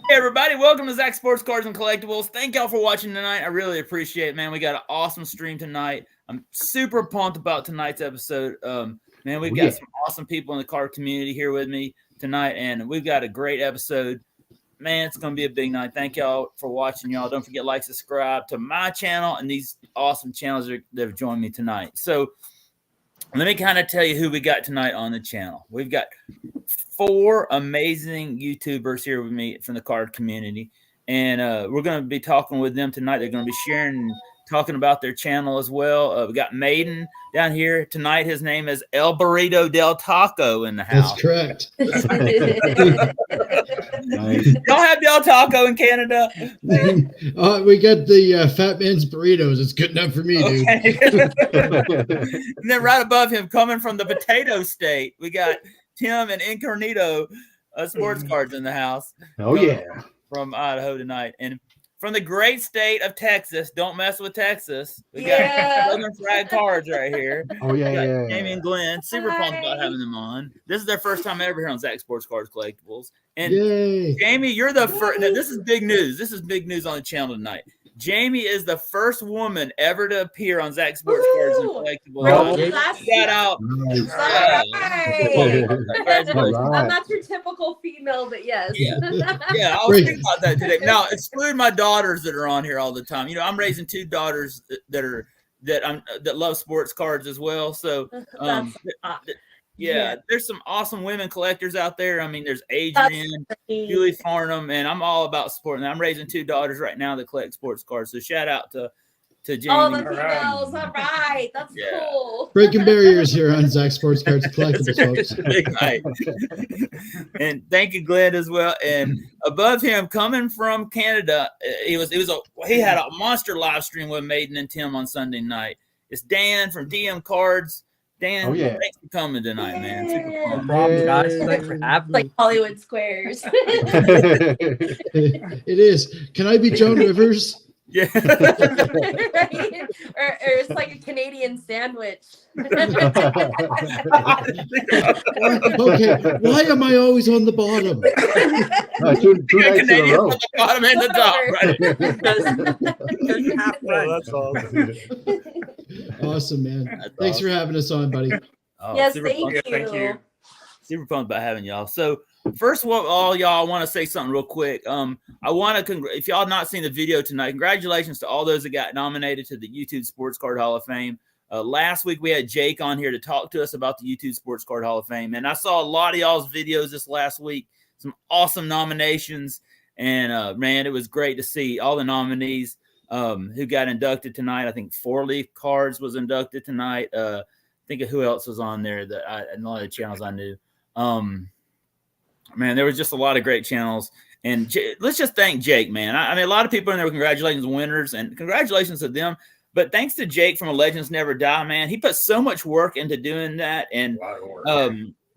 Hey everybody, welcome to Zach Sports Cards and Collectibles. Thank y'all for watching tonight. I really appreciate it, man. We got an awesome stream tonight. I'm super pumped about tonight's episode. Man, we've got some awesome people in the card community here with me tonight, and we've got a great episode. Man, it's going to be a big night. Thank y'all for watching, y'all. Don't forget, like, subscribe to my channel and these awesome channels that have joined me tonight. So let me kind of tell you who we got tonight on the channel. We've got 4 amazing YouTubers here with me from the card community, and we're going to be talking with them tonight. They're going to be sharing and talking about their channel as well. We got Maiden down here tonight. His name is El Burrito del Taco in the house. That's correct. Y'all have Del Taco in Canada? We got the Fat Man's Burritos. It's good enough for me, dude. And then right above him, coming from the potato state, we got Tim and In-Card-Neeto Sports Cards in the house. Oh, yeah. From Idaho tonight. And from the great state of Texas, don't mess with Texas. We got Southern Fried Cards right here. Oh, yeah. Jamie and Glenn. Super pumped about having them on. This is their first time ever here on Zach Sports Cards Collectibles. And Yay. Jamie, you're the first. This is big news. This is big news on the channel tonight. Jamie is the first woman ever to appear on Zach Sports Cards and Collectibles. Shout out. Nice. I'm not your typical female, but yes. Yeah, I was thinking about that today. Now, exclude my daughters that are on here all the time. You know, I'm raising 2 daughters that love sports cards as well. So, there's some awesome women collectors out there. I mean, there's Adrian, Julie Farnham, and I'm all about supporting them. I'm raising 2 daughters right now that collect sports cards. So shout out to Jamie. All the females. All right. That's cool. Breaking barriers here on Zach Sports Cards and Collectibles, folks. Big night. And thank you, Glenn, as well. And above him, coming from Canada, he had a monster live stream with Maiden and Tim on Sunday night. It's Dan from DM Cards. Dan, thanks for coming tonight, man. No problem, guys. Thanks for having me. Like Hollywood Squares. It is. Can I be Joan Rivers? Yeah. Right? Or it's like a Canadian sandwich. Okay. Why am I always on the bottom? Two nights in a row. The bottom and the top, right? That's awesome. Awesome, man. Thanks for having us on, buddy. Oh, yes, super thank you. Super fun about having y'all. So first of all, y'all, I want to say something real quick. I want to, if y'all have not seen the video tonight, congratulations to all those that got nominated to the YouTube Sports Card Hall of Fame. Last week we had Jake on here to talk to us about the YouTube Sports Card Hall of Fame, and I saw a lot of y'all's videos this last week. Some awesome nominations, and man, it was great to see all the nominees who got inducted tonight. I think 4 Leaf Cards was inducted tonight. Think of who else was on there that and all the channels I knew. Man, there was just a lot of great channels, and let's just thank Jake, man. I mean, a lot of people in there were congratulations winners, and congratulations to them. But thanks to Jake from Legends Never Die, man, he put so much work into doing that, and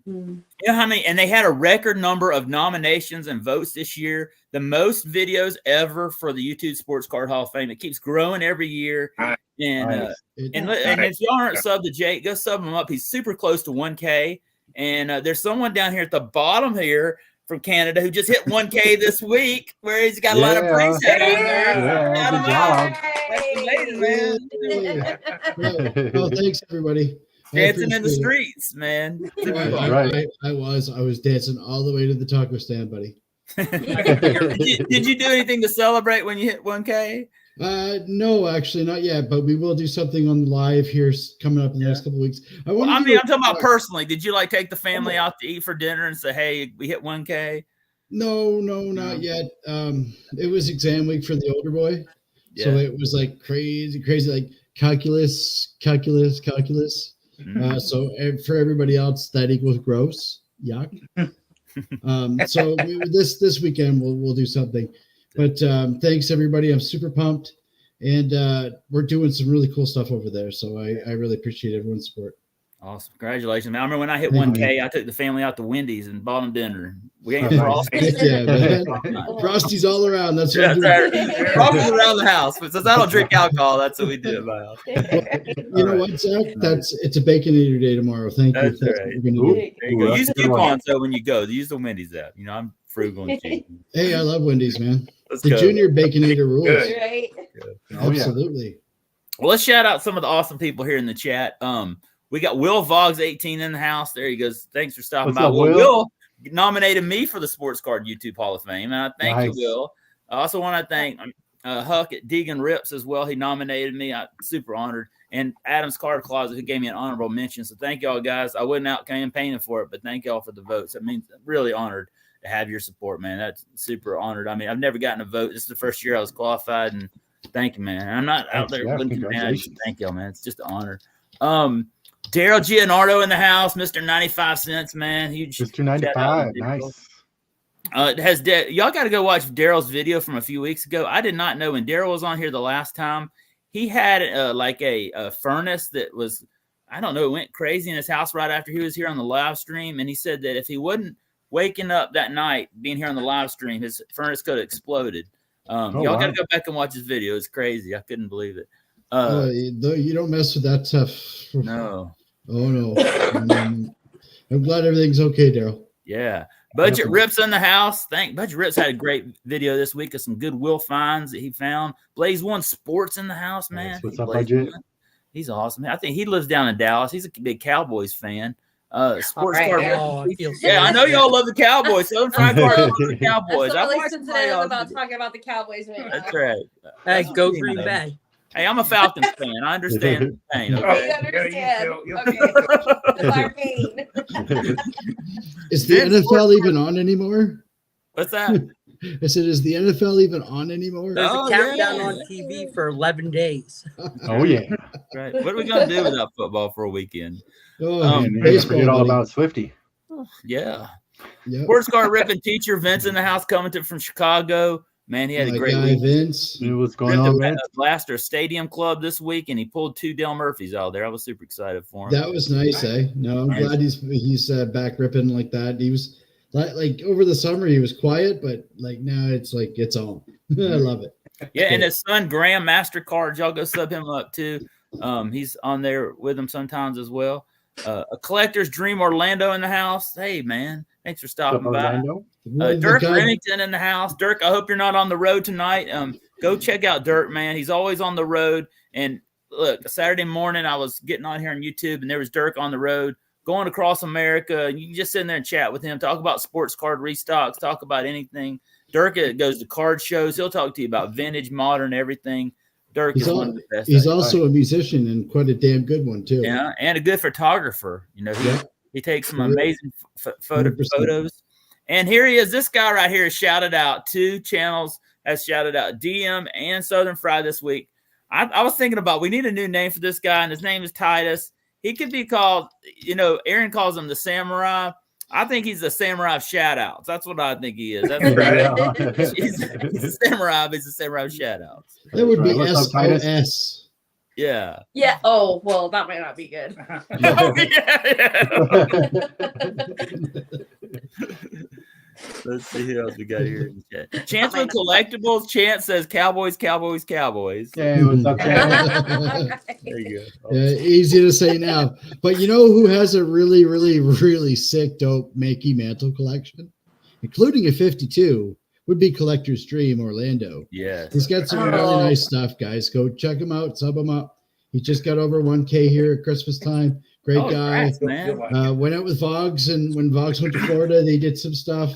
you know how many? And they had a record number of nominations and votes this year, the most videos ever for the YouTube Sports Card Hall of Fame. It keeps growing every year, and if y'all aren't subbed to Jake, go sub him up. He's super close to 1K. And there's someone down here at the bottom here from Canada who just hit 1K this week, where he's got a lot of presets on there. Yeah, good job. Well, thanks, everybody. Dancing in the streets, man. I was dancing all the way to the taco stand, buddy. Did you do anything to celebrate when you hit 1K? No, actually not yet, but we will do something on the live here coming up in the next couple of weeks. I'm talking about personally. Did you like take the family out to eat for dinner and say, "Hey, we hit 1K"? No, not yet. It was exam week for the older boy, so it was like crazy, like calculus. Mm-hmm. So for everybody else, that equals gross. Yuck. So this weekend we'll do something. But thanks, everybody. I'm super pumped. And we're doing some really cool stuff over there. So I really appreciate everyone's support. Awesome. Congratulations, man. I remember when I hit Thank 1K, I took the family out to Wendy's and bought them dinner. We ain't Nice. Frosty. Yeah, man. Frosties all around. That's what I'm That's doing. right. Frosties around the house. But since I don't drink alcohol, that's what we do at my house. You know what, Zach? It's a Baconator day tomorrow. Thank you. That's That's right. what we're gonna do. There you go. Ooh, Use that's a good one. coupons though when you go. Use the Wendy's app. You know, I'm frugal and cheap. Hey, I love Wendy's, man. Let's The go. junior Baconator rules. Good. Right? Oh, yeah. Absolutely. Well, let's shout out some of the awesome people here in the chat. We got Will Vogs 18 in the house. There he goes. Thanks for stopping What's by. up, Well, Will? Will nominated me for the Sports Card YouTube Hall of Fame, and I thank Nice. you, Will. I also want to thank Huck at Deegan Rips as well. He nominated me. I'm super honored. And Adam's Card Closet, who gave me an honorable mention. So thank y'all, guys. I wasn't out campaigning for it, but thank y'all for the votes. I mean, really honored to have your support, man. That's super honored. I mean, I've never gotten a vote. This is the first year I was qualified, and thank you, man. I'm not out there Yeah, looking, man. I just congratulations. thank y'all, man. It's just an honor. Daryl Gianardo in the house, Mr. 95 cents, man. Huge Mr. 95. Nice. Y'all got to go watch Daryl's video from a few weeks ago. I did not know when Daryl was on here the last time. He had like a furnace that was, I don't know, it went crazy in his house right after he was here on the live stream. And he said that if he wasn't waking up that night being here on the live stream, his furnace could have exploded. Y'all got to go back and watch his video. It's crazy. I couldn't believe it. You don't mess with that stuff. No. Oh no. I'm glad everything's okay, Daryl. Yeah. Budget Rips in the house. Budget Rips had a great video this week of some Goodwill finds that he found. Blaze One Sports in the house, man. Nice. What's up, Blaze Budget? One. He's awesome. I think he lives down in Dallas. He's a big Cowboys fan. Sports right. card. Oh, I feel so Yeah, I know y'all love the Cowboys. Southern Fried Card loves the That's Cowboys. what I I like watched the sensitive playoffs. about talking about the Cowboys, man. That's right. Hey, That's go what Green you know. Bay. Hey, I'm a Falcons fan. I understand the pain. We Okay? understand. Okay. It's our pain. Is the NFL even on anymore? What's that? I said, is the NFL even on anymore? There's Oh, a countdown yeah. on TV for 11 days. Oh, yeah. Right. What are we gonna do without football for a weekend? Oh, Man, you baseball. forget all buddy. about Swifty. Yeah. Yep. Sports card ripping teacher Vince in the house coming from Chicago. Man, he had a My great guy week. Vince. What's going Ripped on, a man? Blaster Stadium Club this week, and he pulled 2 Del Murphys out there. I was super excited for him. That was nice, eh? No, I'm Nice. glad he's back ripping like that. He was like over the summer he was quiet, but like now it's like it's on. I love it. Yeah, and his son Graham Mastercards, y'all go sub him up too. He's on there with him sometimes as well. A collector's dream Orlando in the house. Hey man, thanks for stopping by. Orlando? Dirk The guy- Remington in the house. Dirk, I hope you're not on the road tonight. Go check out Dirk, man. He's always on the road. And look, Saturday morning I was getting on here on YouTube, and there was Dirk on the road going across America. And you can just sit in there and chat with him, talk about sports card restocks, talk about anything. Dirk goes to card shows. He'll talk to you about vintage, modern, everything. Dirk He's is one of the best. He's also a musician and quite a damn good one too. Yeah, and a good photographer. You know, he takes some amazing 100%. photos. And here he is. This guy right here is shouted out. 2 channels has shouted out DM and Southern Fry this week. I was thinking about we need a new name for this guy, and his name is Titus. He could be called, Aaron calls him the Samurai. I think he's the Samurai of shout-outs. That's what I think he is. That's Yeah. he's a samurai, but he's a samurai of shout-outs. That would be What's up, Titus? SOS. Yeah. Yeah. Oh, well, that might not be good. Oh, yeah. Let's see who else we got here in the chat. Chance with Collectibles. Chance says Cowboys, Cowboys, Cowboys. Hey, what's up, Chad? There you go. Easy to say now. But you know who has a really, really, really sick, dope Makey Mantle collection? Including a 52 would be Collector's Dream Orlando. Yes. He's got some really nice stuff, guys. Go check him out, sub him up. He just got over 1K here at Christmas time. Great guy. Congrats, man. Went out with Vogs, and when Vogs went to Florida, they did some stuff.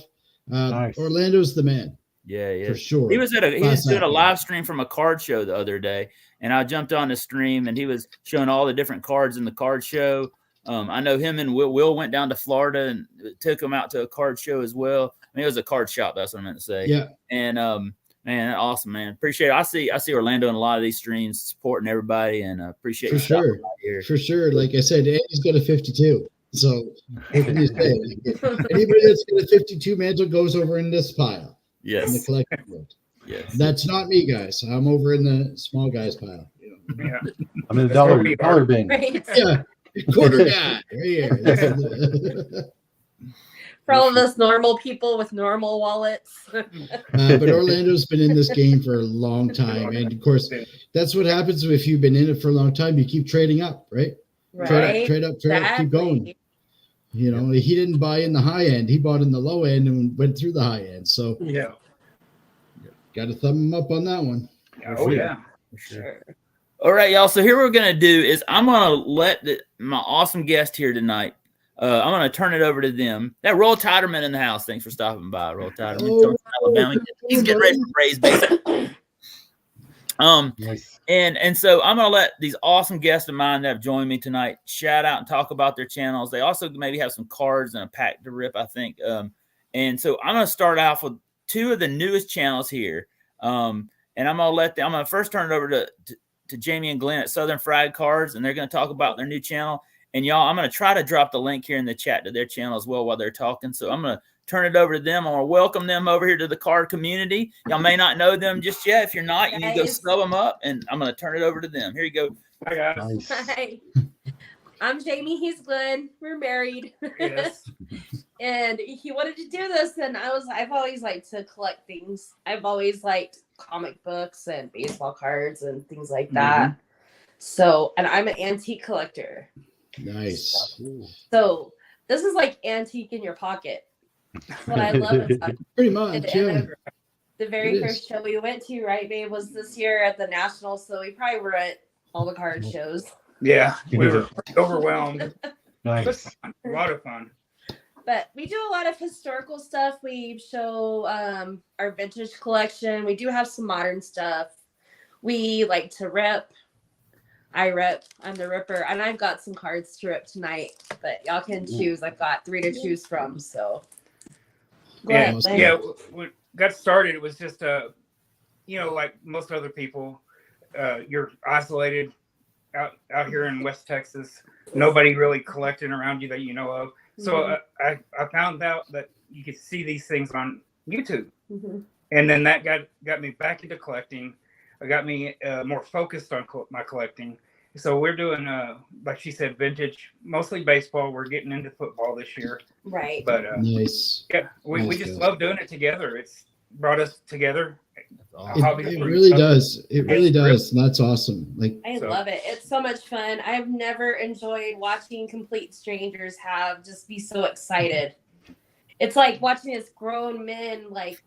Nice. Orlando's the man. Yeah. For sure. He was Class doing a act. live stream from a card show the other day, and I jumped on the stream, and he was showing all the different cards in the card show. I know him and Will went down to Florida and took him out to a card show as well. I mean, it was a card shop. That's what I meant to say. Yeah. And man, awesome, man. Appreciate it. I see Orlando in a lot of these streams, supporting everybody, and appreciate For you stopping sure. by here. For sure. Like I said, he's got a 52. So what can you say? Anybody that's got a 52 mantle goes over in this pile. In the Yes. collective world. Yes. That's not me, guys. I'm over in the small guys pile. I'm in the dollar bin. Right. Yeah. Quarter guy, right here. For all of us normal people with normal wallets. But Orlando's been in this game for a long time, and of course, that's what happens if you've been in it for a long time. You keep trading up, right? Right. Trade up, keep going. You know, he didn't buy in the high end; he bought in the low end and went through the high end. So, Yeah. got to thumb him up on that one. Oh yeah. For sure. All right, y'all. So here what we're gonna do is I'm gonna let my awesome guest here tonight. I'm gonna turn it over to them. That Roll Tiderman in the house. Thanks for stopping by, Roll Tiderman. Oh, Alabama. He's getting ready for Braves baseball. Nice. And so I'm gonna let these awesome guests of mine that have joined me tonight shout out and talk about their channels. They also maybe have some cards and a pack to rip, I think. And so I'm gonna start off with two of the newest channels here. And I'm gonna first turn it over to Jamie and Glenn at Southern Fried Cards, and they're gonna talk about their new channel. And y'all, I'm going to try to drop the link here in the chat to their channel as well while they're talking. So I'm going to turn it over to them. I want to welcome them over here to the card community. Y'all may not know them just yet. If you're not, you need to go sub them up. And I'm going to turn it over to them. Here you go. Hi guys. Nice. Hi. I'm Jamie. He's Glenn. We're married. Yes. And he wanted to do this, and I've always liked to collect things. I've always liked comic books and baseball cards and things like that. So, and I'm an antique collector. Nice. So this is like antique in your pocket. That's what I love about it. Pretty much, yeah. The very It first show we went to, right, babe, was this year at the National. So we probably were at all the card shows. Yeah, we were overwhelmed. Nice. A lot of fun. But we do a lot of historical stuff. We show our vintage collection. We do have some modern stuff. We like to rip. I rip. I'm the ripper. And I've got some cards to rip tonight. But y'all can choose. I've got 3 to choose from. So go Yeah, ahead, Glenn. yeah. When it got started, it was just like most other people, you're isolated out here in West Texas. Nobody really collecting around you that you know of. So I found out that you could see these things on YouTube, and then that got me back into collecting. It got me more focused on my collecting. So we're doing, like she said, vintage, mostly baseball. We're getting into football this year. Right. But Nice. yeah, we just love doing it together. It's brought us together. It really does. It really does. And that's awesome. Like I love it. It's so much fun. I've never enjoyed watching complete strangers just be so excited. It's like watching this grown men like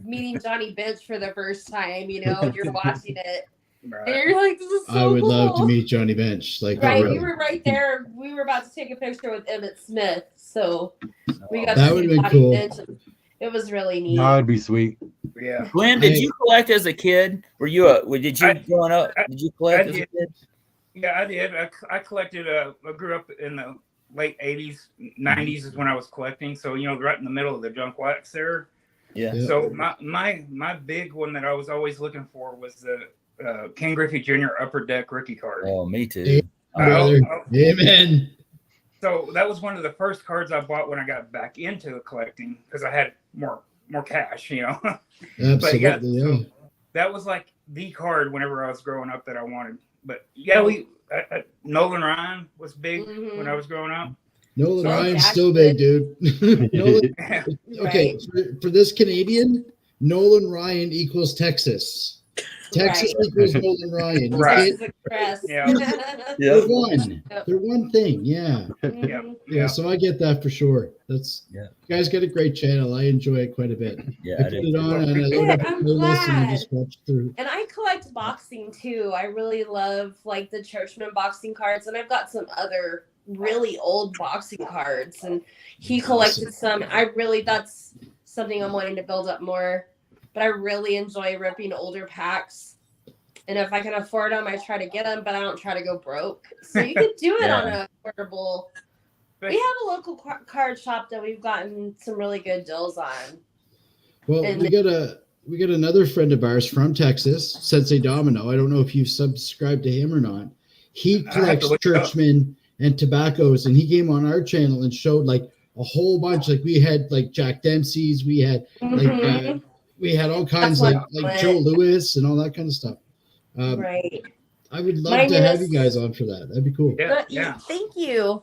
meeting Johnny Bench for the first time, and you're watching it. Right. And you're like, this is so I would cool. love to meet Johnny Bench. Like, Right, really. we were right there. We were about to take a picture with Emmett Smith, so we got That to would've see been Johnny cool. Bench. It was really neat. That'd be sweet. Yeah. Glenn, did you collect as a kid? Did you growing up? Did you collect as a kid? Yeah, I did. I collected. I grew up in the late 80s, 90s is when I was collecting. So, right in the middle of the junk wax there. Yeah. So my big one that I was always looking for was the Ken Griffey Jr. Upper Deck rookie card. Oh, me too. Brother. Amen. So that was one of the first cards I bought when I got back into collecting because I had more cash, Absolutely. But yeah, Yeah. so that was like the card whenever I was growing up that I wanted. But yeah, Nolan Ryan was big when I was growing up. Nolan So- Ryan's still big, dude. Nolan, okay, for this Canadian, Nolan Ryan equals Texas. Texas equals Nolan Ryan. You Right. can't- Yeah. They're one. They're one thing. Yeah. Yeah. So I get that for sure. You guys got a great channel. I enjoy it quite a bit. Yeah, I I put do. it on and I load up a I'm playlist and I glad. just watch through. And I collect boxing too. I really love like the Churchman boxing cards, and I've got some other really old boxing cards. And he collected some. That's something I'm wanting to build up more. But I really enjoy ripping older packs. And if I can afford them, I try to get them, but I don't try to go broke. So you can do it on a affordable. We have a local card shop that we've gotten some really good deals on. Well, we got another friend of ours from Texas, Sensei Domino. I don't know if you've subscribed to him or not. He collects Churchmen and tobaccos, and he came on our channel and showed like a whole bunch. Like we had like Jack Dempsey's, we had we had all kinds like Joe Louis and all that kind of stuff. Right. I would love Mine to have is- you guys on for that. That'd be cool. Yeah, But yeah. thank you.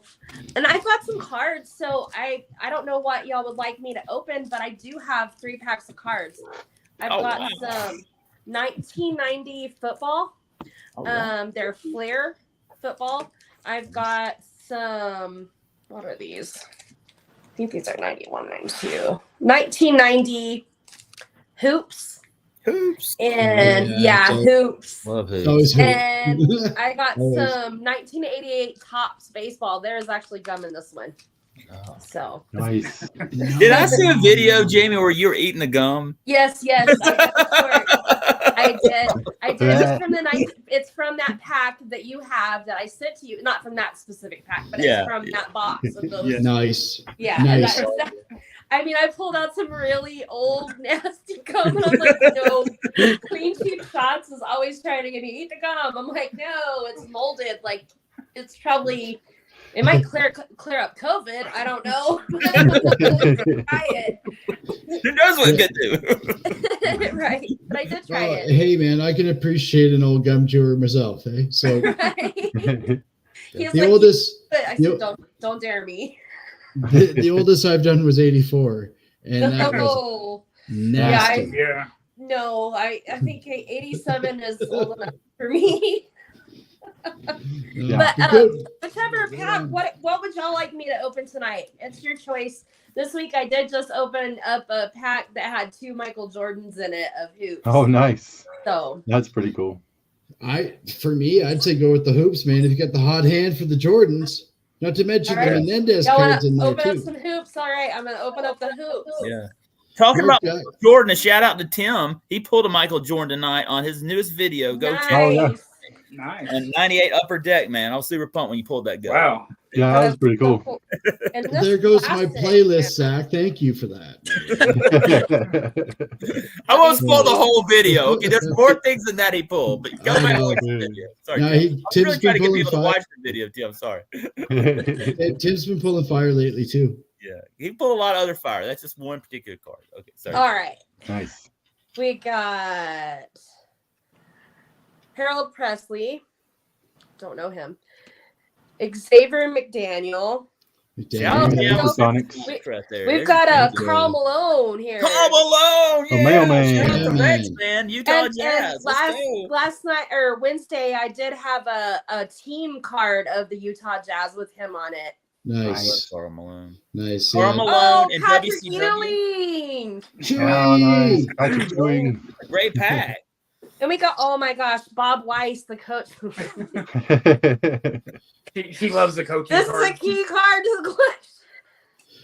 And I've got some cards, so I don't know what y'all would like me to open, but I do have 3 packs of cards. I've Oh, got wow. some 1990 football. Oh, wow. They're Flair football. I've got some. What are these? I think these are 91, 92. 1990 hoops. Hoops. And Yeah, yeah, so- hoops. Love It's hoops. always hope. And I got Always. some 1988 Topps baseball. There's actually gum in this one. Oh. So Nice. Did I see a video, Jamie, where you were eating the gum? yes, I did. It's from it's from that pack that you have that I sent to you. Not from that specific pack, but Yeah. it's from that box of those. Yeah. Nice. Yeah. and Nice. I mean, I pulled out some really old, nasty gum, and I'm like, no. Clean Cheap Shots is always trying to get me eat the gum. I'm like, no, it's molded. Like, it's probably, it might clear up COVID. I don't know. Try it. Who knows what it could do? Right. But I did try it. Hey man, I can appreciate an old gum chewer myself. Eh? So Right. He's the like, oldest, I said, don't dare me. the oldest I've done was 84, and that was Oh, nasty. Yeah. no, I think 87 is old enough for me. Yeah. But Good. whichever pack, what would y'all like me to open tonight? It's your choice. This week I did just open up a pack that had 2 Michael Jordans in it of hoops. Oh, nice. So That's pretty cool. For me, I'd say go with the hoops, man. If you got the hot hand for the Jordans, not to mention All the right. Menendez y'all want cards in to there open up too. some hoops? All right, I'm gonna open up the hoops. Yeah. Talking Mark about got- Jordan, a shout out to Tim. He pulled a Michael Jordan tonight on his newest video. Go Nice. check Oh, yeah. Nice. and 98 upper deck, man. I was super pumped when you pulled that guy. Wow. Yeah, that was pretty cool. And this There goes my plastic- playlist, Zach. Thank you for that. I won't spoil the whole video. Okay, there's more things than that he pulled, but go back and watch the video. Sorry, No, Tim. I'm Tim's really trying to been get people to pulling watch fire. the video, Tim. I'm sorry. Tim's been pulling fire lately too. Yeah, he pulled a lot of other fire. That's just one particular card. Okay, sorry. All right, Nice. we got Harold Presley. Don't know him. Xavier McDaniel. Shout out to Yeah. him. Sonics. Right there. We've There's got James. Carl Malone here. Come alone, The yeah. mailman. Shout out to Yeah, Rex, man. man. Utah And Jazz. Let's go. last night or Wednesday, I did have a team card of the Utah Jazz with him on it. I love Nice, Carl Malone. nice. Carl Yeah. Malone Oh, and Patrick WCW. Ewing. Oh, nice. Patrick Swing. Great pack. And we got, oh my gosh, Bob Weiss, the coach. She loves the coaching This is card. a key card to the question.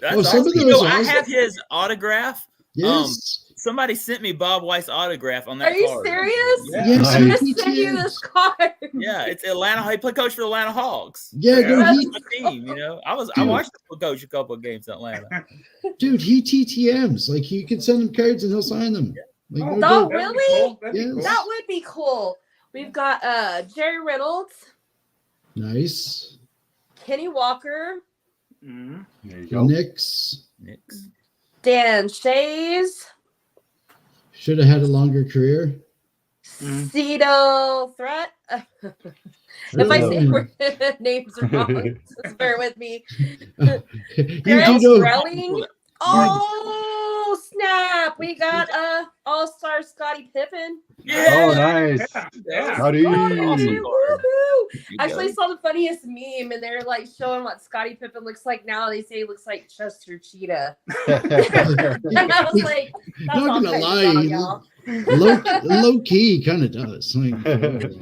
That's Oh, some of awesome. You those know, I awesome. have his autograph. Yes. Somebody sent me Bob Weiss autograph on that Are you card. serious? Yeah. Yes, I'm Nice. gonna send you this card. Yeah, it's Atlanta. He played coach for the Atlanta Hawks. Yeah, no, That's he, my team. You know, I Dude. watched him coach a couple of games in Atlanta. dude, he TTMs. Like you can send him cards and he'll sign them. Like, Oh, no no. joke. that'd be Really? cool. That'd be Yes. cool. That would be cool. We've got Jerry Reynolds, Nice. Kenny Walker, Mhm. There you go. Knicks Knicks. Dan Shays, should have had a longer career. Mhm. Cito Threat. If I say Mm. names wrong, just bear with me. You Grail do know. Strelling. Oh snap! We got All-Star Scottie Pippen. Oh, nice. Yeah. Howdy. Awesome. Awesome. Woohoo! You Actually, go. saw the funniest meme, and they're like showing what Scottie Pippen looks like now. They say he looks like Chester Cheetah, and I was like, "That's Not all gonna kinds lie, of he- y'all." low key kind of does. Like,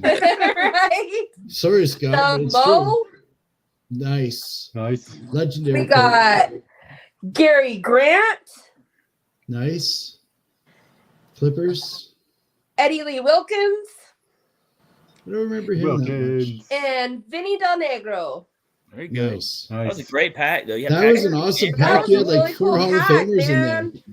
Right? sorry, Scott. but The it's true. Mo. Nice. Legendary. We got Gary Grant, Nice. Clippers. Eddie Lee Wilkins, I don't remember him that Wilkins. and Vinny Del Negro. There you much. go. Nice. That was a Nice. great pack, though. You had That pack- was an awesome Yeah. That pack. was You a had like really 4 cool Hall of pack, Famers in there. man.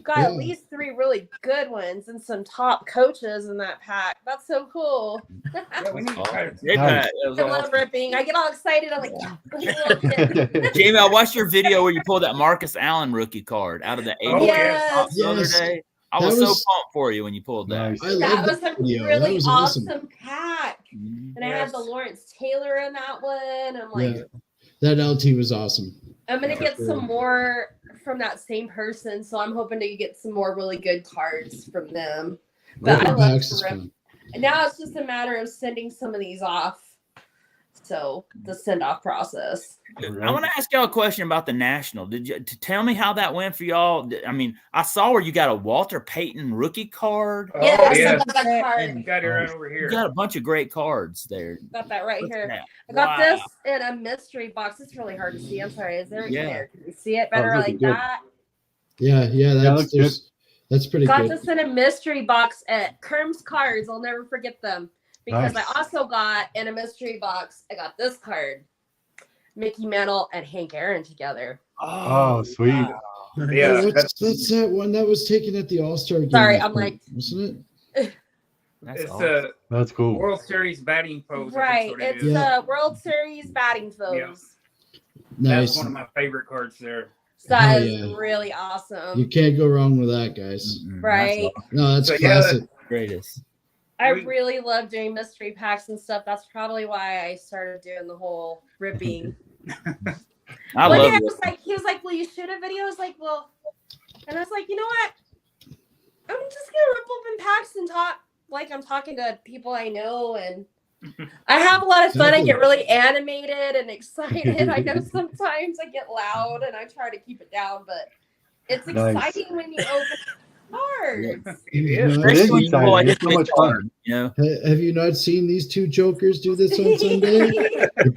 Got Yeah. at least 3 really good ones and some top coaches in that pack. That's so cool. Yeah, we need to try Awesome. to- Great Nice. pack. That was I love awesome. ripping. I get all excited. I'm like, yeah. Jamie, I watched your video where you pulled that Marcus Allen rookie card out of the 80 Oh, yes. the other Yes. day. I That was so was- pumped for you when you pulled that. Nice. I That love was that a video. really That was awesome. awesome pack. And I had the Lawrence Taylor in that one. I'm like, that LT was awesome. I'm gonna get some more from that same person, so I'm hoping to get some more really good cards from them. But I love to rip. And now it's just a matter of sending some of these off. So the send off process. I want to ask y'all a question about the National. Did you tell me how that went for y'all? I mean, I saw where you got a Walter Payton rookie card. Yeah, I got that card. got it right over here. You got a bunch of great cards there. Got that right here. I got this in a mystery box. It's really hard to see. I'm sorry. Is there there? Can you see it better like that? Yeah, that's pretty got good. This in a mystery box at Kerm's Cards. I'll never forget them. Because I also got in a mystery box, I got this card. Mickey Mantle and Hank Aaron together. Oh, sweet. Wow. Yeah. That's that one that was taken at the All-Star game. Sorry, I'm like, wasn't it? That's cool. World Series batting pose. Right. It's the World Series batting pose. Yeah. Nice. That's one of my favorite cards there. That is really awesome. You can't go wrong with that, guys. Right. No, that's classic. Greatest. I really love doing mystery packs and stuff. That's probably why I started doing the whole ripping. I love it. He was like, will you shoot a video? I was like, well, and I was like, you know what? I'm just gonna rip open packs and talk like I'm talking to people I know, and I have a lot of fun. I get really animated and excited. I know sometimes I get loud and I try to keep it down, but it's exciting when you open cards. It's so much fun. You know? Have you not seen these two jokers do this on Sunday?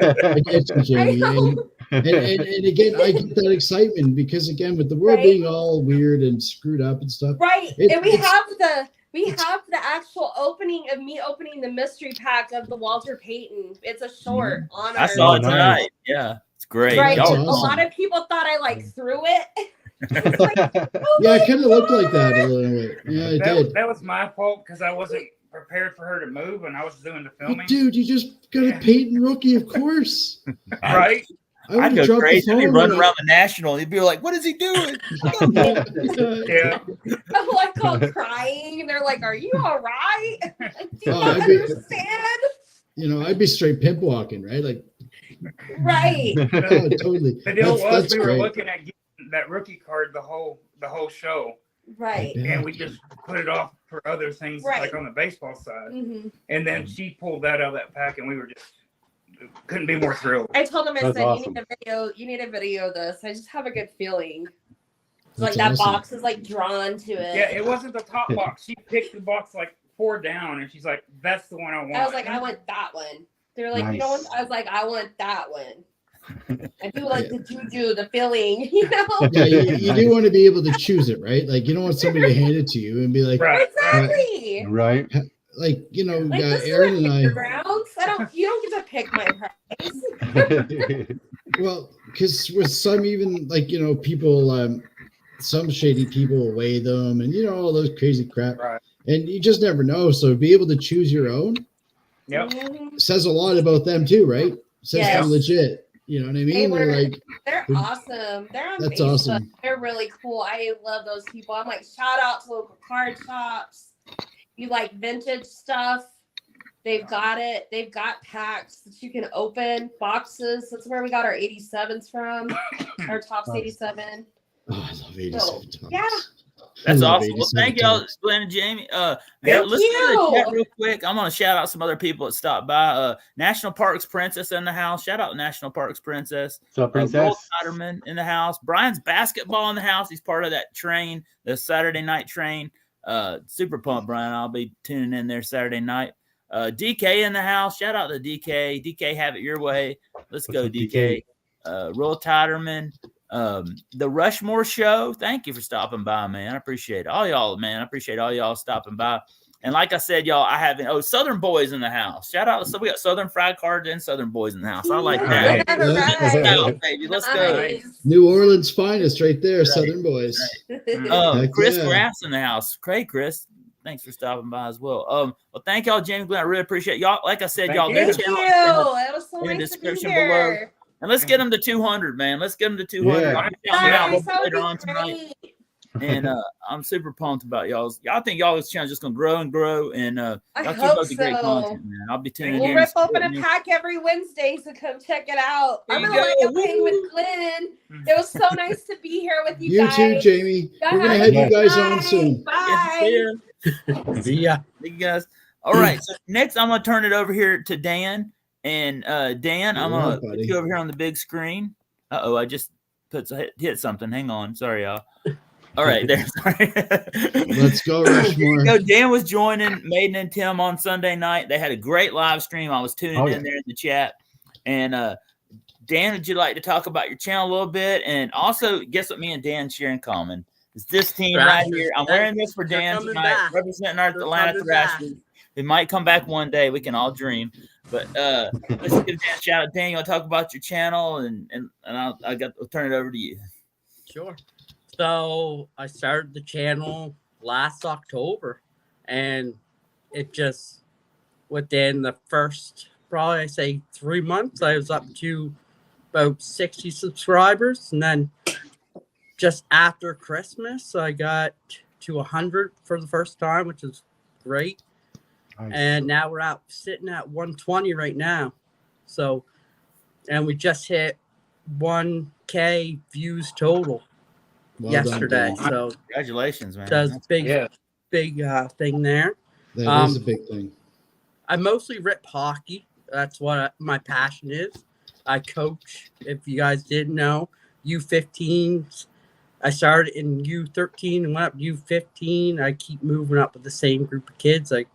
I get you, Jamie. And again, I get that excitement because again, with the world being all weird and screwed up and stuff. Right. And we have the actual opening of me opening the mystery pack of the Walter Payton. It's a short honor. I saw it tonight. Yeah. It's great. Right. Awesome. A lot of people thought I threw it. Yeah, it kind of looked like that a little bit. Yeah, it did. That was my fault because I wasn't prepared for her to move and I was doing the filming. But dude, you just got a Peyton rookie, of course. Right? I'd go crazy. He'd run around the National. He'd be like, what is he doing? Yeah. I'm like all crying. And they're like, are you all right? Do you I'd understand? I'd be straight pimp walking, right? Like, right. Totally. The deal was we were great. looking at getting that rookie card the whole show. Right. And we just put it off for other things like on the baseball side. Mm-hmm. And then she pulled that out of that pack and we were just couldn't be more thrilled. I told him, I said, awesome. you need a video of this. I just have a good feeling. It's like That's that awesome. box is like drawn to it. Yeah, it wasn't the top box. She picked the box like 4 down and she's like, that's the one I want. I was like, I want that one. They're like, you don't want, I was like, I want that one. I do like the juju, the feeling, Yeah, you do want to be able to choose it, right? Like, you don't want somebody to hand it to you and be like, exactly. Right. Like, this Aaron and I. Grounds. You don't get to pick my price. Well, because with some even people, some shady people will weigh them and all those crazy crap. Right. And you just never know. So be able to choose your own says a lot about them too, right? Says they're legit. You know what I mean? They're awesome. They're on That's Facebook. awesome. They're really cool. I love those people. I'm like, shout out to local card shops. You like vintage stuff. They've got it. They've got packs that you can open, boxes. That's where we got our 87s from. Our Topps 87. Oh, I love 87 Topps. Yeah. That's awesome. Well, thank y'all, Glenn and Jamie. Let's go to the chat real quick. I'm going to shout out some other people that stopped by. National Parks Princess in the house. Shout out to National Parks Princess. What's up, Princess? Spider-Man in the house. Brian's basketball in the house. He's part of that train, the Saturday night train. Super pumped, Brian. I'll be tuning in there Saturday night. DK in the house. Shout out to DK. DK, have it your way. Let's go, DK. Roll Tiderman. The Rushmore Show. Thank you for stopping by, man. I appreciate it. All y'all, man. I appreciate all y'all stopping by. And like I said, y'all, I have Southern Boys in the house. Shout out. So we got Southern Fried Cards and Southern Boys in the house. I like that. Let's go, baby. Let's go. New Orleans finest right there, Southern Boys. Chris Grass in the house. Great, Chris. Thanks for stopping by as well. Well, thank y'all, Jamie Glenn. I really appreciate y'all. Like I said, y'all Thank you. It was so in the nice to be description here. below. And let's get them to 200, man. Let's get them to 200. Yeah. I'll be shouting out later on tonight. And I'm super pumped about y'all's. I think y'all's channel just gonna grow and grow, and I y'all keep hope up the great so. content, man. I'll be tuning We'll in. rip open a pack every Wednesday, so come check it out. There I'm you gonna let go. you hang with Glenn. It was so nice to be here with you, You guys. too, Jamie. Y'all We're gonna have have a you good guys on night. soon. Bye. See ya. Thank you guys. All right, so next I'm gonna turn it over here to Dan, and Dan, I'm gonna put you over here on the big screen. I just hit something. Hang on, sorry, y'all. All right, there. Sorry. Let's go, Rushmore. So Dan was joining Maiden and Tim on Sunday night. They had a great live stream. I was tuning in there in the chat. And Dan, would you like to talk about your channel a little bit? And also, guess what me and Dan share in common? It's this team right here. I'm wearing this for Dan tonight, representing our Atlanta Thrashers. They might come back one day. We can all dream. But let's give Dan a shout out. Dan, you want to talk about your channel? And I'll turn it over to you. Sure. So I started the channel last October, and it just within the first probably I say 3 months I was up to about 60 subscribers, and then just after Christmas I got to 100 for the first time, which is great. Nice. And now we're sitting at 120 right now. So, and we just hit 1K views total. Well yesterday, done, so congratulations, man. That's big thing there. That is a big thing. I mostly rip hockey. That's what my passion is. I coach. If you guys didn't know, U15s. I started in U13 and went up to U15. I keep moving up with the same group of kids. I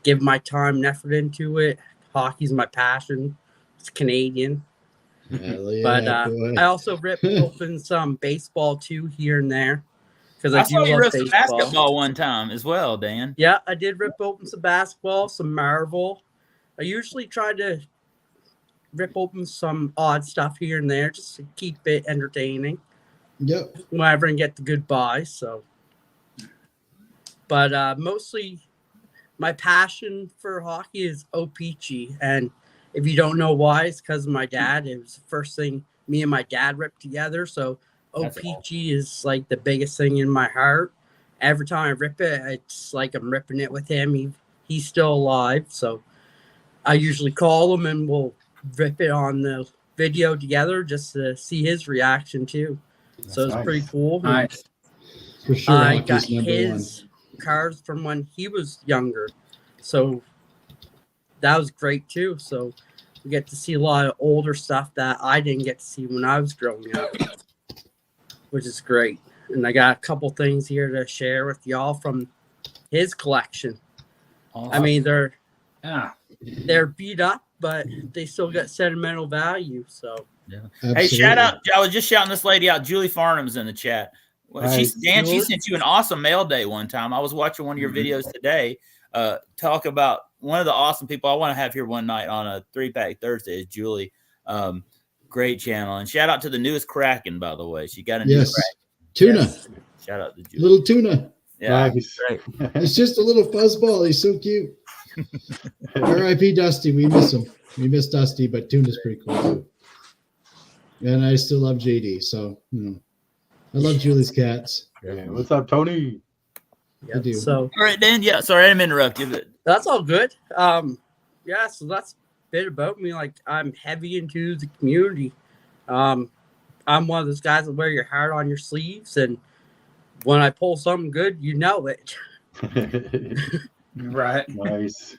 give my time and effort into it. Hockey's my passion. It's Canadian. Yeah, but I also rip open some baseball too here and there because I do love baseball. Basketball one time as well, Dan. Yeah, I did rip open some basketball, some Marvel. I usually try to rip open some odd stuff here and there just to keep it entertaining. Yep. Whenever and get the good buys. So, but mostly my passion for hockey is OPG, and if you don't know why, it's because of my dad. It was the first thing me and my dad ripped together. So OPG is like the biggest thing in my heart. Every time I rip it, it's like I'm ripping it with him. He's still alive. So I usually call him and we'll rip it on the video together just to see his reaction too. That's so it's nice. Pretty cool. Nice. For sure, I got his cards from when he was younger. So that was great too. So we get to see a lot of older stuff that I didn't get to see when I was growing up, which is great. And I got a couple things here to share with y'all from his collection. Awesome. I mean, they're beat up, but they still got sentimental value. So hey, shout out! I was just shouting this lady out. Julie Farnham's in the chat. Well, she sent you an awesome mail day one time. I was watching one of your videos today. Talk about one of the awesome people I want to have here one night on a 3-Pack Thursday is Julie. Great channel. And shout out to the newest Kraken, by the way. She got a new Kraken. Tuna. Yes. Shout out to Julie. Little tuna. Yeah. Nice. Great. He's just a little fuzzball. He's so cute. R.I.P. Dusty. We miss him. We miss Dusty, but Tuna's pretty cool too. And I still love JD. So, I love Julie's cats. Yeah. What's up, Tony? Yeah, I do. So, all right, Dan. Yeah, sorry I didn't interrupt you, but that's all good. Yeah, so that's a bit about me. Like, I'm heavy into the community. I'm one of those guys that wear your heart on your sleeves, and when I pull something good, you know it. Right. Nice.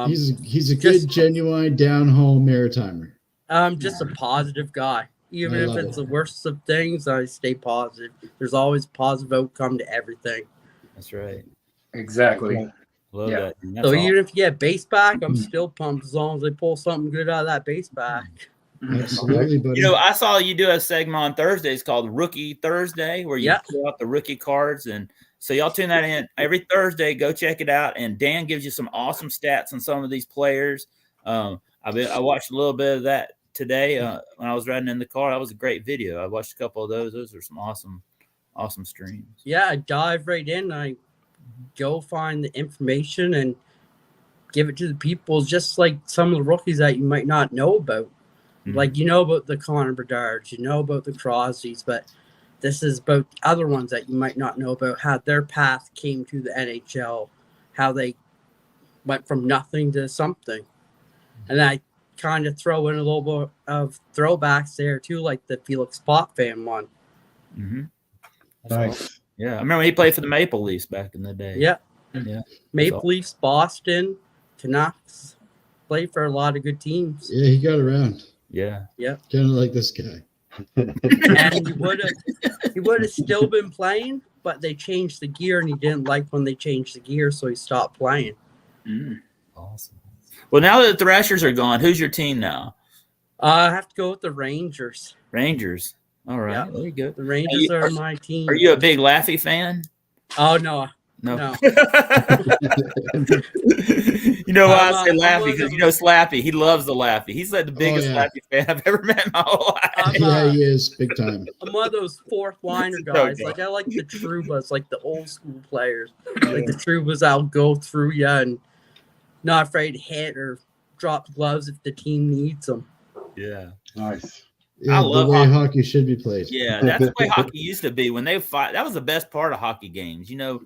He's a good, genuine, down-home maritimer. I'm just a positive guy. Even if it's the worst of things, I stay positive. There's always a positive outcome to everything. That's right. Exactly. Love that. So even if you get base back, I'm still pumped as long as they pull something good out of that base back. Absolutely, buddy. I saw you do a segment on Thursdays called Rookie Thursday where you pull out the rookie cards. And so y'all tune that in every Thursday. Go check it out. And Dan gives you some awesome stats on some of these players. I watched a little bit of that today when I was riding in the car. That was a great video. I watched a couple of those. Those are some awesome streams. Yeah, I dive right in. I go find the information and give it to the people, just like some of the rookies that you might not know about. Mm-hmm. Like, about the Connor Bedards, about the Crosbys, but this is about other ones that you might not know about, how their path came to the NHL, how they went from nothing to something. And I kind of throw in a little bit of throwbacks there too, like the Felix Potvin one. Mm-hmm. Nice. Awesome. Yeah, I remember he played for the Maple Leafs back in the day. Yeah. Yeah. Maple Leafs, Boston, Canucks, played for a lot of good teams. Yeah, he got around. Yeah. Yeah. Kind of like this guy. And he would have still been playing, but they changed the gear, and he didn't like when they changed the gear, so he stopped playing. Awesome. Well, now that the Thrashers are gone, who's your team now? I have to go with the Rangers. Rangers. All right. Yeah. There you go. The Rangers are my team. Are you a big Laffy fan? Oh, no. No. No. You know why I say Laffy? Because you know Slappy. He loves the Laffy. He's like the biggest Laffy fan I've ever met in my whole life. Yeah, he is big time. I'm one of those fourth liner guys. Like, I like the Trubas, like the old school players. Like the Trubas that'll go through you and not afraid to hit or drop gloves if the team needs them. Yeah. Nice. Yeah, I love the way hockey. hockey should be played. Yeah, that's the way hockey used to be when they fight. That was the best part of hockey games. You know,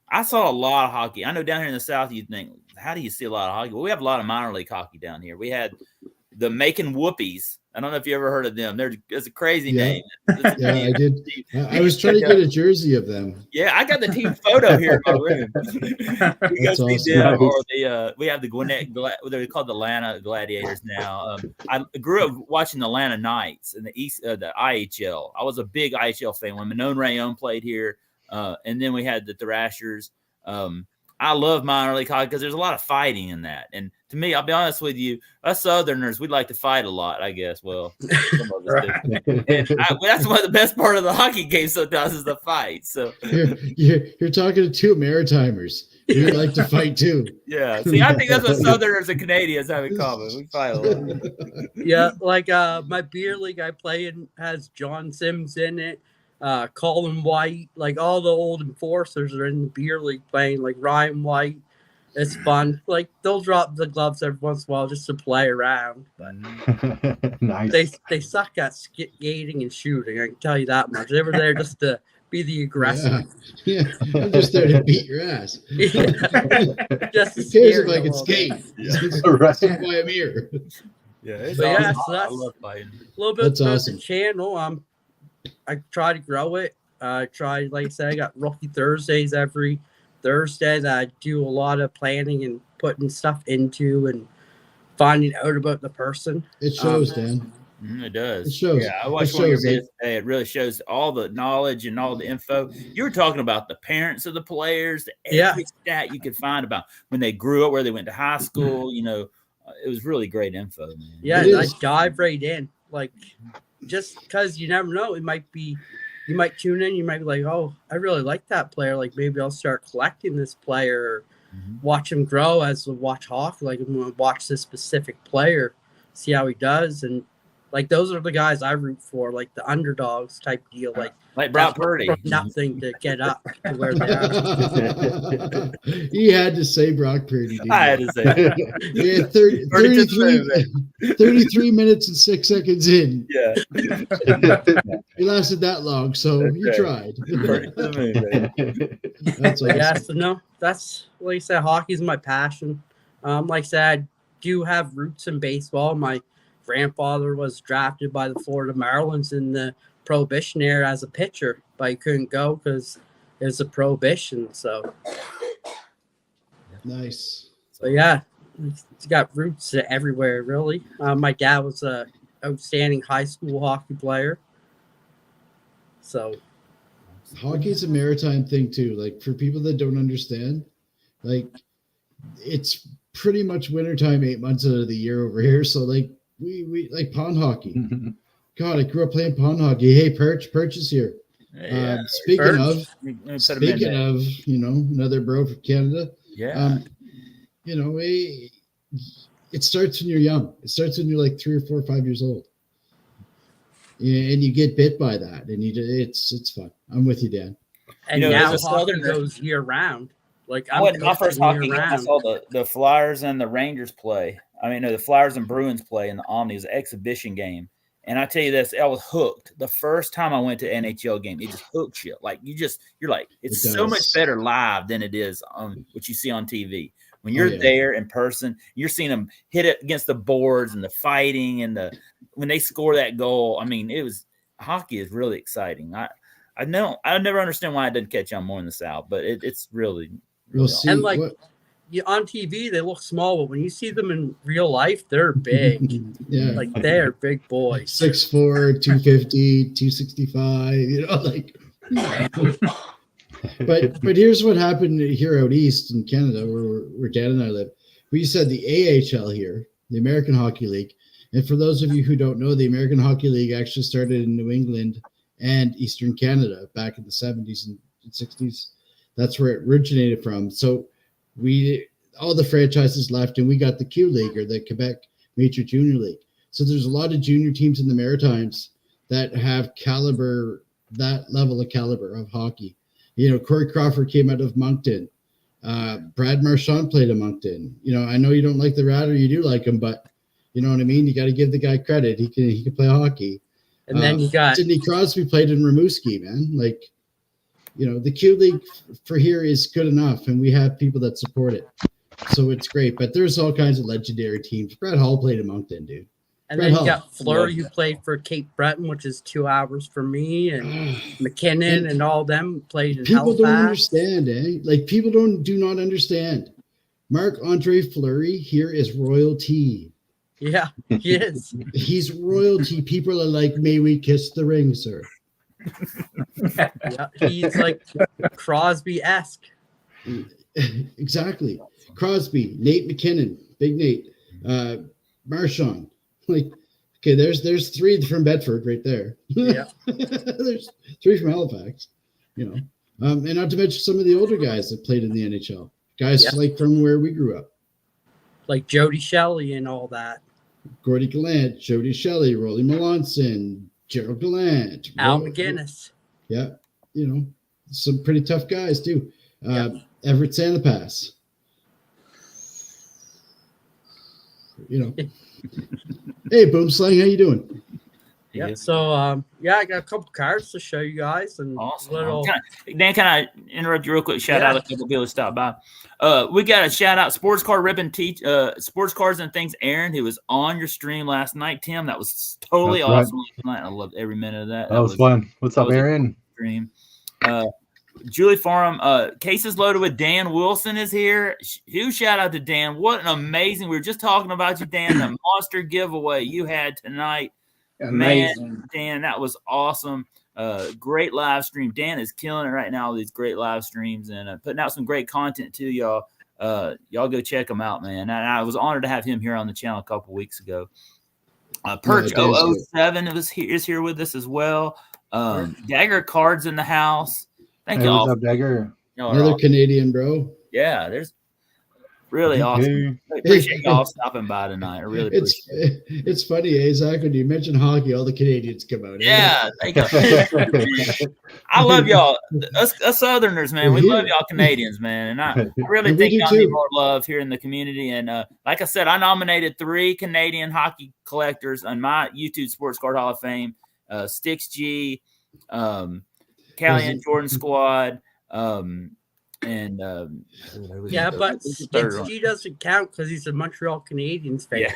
I saw a lot of hockey. I know down here in the South, you think, how do you see a lot of hockey? Well, we have a lot of minor league hockey down here. We had the Macon Whoopies. I don't know if you ever heard of them. It's a crazy name. Yeah, I did. I was trying to get a jersey of them. Yeah, I got the team photo here in my room. We go see them, or we have the Gwinnett. They're called the Atlanta Gladiators now. I grew up watching the Atlanta Knights in the IHL. I was a big IHL fan when Manon Rayon played here, and then we had the Thrashers. I love minor league hockey because there's a lot of fighting in that. And to me, I'll be honest with you, us Southerners, we like to fight a lot, I guess. Well, some of us do. And that's one of the best part of the hockey game sometimes is the fight. So you're talking to two Maritimers. We like to fight too. Yeah. See, I think that's what Southerners and Canadians have in common. We fight a lot. Yeah, like my beer league I play in has John Sims in it. Colin White, like all the old enforcers are in the beer league playing, like Ryan White. It's fun. Like they'll drop the gloves every once in a while just to play around. But nice. They suck at skating and shooting. I can tell you that much. They were there just to be the aggressor. Yeah. I'm just there to beat your ass. Yeah. Just Who cares if I can skate? Yeah. That's why I'm here. Yeah, it's But awesome. yeah, so I love fighting. A little bit That's about awesome. the channel. I try to grow it. I try, like I said, I got Rookie Thursdays every Thursday that I do a lot of planning and putting stuff into and finding out about the person. It shows, Dan. It does. It shows. Yeah, I watched one of your videos today. It really shows all the knowledge and all the info. You were talking about the parents of the players, every stat you could find about when they grew up, where they went to high school. You know, it was really great info, man. Yeah, and I dive right in. Like, just because you never know, it might be, you might tune in, you might be like, oh, I really like that player. Like, maybe I'll start collecting this player, or watch him grow as we watch hockey. Like, I'm going to watch this specific player, see how he does. And, like, those are the guys I root for, like the underdogs type deal. Like Brock Purdy. From nothing to get up to where they are. He had to say Brock Purdy. I had to say that. Yeah, 33 minutes and 6 seconds in. Yeah. He lasted that long, so you tried. That's awesome. Yeah, so no, that's, like I said, hockey's my passion. Like I said, I do have roots in baseball. My grandfather was drafted by the Florida Marlins in the Prohibition era as a pitcher, but he couldn't go because it was a prohibition. So nice. So yeah, it's got roots everywhere, really. My dad was a outstanding high school hockey player. So hockey's a maritime thing too. Like, for people that don't understand, like, it's pretty much wintertime 8 months out of the year over here. So like we like pond hockey. God, I grew up playing pond hockey. Hey, Perch is here. Yeah, speaking of, you know, another bro from Canada. Yeah. You know, it starts when you're young. It starts when you're like 3 or 4 or 5 years old. Yeah, and you get bit by that, and it's fun. I'm with you, Dan. And you know, now hockey goes year round. Like, I went my first hockey game. I saw the Flyers and the Rangers play. I mean, no, the Flyers and Bruins play in the Omni. It was an exhibition game, And I tell you this, I was hooked. The first time I went to NHL game, it just hooks you. Like you're like, it's so much better live than it is on what you see on TV. When you're there in person, you're seeing them hit it against the boards and the fighting and when they score that goal. I mean, hockey is really exciting. I never understand why it doesn't catch on more in the South, but it's really see. And like on TV, they look small, but when you see them in real life, they're big. Yeah, like they're big boys. 6'4", 250, 265. You know, like. But here's what happened here out east in Canada, where Dan and I live. We said the AHL here, the American Hockey League. And for those of you who don't know, the American Hockey League actually started in New England and Eastern Canada back in the 70s and 60s. That's where it originated from. So all the franchises left, and we got the Q League, or the Quebec Major Junior League. So there's a lot of junior teams in the Maritimes that have that level of caliber of hockey. You know, Corey Crawford came out of Moncton. Brad Marchand played in Moncton. You know, I know you don't like the Rat, or you do like him, but you know what I mean? You got to give the guy credit. He can play hockey. And then you got Sidney Crosby played in Rimouski, man. Like, you know, the Q League for here is good enough, and we have people that support it. So it's great. But there's all kinds of legendary teams. Brett Hull played in Moncton, dude. And then you got Fleury, who played for Cape Breton, which is 2 hours for me, and McKinnon and all them played in People Halifax. don't understand, eh? Like, people do not understand. Marc-Andre Fleury here is royalty. Yeah, he is. He's royalty. People are like, may we kiss the ring, sir? Yeah, he's like Crosby-esque. Exactly. Crosby, Nate McKinnon, Big Nate, Marchand. Like, okay, there's 3 from Bedford right there. Yeah. There's 3 from Halifax, you know. And not to mention some of the older guys that played in the NHL. Guys like from where we grew up. Like Jody Shelley and all that. Gordie Gallant, Jody Shelley, Rolly Melanson, Gerald Gallant. Al McGinnis. Yeah, you know, some pretty tough guys too. Everett Santapass. You know. Hey, Boomslang, how you doing? Yeah. So, I got a couple cards to show you guys. And awesome. Dan, can I interrupt you real quick? Shout out a couple people to stop by. We got a shout out, Sports Card Ribbon Sports Cards and Things, Aaron, who was on your stream last night. Tim, that was totally awesome last night. I loved every minute of that. That was fun. What's up, Aaron? Stream. Julie Farham, Cases Loaded with Dan Wilson is here. Huge shout out to Dan. What an amazing, we were just talking about you, Dan, the monster giveaway you had tonight. Amazing. Man, Dan, that was awesome. Great live stream. Dan is killing it right now with these great live streams and putting out some great content too, y'all. Y'all go check him out, man. And I was honored to have him here on the channel a couple weeks ago. Perch 007 is here with us as well. Dagger Cards in the house. Thank y'all. What's up, Dagger? Another Canadian, bro. Yeah, there's really awesome. I appreciate y'all stopping by tonight. I really appreciate it. It's funny, Zach, when you mention hockey, all the Canadians come out. Yeah. I love y'all. Us Southerners, man. We love y'all Canadians, man. And I really think y'all need more love here in the community. And like I said, I nominated 3 Canadian hockey collectors on my YouTube Sports Card Hall of Fame. Stix G, Callie and Jordan Squad, but Stix G doesn't count because he's a Montreal Canadiens fan. Yeah.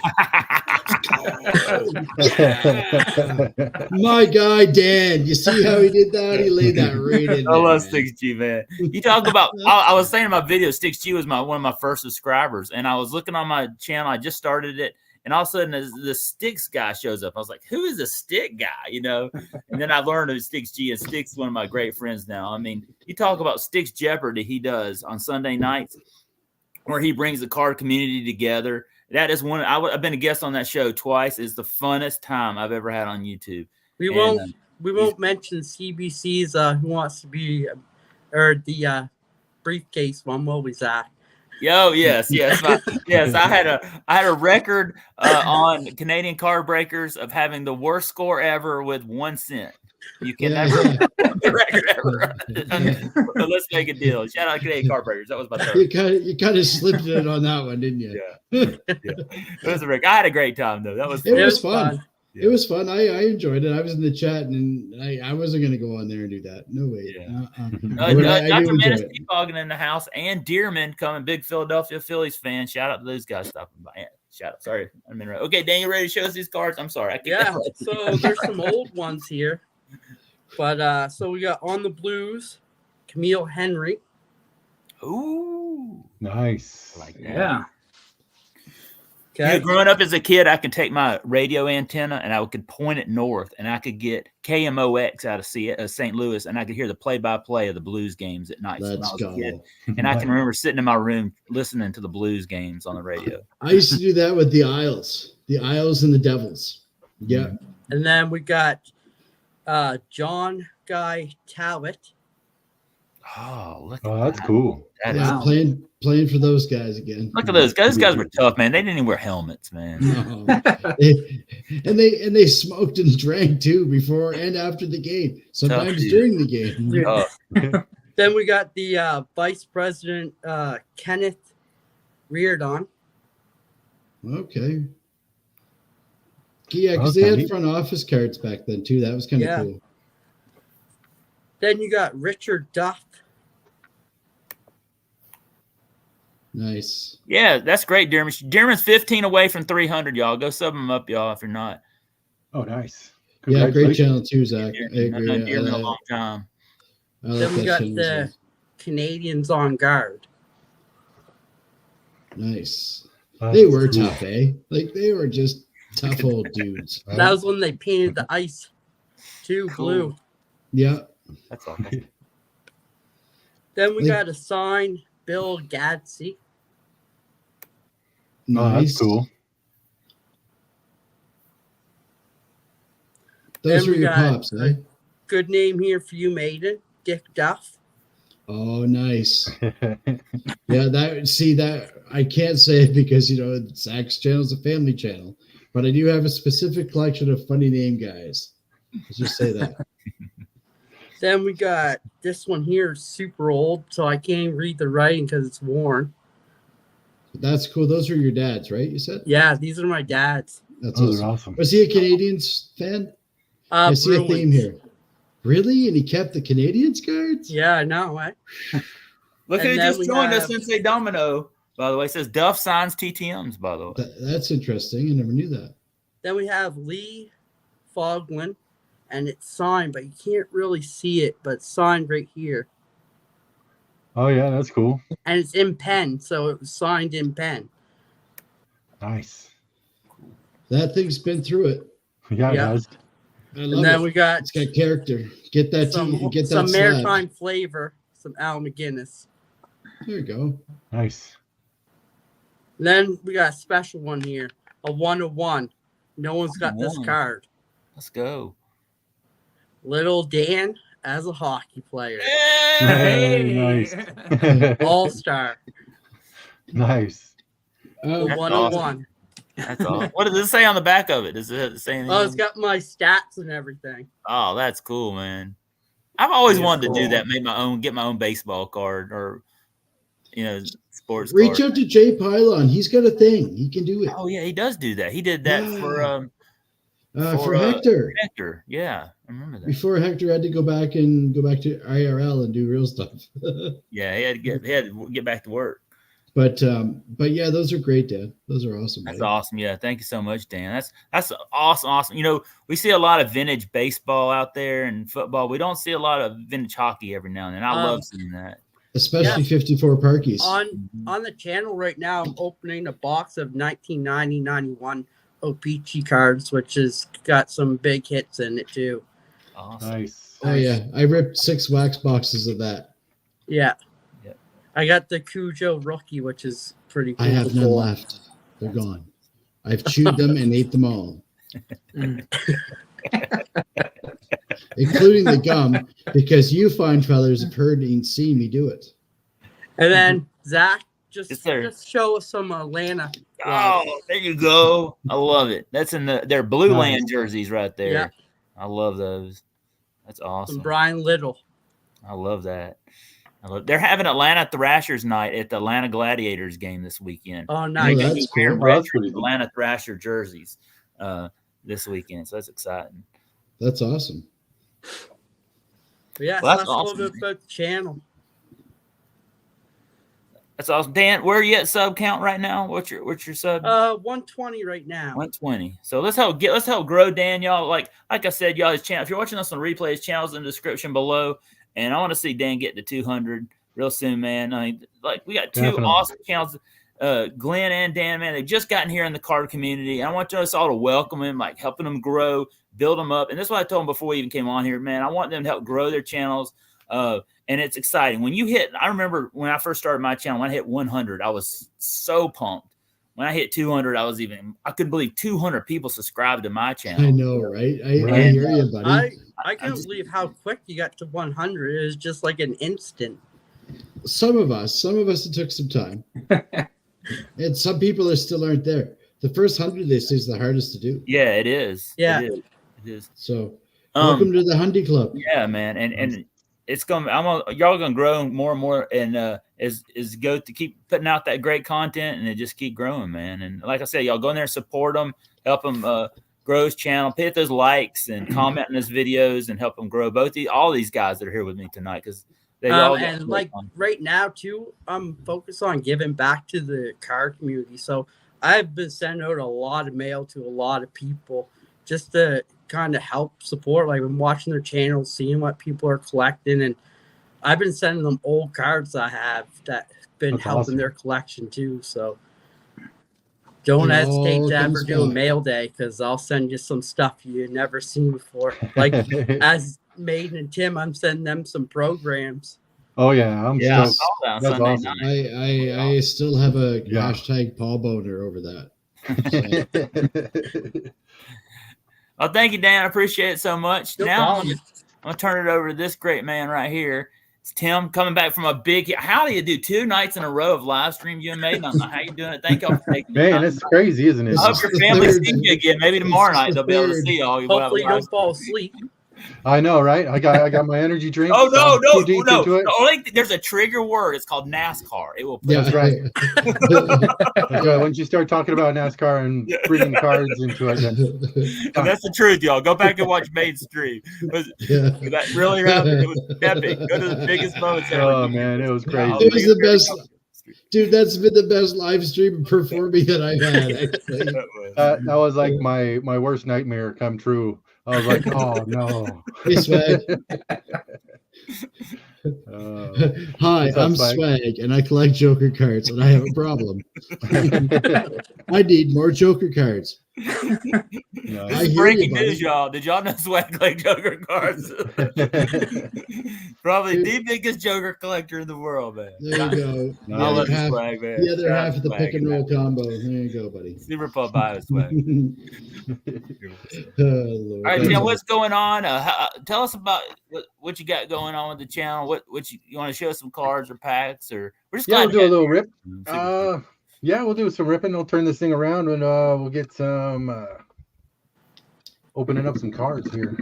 My guy Dan, you see how he did that? He laid that right in there. I love Stix G, man. You talk about. I was saying in my video, Stix G was one of my first subscribers, and I was looking on my channel. I just started it. And all of a sudden, the Sticks guy shows up. I was like, who is a stick guy, you know? And then I learned of Stix G, and Sticks is one of my great friends now. I mean, you talk about Sticks Jeopardy he does on Sunday nights where he brings the card community together. That is one – I've been a guest on that show twice. It's the funnest time I've ever had on YouTube. We won't mention CBC's Who Wants to Be or the briefcase one, will we, Zach? Yo, yes. I had a record on Canadian Card Breakers of having the worst score ever with 1 cent. You can never the record ever. So let's make a deal. Shout out Canadian Card Breakers. That was my third. You kind of slipped it on that one, didn't you? Yeah. It was a record. I had a great time though. It was fun. It was fun. I enjoyed it. I was in the chat, and I wasn't going to go on there and do that. No way. Yeah. But I do Dr. enjoy Menace it. T-Fogging in the house, and Dearman coming, big Philadelphia Phillies fan. Shout out to those guys stopping by. Yeah, shout out. Sorry, I'm in. Okay, Dan, you ready to show us these cards? I'm sorry. So there's some old ones here. But so we got on the Blues, Camille Henry. Ooh, Nice. I like that. Yeah. Okay. You know, growing up as a kid, I could take my radio antenna and I could point it north, and I could get KMOX out of St. Louis, and I could hear the play-by-play of the Blues games at night. Let's when I was a kid. go. And I can remember sitting in my room listening to the Blues games on the radio. I used to do that with the Isles and the Devils. Yeah. And then we got John Guy Talbot. Oh, look! Oh, that's cool. That Yeah, is- playing for those guys again. Look at those guys. Those guys were tough, man. They didn't even wear helmets, man. No. they smoked and drank too before and after the game. Sometimes dude. during the game. Oh, Then we got the Vice President Kenneth Reardon. Okay. Yeah, because they had front office cards back then too. That was kind of cool. Then you got Richard Duff. Nice. yeah, that's great, Dearman. Dearman's 15 away from 300, y'all. Go sub him up, y'all, if you're not. Oh, nice. Yeah, great Congratulations. channel too, Zach. I I've known agree. Dearman a long time. I like Then we that got channel as the well. Canadians on guard. Nice. That's They were cool. tough, eh? Like they were just tough old dudes. That was when they painted the ice to Cool. blue. Yeah. That's all. Then we They- got a sign Bill Gadsey. Oh, Nice. that's cool. Those Then were we your got pops, eh? Good name here for you, Maiden. Dick Duff. Oh, nice. Yeah, that I can't say it because Zach's channel is a family channel, but I do have a specific collection of funny name guys. Let's just say that. Then we got this one here, super old, so I can't even read the writing because it's worn. That's cool. Those are your dads, right? You said Yeah, these are my dad's. that's Those are awesome. awesome. Was he a Canadians fan? I see a Bruins. theme here. Really? And he kept the Canadians cards? Yeah, I know. Right? Look And who then just we joined us, have- Sensei Domino. By the way, it says Duff signs TTMs. By the way, That's interesting. I never knew that. Then we have Lee Foglin, and it's signed, but you can't really see it, but it's signed right here. Oh, yeah, that's cool. And it's in pen, so it was signed in pen. Nice. That thing's been through it. Yeah, Yeah. it has. I And love then it. we got It's got character. Get that some get that slab. maritime flavor, some Al McGinnis. There you go. Nice. And then we got a special one here, a 101. No one's got this 101. card. let's go. Little Dan as a hockey player, Hey, nice. all-star, Nice. the That's 101. That's all. What does it say on the back of it? Does it say anything? Oh, it's got my stats and everything. Oh, that's cool, man. I've always Yeah, wanted to do cool. that. Get my own baseball card or sports Reach card. out to Jay Pylon. He's got a thing. He can do it. Oh yeah, he does do that. He did that Yeah. for For Hector. Hector. Yeah, I remember that. Before Hector had to go back to IRL and do real stuff. Yeah, he had to get back to work. But yeah, those are great, Dad. Those are awesome. That's buddy. awesome. Yeah, thank you so much, Dan. That's awesome. We see a lot of vintage baseball out there and football. We don't see a lot of vintage hockey every now and then. I love seeing that. Especially 54 Parkies. On the channel right now, I'm opening a box of 1990-91 OPG cards, which has got some big hits in it too. Awesome. Nice. Oh yeah, I ripped 6 wax boxes of that. Yeah. Yep. I got the Cujo rookie, which is pretty cool. I have to none pull. left. They're gone. I've chewed them and ate them all, including the gum, because you fine fellas have heard and seen me do it. And then Zach, Yes, sir. just show us some Atlanta. Oh, there you go. I love it. That's in their Blue Nice. Land jerseys right there. Yeah. I love those. That's Some awesome. Brian Little. I love that. They're having Atlanta Thrashers night at the Atlanta Gladiators game this weekend. Oh, Oh, nice. that's Wearing cool. Well, that's red pretty cool. Atlanta Thrasher jerseys. this weekend. So that's exciting. That's awesome. But yeah, Well, so that's that's a little awesome. bit about the channel. That's awesome. Dan, where are you at sub count right now? What's your sub? 120 right now. 120. So let's help grow Dan, y'all. Like I said, y'all, his channel. If you're watching us on replay, his channel's in the description below. And I want to see Dan get to 200 real soon, man. I mean, like we got two awesome channels. Glenn and Dan, man, they've just gotten here in the card community. I want us all to welcome him, like helping them grow, build them up. And that's what I told them before we even came on here, man. I want them to help grow their channels. And it's exciting. When you hit, I remember when I first started my channel, when I hit 100, I was so pumped. When I hit 200, I couldn't believe 200 people subscribed to my channel. I know, right? I hear you, buddy. I can't believe how quick you got to 100. It was just like an instant. Some of us, it took some time. And some people still aren't there. The first 100 they say is the hardest to do. Yeah, it is. Yeah. It is. So welcome to the Hundy Club. Yeah, man. And it's y'all gonna grow more and more, and is go to keep putting out that great content, and it just keep growing, man. And like I said, y'all go in there and support them, help him grow his channel, hit those likes and comment on his videos, and help him grow all these guys that are here with me tonight, because they all and like right now too, I'm focused on giving back to the card community. So I've been sending out a lot of mail to a lot of people just to kind of help support. Like I'm watching their channels, seeing what people are collecting, and I've been sending them old cards I have that been helping their collection too. So don't hesitate to ever do a mail day, because I'll send you some stuff you've never seen before. Like as Maiden and Tim, I'm sending them some programs. Oh yeah, that's awesome. I still have a hashtag Paul Boner over that. Well, thank you, Dan. I appreciate it so much. No now problem. I'm gonna turn it over to this great man right here. It's Tim coming back from a big. How do you do 2 nights in a row of live stream, you and Maiden? I don't know how you doing it. Thank y'all for taking the time. Man, it's crazy, isn't it? I hope your family sees you again. Maybe tomorrow night they'll be able to see y'all. Hopefully you don't fall asleep. I know, right? I got my energy drink. Oh no! Only There's a trigger word. It's called NASCAR. It will. That's right. Once you start talking about NASCAR and bringing cards into it, and that's the truth, y'all. Go back and watch Maiden's stream. That really happened. It was epic. Go to the biggest moments ever. Oh man, it was crazy. It was the best. Dude, that's been the best live stream performing that I've had. Actually. That was like my worst nightmare come true. I was like, oh no. Hey, Swag. Hi, I'm Swag, and I collect Joker cards, and I have a problem. I need more Joker cards. This is breaking news, y'all. Did y'all know Swag collect Joker cards? Probably the biggest Joker collector in the world, man. There you go. I love Swag, man. The other half of the pick and roll combo. There you go, buddy. Super pumped by it, Swag. All right, Tim, what's going on? Tell us about what you got going on with the channel. What you want to show us some cards or packs, or we're just we'll do a little rip. Yeah, we'll do some ripping. We'll turn this thing around, and we'll get some opening up some cards here.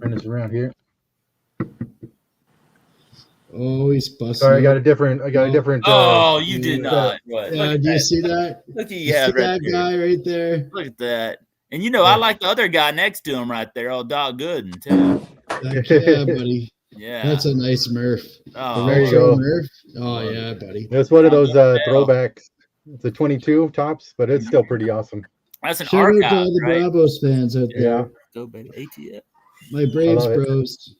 Turn this around here. Oh, he's busting. Sorry, I got a different. Oh, you did not. Yeah, do you see that? Look at that guy right there. Look at that. And I like the other guy next to him right there, old Doc Gooden too. Yeah, buddy. Yeah, that's a nice Murph. Oh, there you go. Murph. Oh yeah, buddy. That's one of those throwbacks. It's a 22 tops, but it's still pretty awesome. That's an Shout archive, out to all the Bravos fans out there. Yeah. Go baby, ATF. My Braves bros.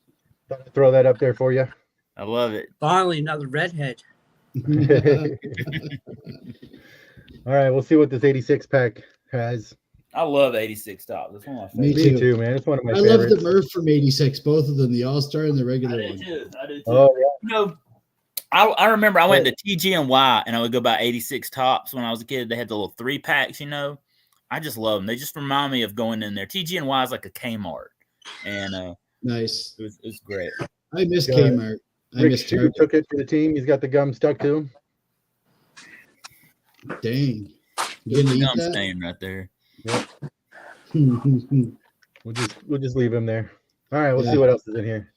Throw that up there for you. I love it. Finally, another redhead. All right, we'll see what this 86 pack has. I love 86 top. That's one of my favorites. Me too, man. It's one of my favorites. I love the Murph from 86, both of them, the All-Star and the regular one. I do too. Oh, yeah. I remember I went to TG&Y and I would go buy 86 tops when I was a kid. They had the little 3-packs, I just love them. They just remind me of going in there. TG&Y is like a Kmart. And nice. It was great. I miss Kmart. Rick Shue took it for the team. He's got the gum stuck to him. Dang. You gonna eat gum that? stain right there. Yep. We'll just leave him there. All right, we'll see what else is in here.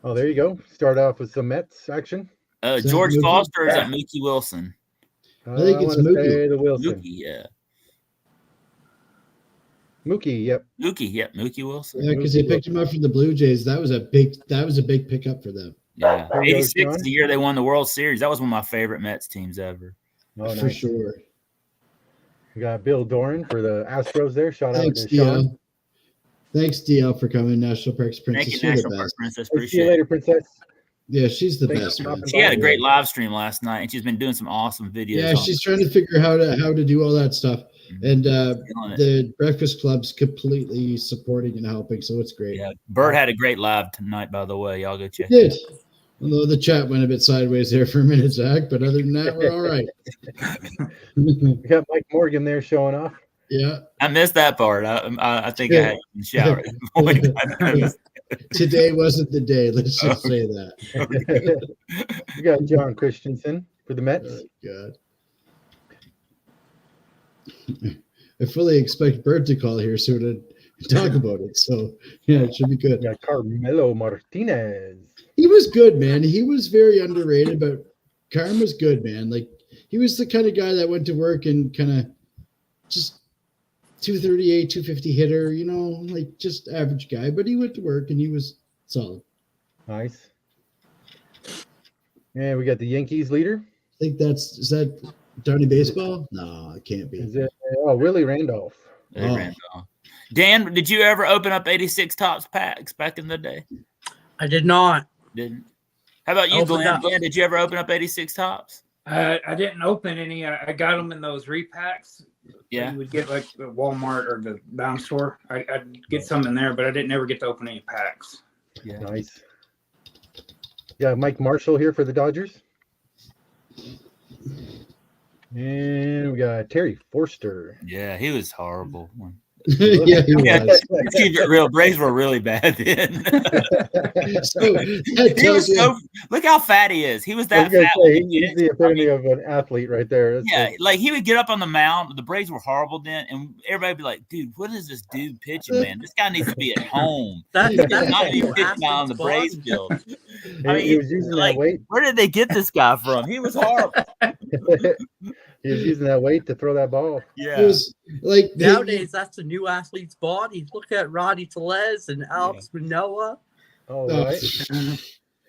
Oh, there you go. Start off with some Mets action. George Foster is at Mookie Wilson. I think it's Mookie. The Wilson. Mookie, yeah. Mookie, yep. Mookie Wilson. Yeah, because they picked him up from the Blue Jays. That was a big pickup for them. Yeah, There you go, 86 Sean. is the year they won the World Series. That was one of my favorite Mets teams ever. Oh, For nice. sure. We got Bill Doran for the Astros there. Shout Thanks, out to Sean. DL. Thanks, DL, for coming. National Parks Princess. Thank you, You're National the Park best. Princess. See you Appreciate it. later, Princess. Yeah, she's the Thanks best. for Man. dropping She had a by. great live stream last night, and she's been doing some awesome videos. Yeah, on she's trying to figure how to do all that stuff. And Killing it. the Breakfast Club's completely supporting and helping, so it's great. Yeah, Bert had a great live tonight, by the way. Y'all go check It it did. Although the chat went a bit sideways there for a minute, Zach, but other than that, we're all right. We got Mike Morgan there showing off. Yeah. I missed that part. I think I had in the shower. Today wasn't the day. Let's just say that. We got John Christensen for the Mets. Oh, God. I fully expect Bert to call here soon to talk about it. So, yeah, it should be good. We got Carmelo Martinez. He was good, man. He was very underrated, but Carm was good, man. Like, he was the kind of guy that went to work and kind of just 238, 250 hitter, you know, like just average guy, but he went to work and he was solid. Nice. And we got the Yankees leader. I think is that Johnny Baseball? No, it can't be. Is it Willie Randolph? Hey, Oh. Randall. Dan, did you ever open up 86 Tops packs back in the day? I did not. Didn't. How about you, Opened Glenn? up. Glenn, did you ever open up 86 Tops? I didn't open any. I got them in those repacks. Yeah. You would get like the Walmart or the Bound store. I'd get some in there, but I didn't ever get to open any packs. Yeah. Nice. Yeah, Mike Marshall here for the Dodgers. And we got Terry Forster. Yeah, he was horrible. Yeah, he was. Let's keep it real. Braves were really bad then. So that He was tells you, so, look how fat he is. He was I was that gonna fat. say, when he he's did the it. epitome of an athlete right there. That's Yeah, like he would get up on the mound. The Braves were horrible then, and everybody would be like, "Dude, what is this dude pitching, man? This guy needs to be at home. That's Not new even pitching on the athlete's Braves body. field." he, I mean, he was using like, that weight. where did they get this guy from? He was horrible. He was using that weight to throw that ball. Yeah, it was like Nowadays, that's the new athlete's body. Look at Roddy Telez and Alex Manoah. All Oh, right.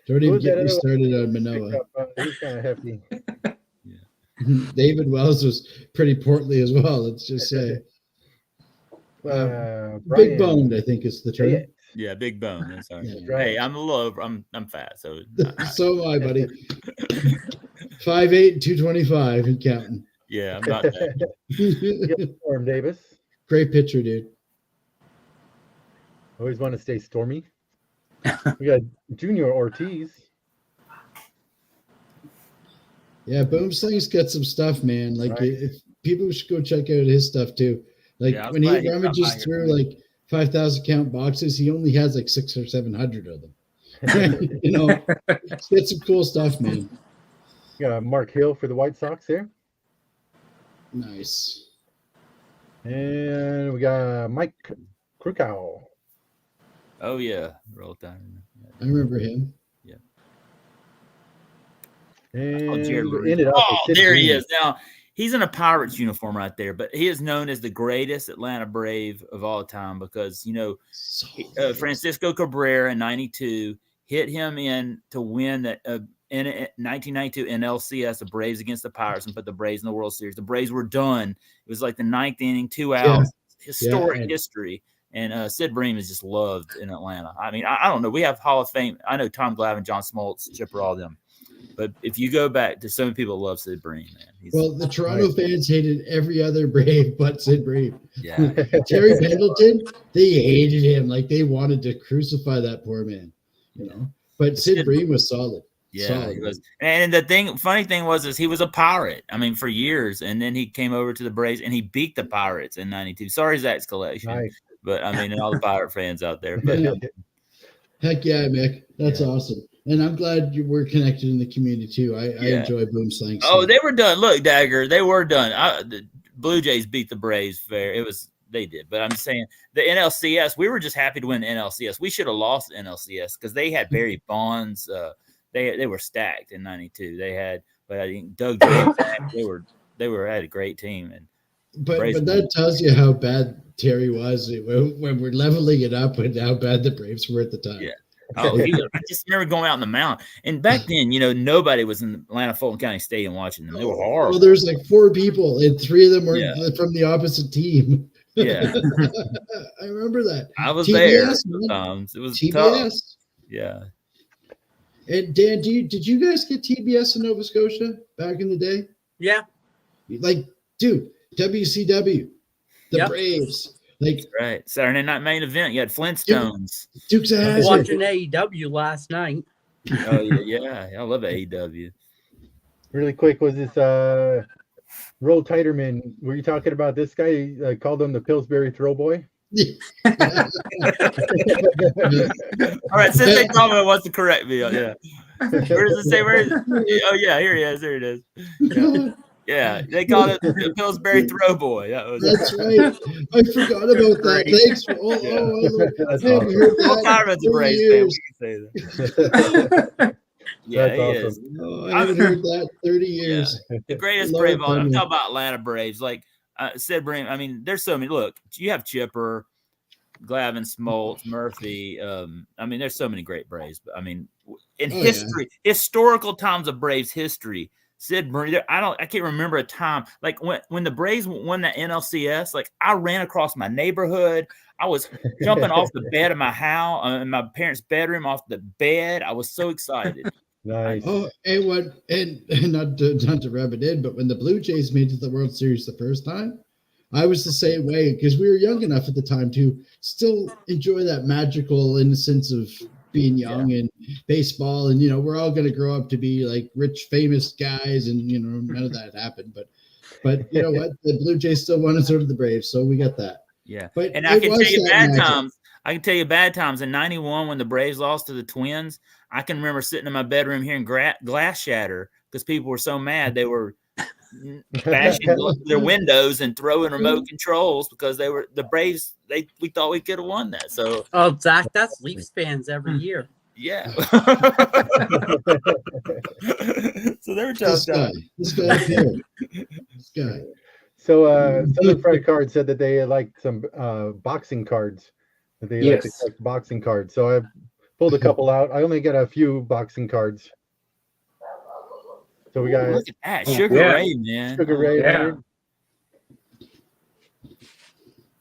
don't even Who's get that me other started on Picked Manoa. up, he's kind of hefty. David Wells was pretty portly as well. Let's just say Brian big boned. I think is the term. Bennett. yeah, big bone. That's all right. Yeah. Right. Hey, I'm a little over. I'm fat, so So am I, buddy. 5'8", and 225 and counting. yeah, I'm not that. We got Storm Davis. Great pitcher, dude. Always want to stay stormy. We got Junior Ortiz. Yeah, Boomsling's got some stuff, man. Like, Right. if people should go check out his stuff too. Like Yeah, I was when glad he he dropped rummages by here. through like 5,000 count boxes, he only has like 600 or 700 of them. You know, he's got some cool stuff, man. We got Mark Hill for the White Sox here. Nice. And we got Mike Krukow. Oh yeah, roll time. I remember him. And Jared we Marie. ended up Oh, with Sid there he Green. is. Now he's in a Pirates uniform right there, but he is known as the greatest Atlanta Brave of all time because Francisco Cabrera in '92 hit him in to win that in 1992 NLCS, the Braves against the Pirates, and put the Braves in the World Series. The Braves were done. It was like the ninth inning, 2 outs, historic and- history. And Sid Bream is just loved in Atlanta. I mean, I don't know. We have Hall of Fame. I know Tom Glavine, John Smoltz, Chipper, all them. But if you go back to so many people love Sid Bream, man. Well, the Toronto fans hated every other Brave but Sid Bream. Yeah. Terry Pendleton, they hated him. Like they wanted to crucify that poor man, you know. But Sid Bream was solid. Yeah, Solid. he was. And the funny thing was he was a Pirate. I mean, for years, and then he came over to the Braves and he beat the Pirates in '92. Sorry, Zach's collection, Nice. but I mean, and all the Pirate fans out there. But Heck yeah, Mick. That's awesome. And I'm glad we're connected in the community too. I enjoy Boom Slang. oh, they were done. Look, Dagger, they were done. The Blue Jays beat the Braves fair. They did, but I'm saying the NLCS. We were just happy to win the NLCS. We should have lost the NLCS because they had Barry Bonds. They were stacked in '92. They had, but I think Doug Jones, they had a great team, and But Braves that tells you how bad Terry was when we're leveling it up and how bad the Braves were at the time. Yeah. Oh, I just remember going out in the mountain. And back then, nobody was in the Atlanta Fulton County Stadium watching them. They were horrible. Well, there's like 4 people, and 3 of them were Yeah. from the opposite team. Yeah. I remember that. I was TBS, there man. sometimes. It was TBS. tough. Yeah. And Dan, did you guys get TBS in Nova Scotia back in the day? Yeah. Like, dude, WCW, the Yep. Braves, like Right. Saturday night main event. You had Flintstones. Dukes of I was Hazzard. watching AEW last night. Oh, yeah. I love AEW. Really quick, was this Roll Tighterman? Were you talking about this guy? Called him the Pillsbury Throw Boy. All right. Sensei Domino wants to correct me. Yeah. Where does it say? Oh, yeah. Here he is. There it is. Yeah. Yeah, they called it the Pillsbury Throw Boy. That's right. I forgot about that. Great. Thanks. That's I haven't heard All that Tyron's in a Braves 30 fan. years. We can say that. Yeah, That's he awesome. is. No, I haven't heard that 30 years. The greatest Love Brave. I'm Tyron. talking about Atlanta Braves. Like Sid Brave. I mean, there's so many. Look, you have Chipper, Glavin, Smoltz, Murphy. I mean, there's so many great Braves. But I mean, in history, historical times of Braves history, Sid Brave. I can't remember a time like when the Braves won the NLCS. Like I ran across my neighborhood. I was jumping off the bed of my house, in my parents' bedroom, off the bed. I was so excited. Nice. Oh, and not to rub it in, but when the Blue Jays made it to the World Series the first time, I was the same way because we were young enough at the time to still enjoy that magical innocence of being young and baseball. And, we're all going to grow up to be like rich, famous guys. And, none of that happened. But you know what? The Blue Jays still won and so did the Braves. So we got that. Yeah. But and I can tell you bad magic. times. I can tell you bad times in '91 when the Braves lost to the Twins. I can remember sitting in my bedroom hearing glass shatter because people were so mad they were bashing their windows and throwing remote controls because they were the Braves. We thought we could have won that. So Zach, that's Leafs fans every year. yeah. So they were tough. This guy up here. This guy. So Southern Fried Cards said that they liked some boxing cards. That they like to collect boxing cards. So I pulled a couple out. I only got a few boxing cards. So we got Look at that. Sugar Ray, man. Sugar Ray. Yeah.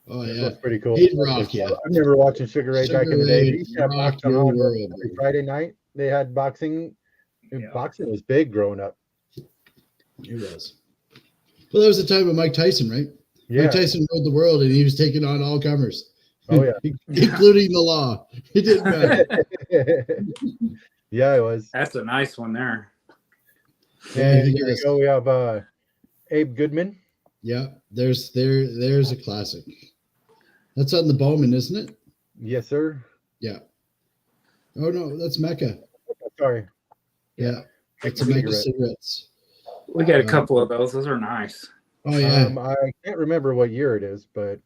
Oh yeah, That's pretty cool. he'd rock you. I remember watching Sugar Ray back in the day. They used to have Rock boxing your on world, every baby. Friday night. They had boxing. Yeah. Boxing was big growing up. It was. Well, that was the time of Mike Tyson, right? Yeah. Mike Tyson ruled the world, and he was taking on all comers. Oh yeah. Including the law. He didn't matter. Yeah, it was. That's a nice one there. And he here we does. go. We have Abe Goodman. Yeah, there's a classic. That's on the Bowman, isn't it? Yes, sir. Yeah. Oh no, that's Mecca. Sorry. Yeah, it's a Mecca cigarettes. We got a couple of those. Those are nice. Oh yeah. I can't remember what year it is, but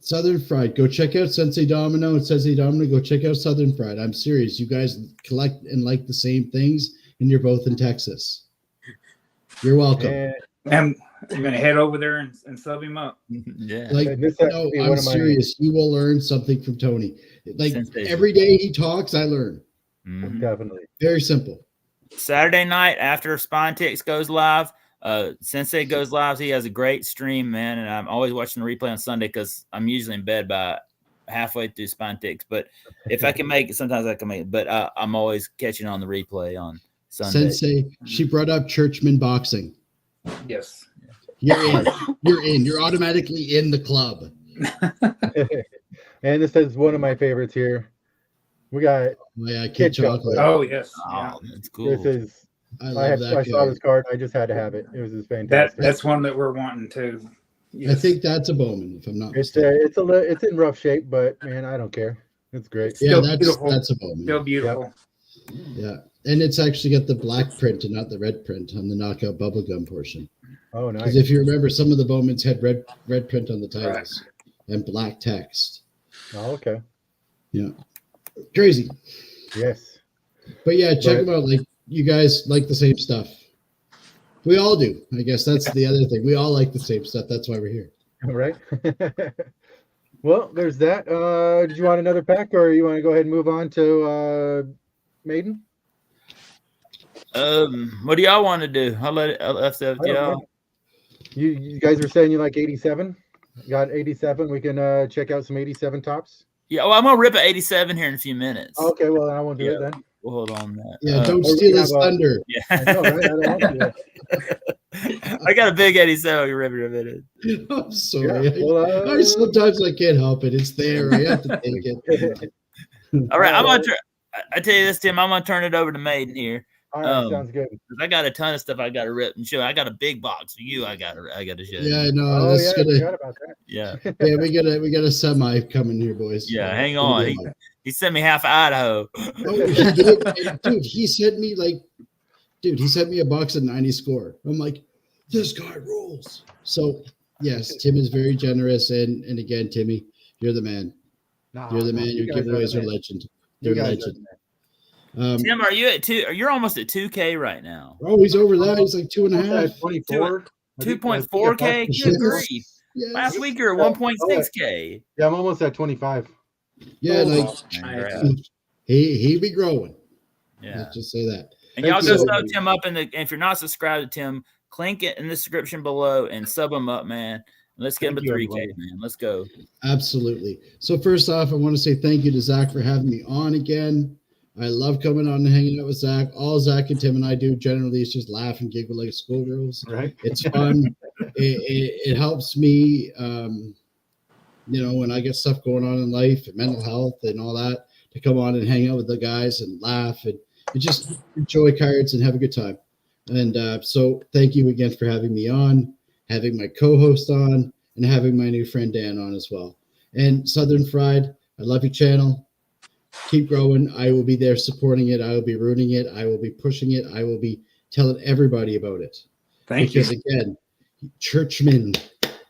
Southern Fried. Go check out Sensei Domino and Sensei Domino. Go check out Southern Fried. I'm serious. You guys collect and like the same things, and you're both in Texas. You're welcome. and I'm going to head over there and sub him up. Yeah. Like, And this no, actually I'm one of my- serious. You will learn something from Tony. Like Sensation. every day he talks, I learn. Mhm. definitely. Very simple. Saturday night after Spinetics goes live, Sensei goes live. He has a great stream, man, and I'm always watching the replay on Sunday because I'm usually in bed by halfway through Spinetics. But if I can make it, sometimes I can make it. But I'm always catching on the replay on Sunday. Sensei, she brought up Churchman boxing. Yes. You're in. You're in. You're automatically in the club. And this is one of my favorites here. We got Oh, yeah, Kid Kid Chocolate. Oh, yes. Yeah. Oh, that's cool. this is I love that I saw guy. this card. I just had to have it. It was just fantastic. That's one that we're wanting to. I Yes. think that's a Bowman, if I'm not It's mistaken. it's in rough shape, but man, I don't care. It's great. Yeah, still that's beautiful. a Bowman. Still beautiful. Yeah, and it's actually got the black print and not the red print on the knockout bubblegum portion. Oh, Because nice. if you remember, some of the Bowmans had red print on the titles and black text. Oh, okay. Yeah, crazy. Yes. But yeah, check them out. Like you guys like the same stuff. We all do. I guess that's the other thing. We all like the same stuff. That's why we're here. Right. Well, there's that. Did you want another pack, or you want to go ahead and move on to Maiden? What do y'all want to do? I'll let it up to y'all. You guys were saying you like 87. Got 87. We can check out some 87 tops. Yeah, well, I'm gonna rip an 87 here in a few minutes. Okay, well I won't do it then. We'll hold on that. Yeah, don't steal his thunder. Yeah, I know, right? I don't want to. I got a big 87. You're ripping a minute. I'm sorry. Yeah, well, I sometimes I can't help it. It's there. I have to take it. All right, I'm gonna. I tell you this, Tim. I'm gonna turn it over to Maiden here. All right, sounds good. I got a ton of stuff I got to rip and show. I got a big box for you. I got to show. Yeah, I know. Oh yeah, I forgot about that. Yeah. Yeah, we got a semi coming here, boys. Yeah, hang on. He sent me half of Idaho. Oh, he did. Dude, he sent me a box of 90 score. I'm like, this guy rules. So yes, Tim is very generous, and again, Timmy, you're the man. You're the man. Your giveaways are legend. You're legend. Tim, are you at 2? You're almost at 2K right now. Oh, he's over that. He's like 2.5. 24. 2.4K. Good grief. Yes. Last week you were 1.6K. Yeah, I'm almost at 25. Yeah, like he be growing. Yeah. Let's just say that. And y'all go sub Tim up if you're not subscribed to Tim, link it in the description below and sub him up, man. Let's get him to 3K, man. Let's go. Absolutely. So first off, I want to say thank you to Zach for having me on again. I love coming on and hanging out with Zach. All Zach and Tim and I do generally is just laugh and giggle like schoolgirls. Right. It's fun. it helps me, when I get stuff going on in life and mental health and all that, to come on and hang out with the guys and laugh and just enjoy cards and have a good time. And so thank you again for having me on, having my co-host on, and having my new friend Dan on as well. And Southern Fried, I love your channel. Keep growing. I will be there supporting it. I will be rooting it. I will be pushing it. I will be telling everybody about it. Thank you. Because again, churchmen,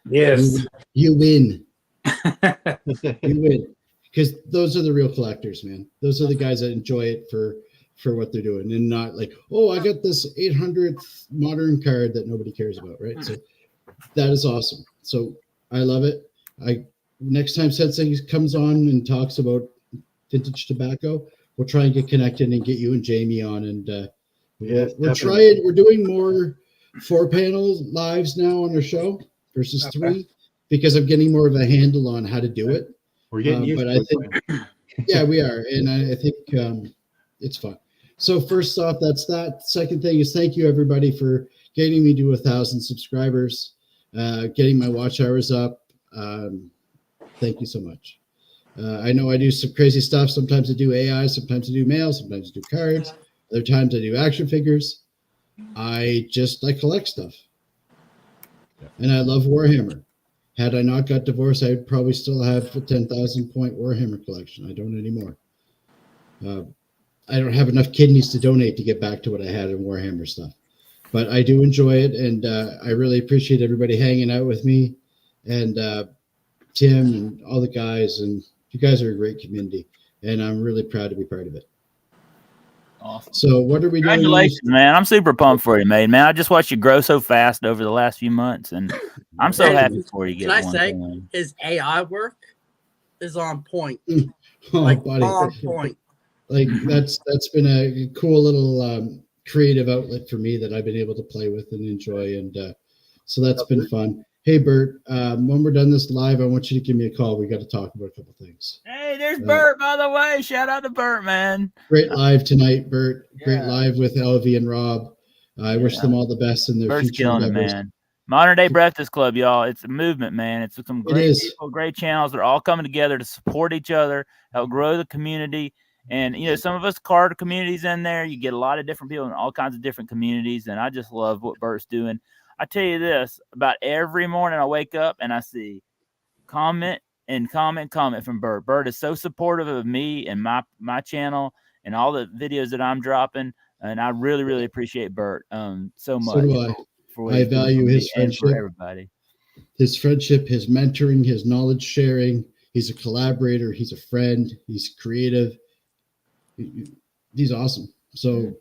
Yes. you win. You win. Because those are the real collectors, man. Those are the guys that enjoy it for what they're doing, and not like, oh, I got this 800th modern card that nobody cares about, right? So that is awesome. So I love it. Next time Sensei comes on and talks about vintage tobacco, we'll try and get connected and get you and Jamie on, and we're trying. We're doing more 4-panel lives now on our show versus 3, because I'm getting more of a handle on how to do it. We're getting used to it. Yeah, we are, and I think it's fun. So first off, that's that. Second thing is thank you everybody for getting me to 1,000 subscribers, getting my watch hours up. Thank you so much. I know I do some crazy stuff. Sometimes I do AI, sometimes I do mail, sometimes I do cards. Other times I do action figures. I collect stuff. And I love Warhammer. Had I not got divorced, I would probably still have a 10,000 point Warhammer collection. I don't anymore. I don't have enough kidneys to donate to get back to what I had in Warhammer stuff. But I do enjoy it, and I really appreciate everybody hanging out with me, and Tim and all the guys, and you guys are a great community, and I'm really proud to be part of it. Awesome. So what are we doing? Congratulations, man. I'm super pumped for you, man. I just watched you grow so fast over the last few months, and I'm so happy for you. Can I say his AI work is on point? Buddy. On point. Like that's been a cool little creative outlet for me that I've been able to play with and enjoy, and so that's been fun. Hey Bert, when we're done this live, I want you to give me a call. We got to talk about a couple things. Hey, there's Bert, by the way. Shout out to Bert, man. Great live tonight, Bert. Great live with Elvie and Rob. I wish them all the best in their Bert's future killing endeavors. It, man. Modern Day Breakfast Club, y'all. It's a movement, man. It's some great people, great channels. They're all coming together to support each other, help grow the community. And, some of us card communities in there. You get a lot of different people in all kinds of different communities. And I just love what Bert's doing. I tell you this, about every morning I wake up and I see comment from Bert. Bert is so supportive of me and my channel and all the videos that I'm dropping. And I really, really appreciate Bert so much. So do I. I value his friendship. For everybody. His friendship, his mentoring, his knowledge sharing. He's a collaborator. He's a friend. He's creative. He's awesome. So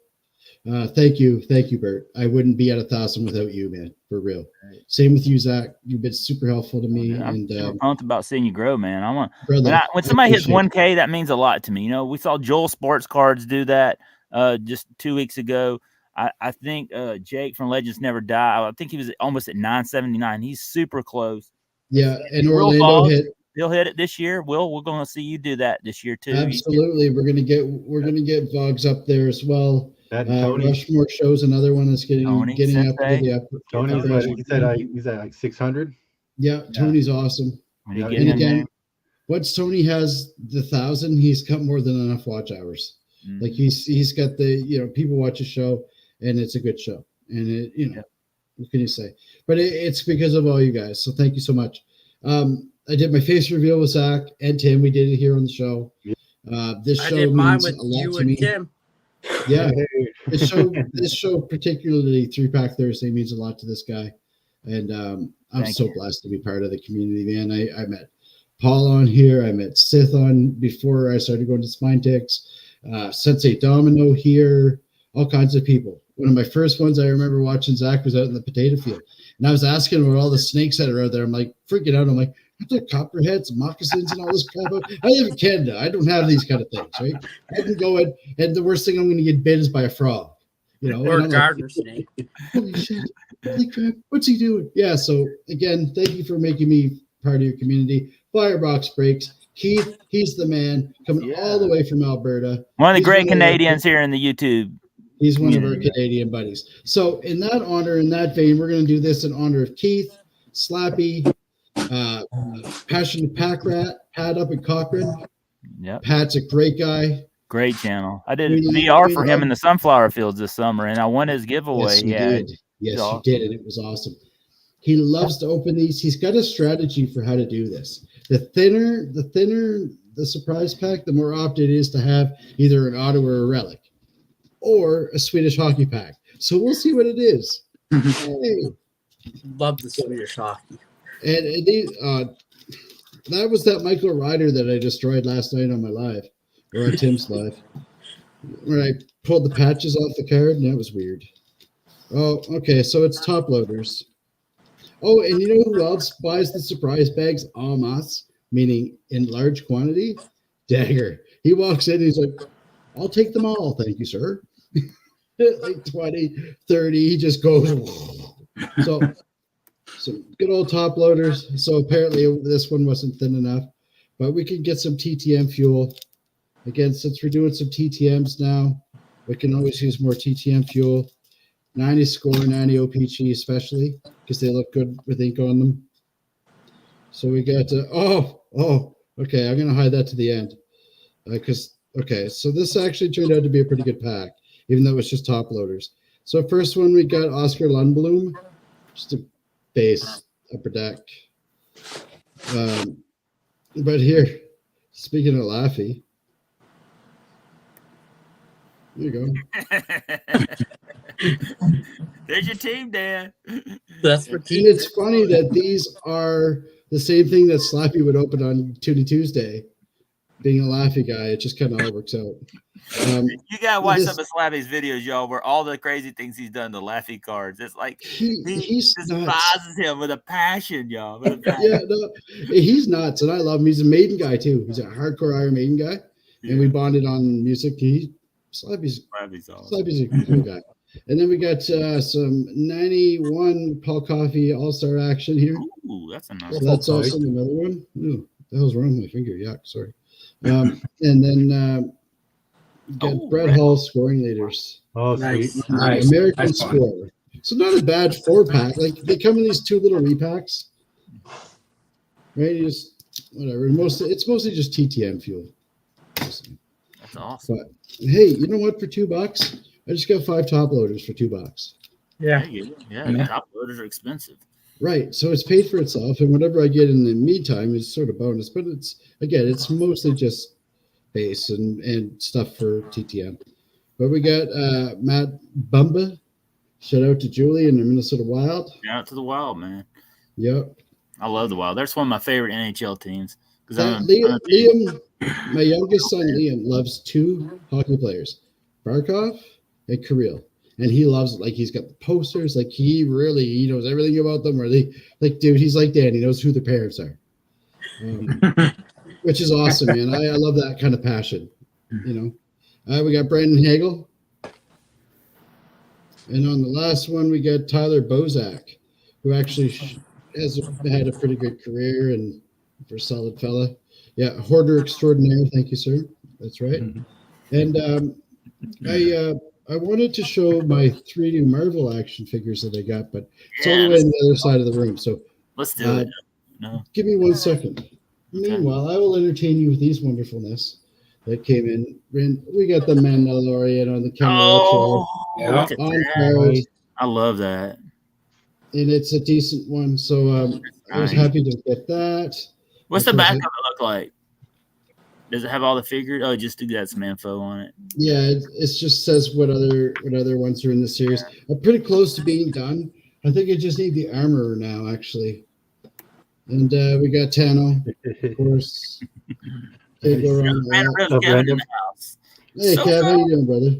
Thank you, Bert. I wouldn't be at 1,000 without you, man. For real. Same with you, Zach. You've been super helpful to me. I'm and super pumped about seeing you grow, man. I want brother, when somebody hits 1K, that means a lot to me. You know, we saw Joel Sports Cards do that just 2 weeks ago. I think Jake from Legends Never Die. I think he was almost at 979. He's super close. Yeah, and Orlando He'll hit it this year. We're going to see you do that this year too. Absolutely, we're gonna get Vogs up there as well. Rushmore shows another one that's getting up to the upper. Tony, he's at like 600. Yeah, Tony's awesome. And again, once Tony has the 1,000, he's got more than enough watch hours. Like he's got the people watch a show and it's a good show, and it what can you say? But it's because of all you guys. So thank you so much. I did my face reveal with Zach and Tim. We did it here on the show. This show means a lot to me. Tim. Yeah, this show particularly through Pack Thursday means a lot to this guy, and I'm so blessed to be part of the community, man. I met Paul on here. I met Sith on before I started going to Spine Ticks. Sensei Domino here. All kinds of people. One of my first ones I remember watching Zach was out in the potato field, and I was asking him about all the snakes that are out there. I'm like freaking out. I'm like, are there copperheads, moccasins, and all this crap? I live in Canada. I don't have these kind of things, right? I can go in, and the worst thing I'm going to get bit is by a frog, or a garter snake. Holy shit! Holy crap! What's he doing? Yeah. So again, thank you for making me part of your community. Firebox Breaks. Keith, he's the man, coming all the way from Alberta. One of the great Canadians here in the YouTube. He's one of our Canadian buddies. So in that honor, in that vein, we're going to do this in honor of Keith, Slappy, Passionate Pack Rat, Pat up in Cochrane. Yeah, Pat's a great guy. Great channel. I did VR for him in the sunflower fields this summer, and I won his giveaway. Yes, you did. Yes, you did, and it was awesome. He loves to open these. He's got a strategy for how to do this. The thinner the surprise pack, the more opt it is to have either an auto or a relic, or a Swedish hockey pack. So we'll see what it is. Hey. Love the Swedish hockey. And that was that Michael Ryder that I destroyed last night on my live, or on Tim's live, where I pulled the patches off the card, and that was weird. Oh, okay, so it's top loaders. Oh, and you know who else buys the surprise bags en masse, meaning in large quantity? Dagger. He walks in, he's like, I'll take them all, thank you, sir. Like 20, 30, he just goes. So good old top loaders. So apparently this one wasn't thin enough, but we can get some TTM fuel. Again, since we're doing some TTMs now, we can always use more TTM fuel. 90 score, 90 OPG especially, because they look good with ink on them. So we got to, okay, I'm going to hide that to the end. So this actually turned out to be a pretty good pack, even though it's just top loaders. So first one, we got Oscar Lundblom, just a base upper deck. But here, speaking of Laffy, there you go. There's your team, Dan. That's for team. And it's funny that these are the same thing that Slappy would open on Toonie Tuesday. Being a Laffy guy, it just kind of all works out. You gotta watch some of Slappy's videos, y'all, where all the crazy things he's done to Laffy cards. It's like he despises him with a passion, y'all. Yeah, no, he's nuts, and I love him. He's a Maiden guy too. He's a hardcore Iron Maiden guy, and we bonded on music. Slappy's a cool guy. And then we got some 91 Paul Coffey All-Star action here. Ooh, that's a nice. So that's also another one. Ooh, the hell's wrong with my finger? Yuck, sorry. And then got Brett Hall scoring leaders. Oh, nice. American score. So not a bad 4-pack. Like they come in these two little repacks. Right? You just whatever. It's mostly just TTM fuel. That's awesome. But hey, you know what? For $2, I just got 5 top loaders for $2. Yeah. Top loaders are expensive. Right. So it's paid for itself, and whatever I get in the meantime is sort of bonus. But it's mostly just base and stuff for TTM. But we got Matt Bumba. Shout out to Julie and the Minnesota Wild. Shout out to the Wild, man. Yep. I love the Wild. That's one of my favorite NHL teams. Liam, my youngest son Liam, loves 2 hockey players, Barkov and Kirill. and he loves it. Like he's got the posters. Like he knows everything about them. Or like, dude, he's like Dan. He knows who the parents are, which is awesome, man. I love that kind of passion. You know, we got Brandon Hagel, and on the last one we got Tyler Bozak, who actually has had a pretty good career and for a solid fella. Yeah, hoarder extraordinaire. Thank you, sir. That's right. And I wanted to show my 3 new Marvel action figures that I got, but it's all the way on the other side of the room. So let's do it. No. Give me 1 second. Okay. Meanwhile, I will entertain you with these wonderfulness that came in. We got the Mandalorian on the camera. I love that. And it's a decent one. So I was happy to get that. What's the back of it look like? Does it have all the figures? Oh, just to get some info on it. Yeah, it just says what other ones are in the series. I'm pretty close to being done. I think I just need the armor now, actually. And we got Tano, of course. Can't go wrong with that. In the house. Hey, Kev, how you doing, brother?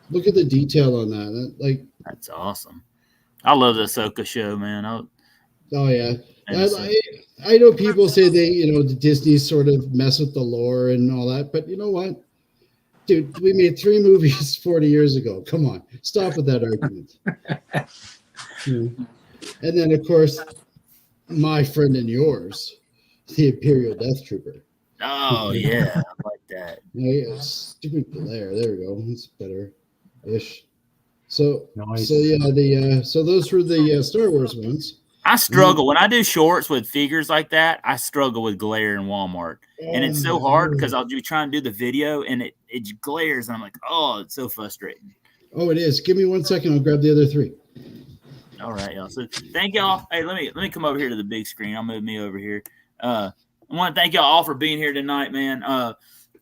Look at the detail on that. That's awesome. I love the Ahsoka show, man. Oh yeah. I know people say the Disney sort of mess with the lore and all that, but you know what? Dude, we made 3 movies 40 years ago. Come on. Stop with that argument. And then, of course, my friend and yours, the Imperial Death Trooper. Oh, yeah. I like that. Yeah, stupid glare. There we go. It's better-ish. So, nice. So those were the Star Wars ones. I struggle when I do shorts with figures like that. I struggle with glare in Walmart, and it's so hard because I'll be trying to do the video and it glares, and I'm like, oh, it's so frustrating. Oh, it is. Give me 1 second. I'll grab the other 3. All right, y'all. So thank y'all. Hey, let me come over here to the big screen. I'll move me over here. I want to thank y'all all for being here tonight, man.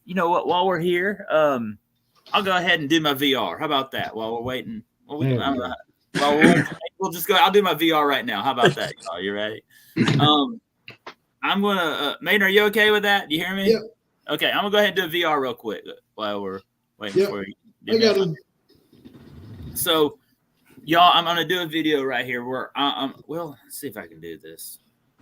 You know what? While we're here, I'll go ahead and do my VR. How about that? While we're waiting, we'll just go. I'll do my VR right now. How about that, y'all? You ready? I'm gonna. Maiden, are you okay with that? Do you hear me? Yeah. Okay, I'm gonna go ahead and do a VR real quick while we're waiting for you. I got him. So, y'all, I'm gonna do a video right here where well, let's see if I can do this.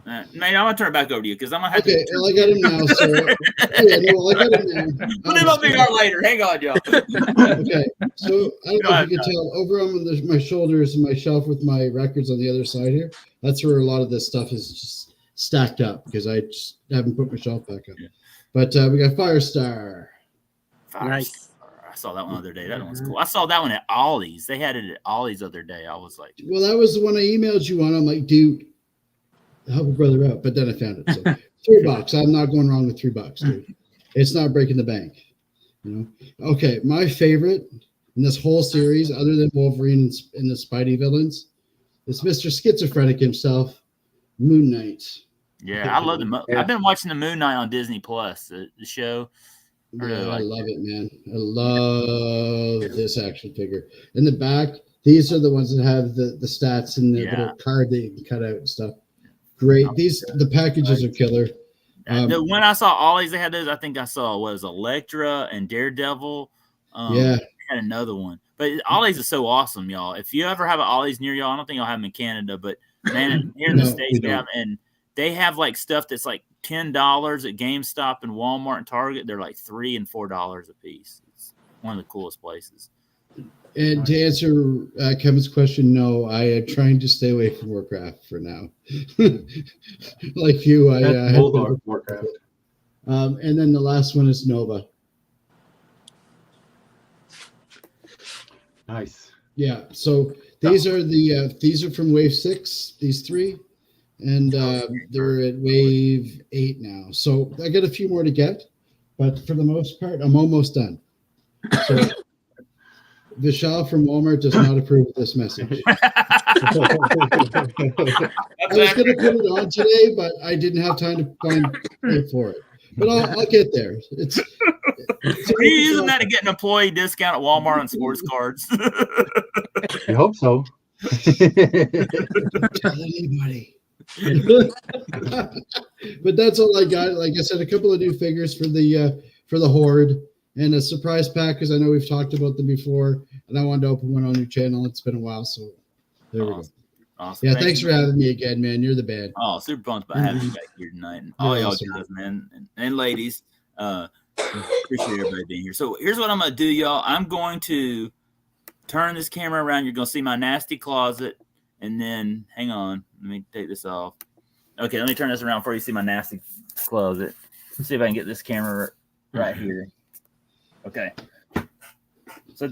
Man, I'm gonna turn it back over to you because I'm gonna have to. Well, I got him now. So I got him now. We'll do my VR later. Hang on, y'all. Okay. So I don't know if you can tell over on my shoulders and my shelf with my records on the other side here. That's where a lot of this stuff is just stacked up because I just haven't put my shelf back up. Yeah. But we got Firestar. Nice. I saw that one the other day. That one's cool. I saw that one at Ollie's. They had it at Ollie's the other day. I was like, well, that was the one I emailed you on. I'm like, dude, help a brother out. But then I found it. So $3. I'm not going wrong with $3, dude. It's not breaking the bank. Okay, my favorite in this whole series, other than Wolverine and the Spidey villains, is Mr. Schizophrenic himself, Moon Knight. Yeah, I love I've been watching the Moon Knight on Disney Plus, the show. I love it, man. I love this action figure. In the back, these are the ones that have the stats and the little card that you can cut out and stuff. Great. The packages are killer. When I saw Ollie's, they had those. I think I saw Elektra and Daredevil. They had another one. But Ollie's is so awesome, y'all. If you ever have an Ollie's near y'all, I don't think y'all have them in Canada, but man, here in the States, they have like stuff that's like $10 at GameStop and Walmart and Target. They're like $3 and $4 a piece. It's one of the coolest places. And to answer Kevin's question, no, I am trying to stay away from Warcraft for now. Like you, I Warcraft. And then the last one is Nova. Nice. Yeah. So these are from Wave 6. These 3, and they're at Wave 8 now. So I got a few more to get, but for the most part, I'm almost done. So. Vishal from Walmart does not approve of this message. I was going to put it on today, but I didn't have time to find it for it. But I'll get there. Are you using that to get an employee discount at Walmart on sports cards? I hope so. Don't tell anybody. But that's all I got. Like I said, a couple of new figures for the Horde. and a surprise pack because I know we've talked about them before, and I wanted to open one on your channel. It's been a while, so there we go. Awesome. Yeah, thanks for having me again, man. You're the band. Oh, super pumped about having you back here tonight, and all y'all guys, man, and ladies. Appreciate everybody being here. So here's what I'm gonna do, y'all. I'm going to turn this camera around. You're gonna see my nasty closet, and then hang on. Let me take this off. Okay, let me turn this around before you see my nasty closet. Let's see if I can get this camera right here. Okay. So,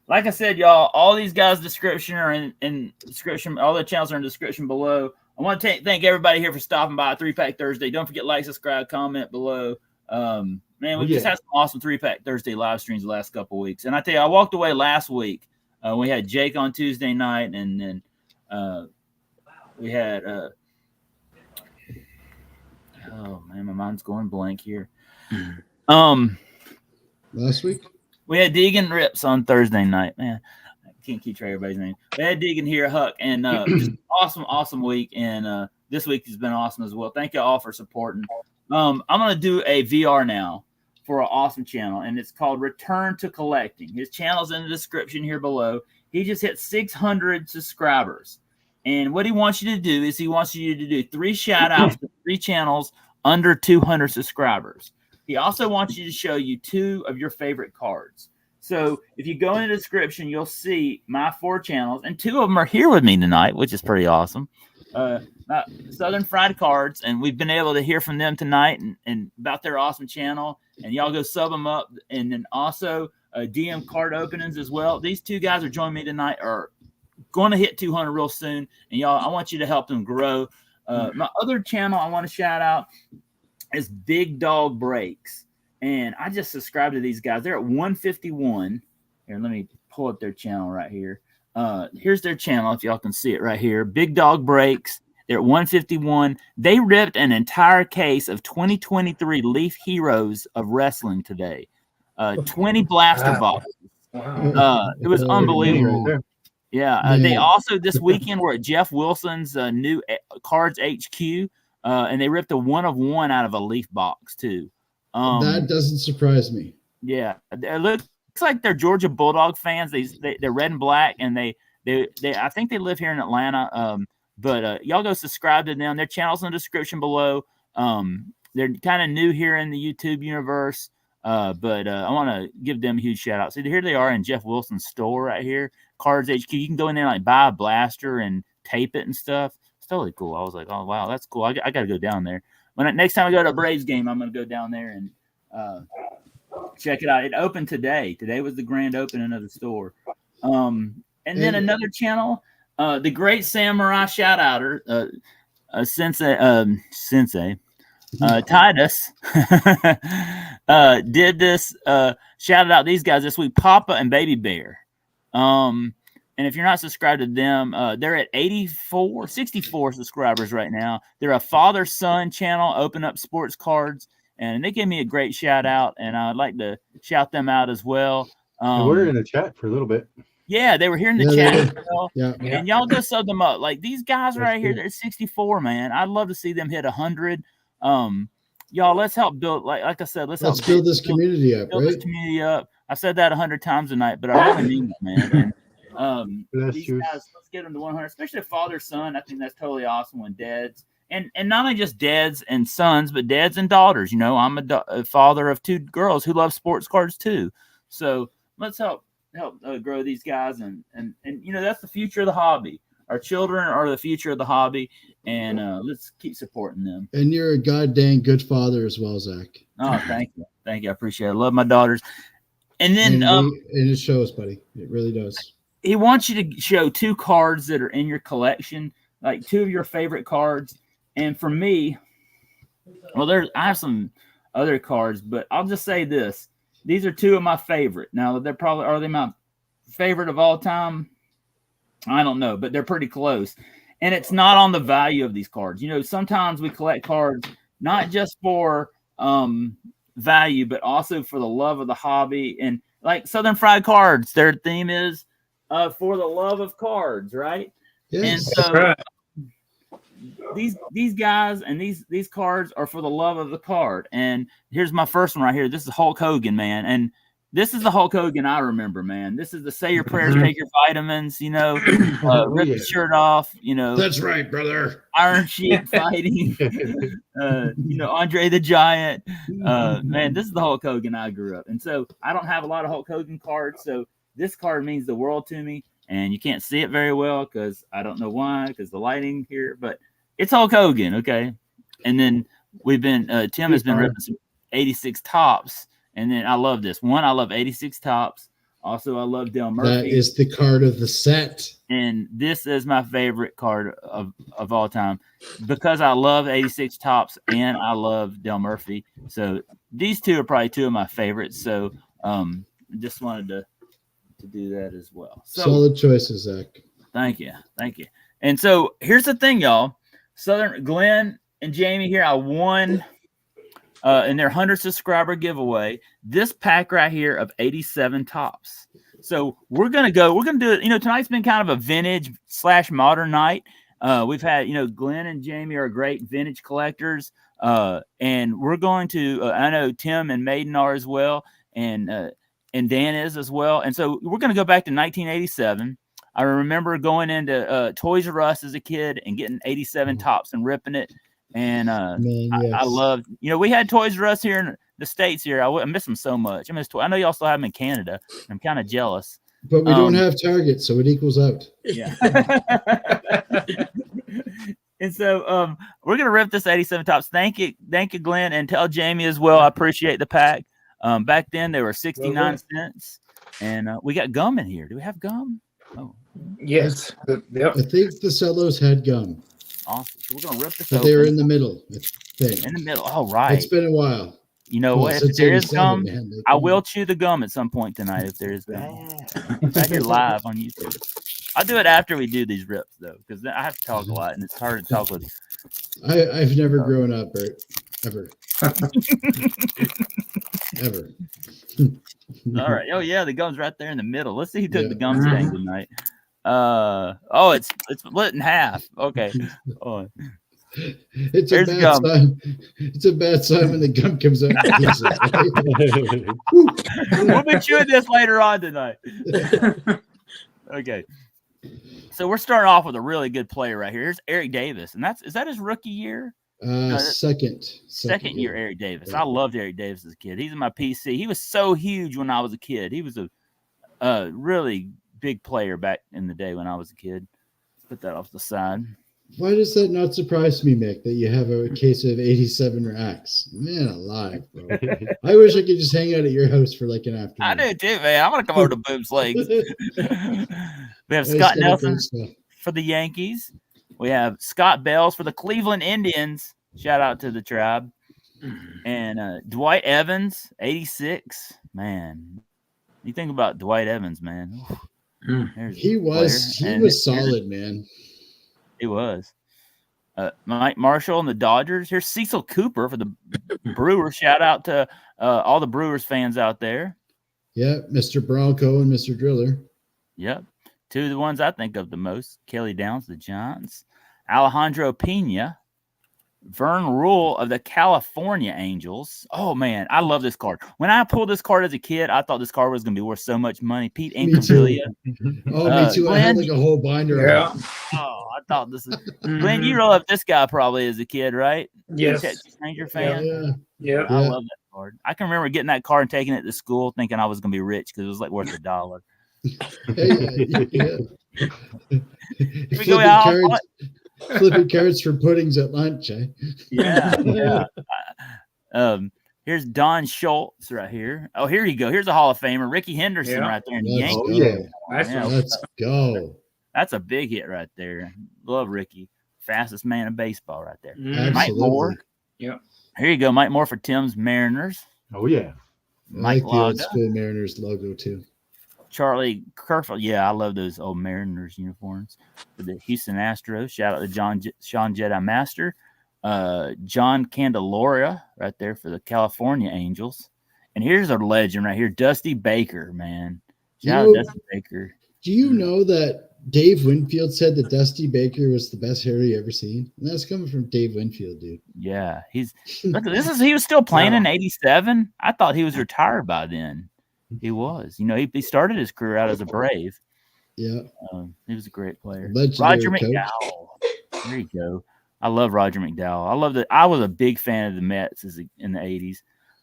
like I said, y'all, all these guys' description are in description. All the channels are in description below. I want to thank everybody here for stopping by 3-Pack Thursday. Don't forget, like, subscribe, comment below. Man, we just had some awesome 3-Pack Thursday live streams the last couple of weeks. And I tell you, I walked away last week. We had Jake on Tuesday night, and then we had oh man, my mind's going blank here. Last week we had Deegan Rips on Thursday night. Man, I can't keep track of everybody's name. We had Deegan here, Huck, and just awesome week. And this week has been awesome as well. Thank you all for supporting. I'm gonna do a VR now for an awesome channel, and it's called Return to Collecting. His channel's in the description here below. He just hit 600 subscribers. And what he wants you to do is he wants you to do 3 shout outs to 3 channels under 200 subscribers. He also wants you to show you 2 of your favorite cards. So if you go in the description, you'll see my 4 channels, and 2 of them are here with me tonight, which is pretty awesome. Southern Fried Cards, and we've been able to hear from them tonight and about their awesome channel. And y'all go sub them up. And then also DM card openings as well. These 2 guys are joining me tonight, are going to hit 200 real soon. And y'all, I want you to help them grow. My other channel I want to shout out is Big Dawgs Breaks. And I just subscribed to these guys. They're at 151. Here, let me pull up their channel right here. Here's their channel, if y'all can see it right here. Big Dawgs Breaks. They're at 151. They ripped an entire case of 2023 Leaf Heroes of Wrestling today. 20 blaster boxes. It was unbelievable. Yeah. They also this weekend were at Jeff Wilson's new Cards HQ, and they ripped a 1-of-1 out of a Leaf box too. That doesn't surprise me. Yeah, it looks like they're Georgia Bulldog fans. They're red and black, and they I think they live here in Atlanta. But y'all go subscribe to them. Their channel's in the description below. They're kind of new here in the YouTube universe. But I want to give them a huge shout out. So here they are in Jeff Wilson's store right here, Cards HQ. You can go in there and like buy a blaster and tape it and stuff. It's totally cool. I was like, oh wow, that's cool. I got to go down there. Next time I go to a Braves game, I'm going to go down there and check it out. It opened today. Today was the grand opening of the store. And then another channel, the Great Samurai Shout Outer, Sensei Titus did this, shouted out these guys this week, Poppa and Baby Bear. And if you're not subscribed to them, they're at 64 subscribers right now. They're a father-son channel, Open Up Sports Cards, and they gave me a great shout out, and I'd like to shout them out as well. We're in the chat for a little bit. Yeah, they were here in the chat as well. Yeah. And y'all go sub them up. Like these guys right here, they're 64, man. I'd love to see them hit 100. Y'all, let's help build, like I said, let's help build this community up, build this community up. I've said that 100 times tonight, but I really mean it, man. And these guys, let's get them to 100, especially father son. I think that's totally awesome when dads and not only just dads and sons, but dads and daughters. You know, I'm a father of 2 girls who love sports cards too. So let's help grow these guys, and you know, that's the future of the hobby. Our children are the future of the hobby, and let's keep supporting them. And you're a goddamn good father as well, Zach. Oh, thank you. I appreciate it. I love my daughters. And then and it shows, buddy. It really does. He wants you to show 2 cards that are in your collection, like 2 of your favorite cards. And for me, well, I have some other cards, but I'll just say this. These are 2 of my favorite. Now, are they my favorite of all time? I don't know, but they're pretty close. And it's not on the value of these cards. You know, sometimes we collect cards not just for value, but also for the love of the hobby. And like Southern Fried Cards, their theme is for the love of cards, right? Yes. And so these guys and these cards are for the love of the card. And here's my first one right here. This is Hulk Hogan, man. And This is the Hulk Hogan I remember, man. This is the say your prayers, take your vitamins, rip the shirt off, That's right, brother. Iron Sheik fighting, Andre the Giant. Man, this is the Hulk Hogan I grew up. And so I don't have a lot of Hulk Hogan cards. So this card means the world to me. And you can't see it very well because I don't know why, because the lighting here, but it's Hulk Hogan. Okay. And then Tim has been ripping some 86 tops. And then I love this one. I love 86 tops. Also, I love Del Murphy. That is the card of the set. And this is my favorite card of all time because I love 86 tops and I love Del Murphy. So these two are probably two of my favorites. So just wanted to do that as well. So, solid choices, Zach. Thank you. And so here's the thing, y'all. Glenn and Jamie here, I won in their 100 subscriber giveaway this pack right here of 87 tops. So we're gonna do it. Tonight's been kind of a vintage / modern night. We've had Glenn and Jamie are great vintage collectors, and we're going to I know Tim and Maiden are as well, and Dan is as well. And so we're going to go back to 1987. I remember going into Toys R Us as a kid and getting 87 tops and ripping it. And I loved, we had Toys R Us here in the States here. I miss them so much. I know y'all still have them in Canada. I'm kind of jealous. But we don't have Target, so it equals out. Yeah. And so we're going to rip this 87 tops. Thank you, Glenn, and tell Jamie as well. I appreciate the pack. Back then they were 69 cents, and we got gum in here. Do we have gum? Oh, yes. Yep. I think the Cellos had gum. Awesome. So we're gonna rip this. But they were in the middle. In the middle. Oh, right. It's been a while. You know what? If there is gum, I will chew the gum at some point tonight. If there is gum, right here live on YouTube. I'll do it after we do these rips though, because I have to talk a lot, and it's hard to talk with. I've never grown up, Bert. Ever. Ever. All right. Oh yeah, the gum's right there in the middle. Let's see who took the gum thing tonight. It's split in half. Okay. Oh. It's a bad sign. It's a bad sign when the gum comes out. We'll be chewing this later on tonight. Okay. So we're starting off with a really good player right here. Here's Eric Davis, and is that his rookie year? Second year, Eric Davis. I loved Eric Davis as a kid. He's in my PC. He was so huge when I was a kid. He was a really big player back in the day when I was a kid. Put that off the side. Why does that not surprise me, Mick, that you have a case of 87 racks? Man alive, bro. I wish I could just hang out at your house for like an afternoon. I do too, man. I'm going to come over to Boob's Legs. We have Scott Nelson for the Yankees. We have Scott Bells for the Cleveland Indians. Shout out to the tribe. And Dwight Evans, 86. Man, you think about Dwight Evans, man. He was solid, man. He was. Mike Marshall and the Dodgers. Here's Cecil Cooper for the Brewers. Shout out to all the Brewers fans out there. Yeah, Mr. Bronco and Mr. Driller. Yep. Two of the ones I think of the most. Kelly Downs, the Giants. Alejandro Pena. Vern Rule of the California Angels. Oh, man, I love this card. When I pulled this card as a kid, I thought this card was going to be worth so much money. Pete Incaviglia. Me too. I had like a whole binder. Yeah. Oh, I thought this is Glenn. You roll up this guy probably as a kid, right? Yes. Ranger fan. Yeah. I love that card. I can remember getting that card and taking it to school, thinking I was going to be rich because it was like worth $1. Flipping cards for puddings at lunch, eh? Yeah. Here's Don Schultz right here. Oh, here you go. Here's a Hall of Famer, Ricky Henderson right there in the Yankees. Let's go. That's a big hit right there. Love Ricky. Fastest man in baseball right there. Absolutely. Mike Moore. Yeah. Here you go. Mike Moore for Tim's Mariners. Oh, yeah. Mike the old school Mariners logo, too. Charlie Kerfoot. Yeah, I love those old Mariners uniforms. For the Houston Astros. Shout out to Sean Jedi Master. John Candelora right there for the California Angels. And here's our legend right here, Dusty Baker, man. Shout out Dusty Baker. Do you know that Dave Winfield said that Dusty Baker was the best hair he ever seen? And that's coming from Dave Winfield, dude. Yeah, he was still playing in '87. I thought he was retired by then. He was. You know, he started his career out as a Brave. Yeah. He was a great player. Legendary Roger coach. McDowell. There you go. I love Roger McDowell. I was a big fan of the Mets in the 80s.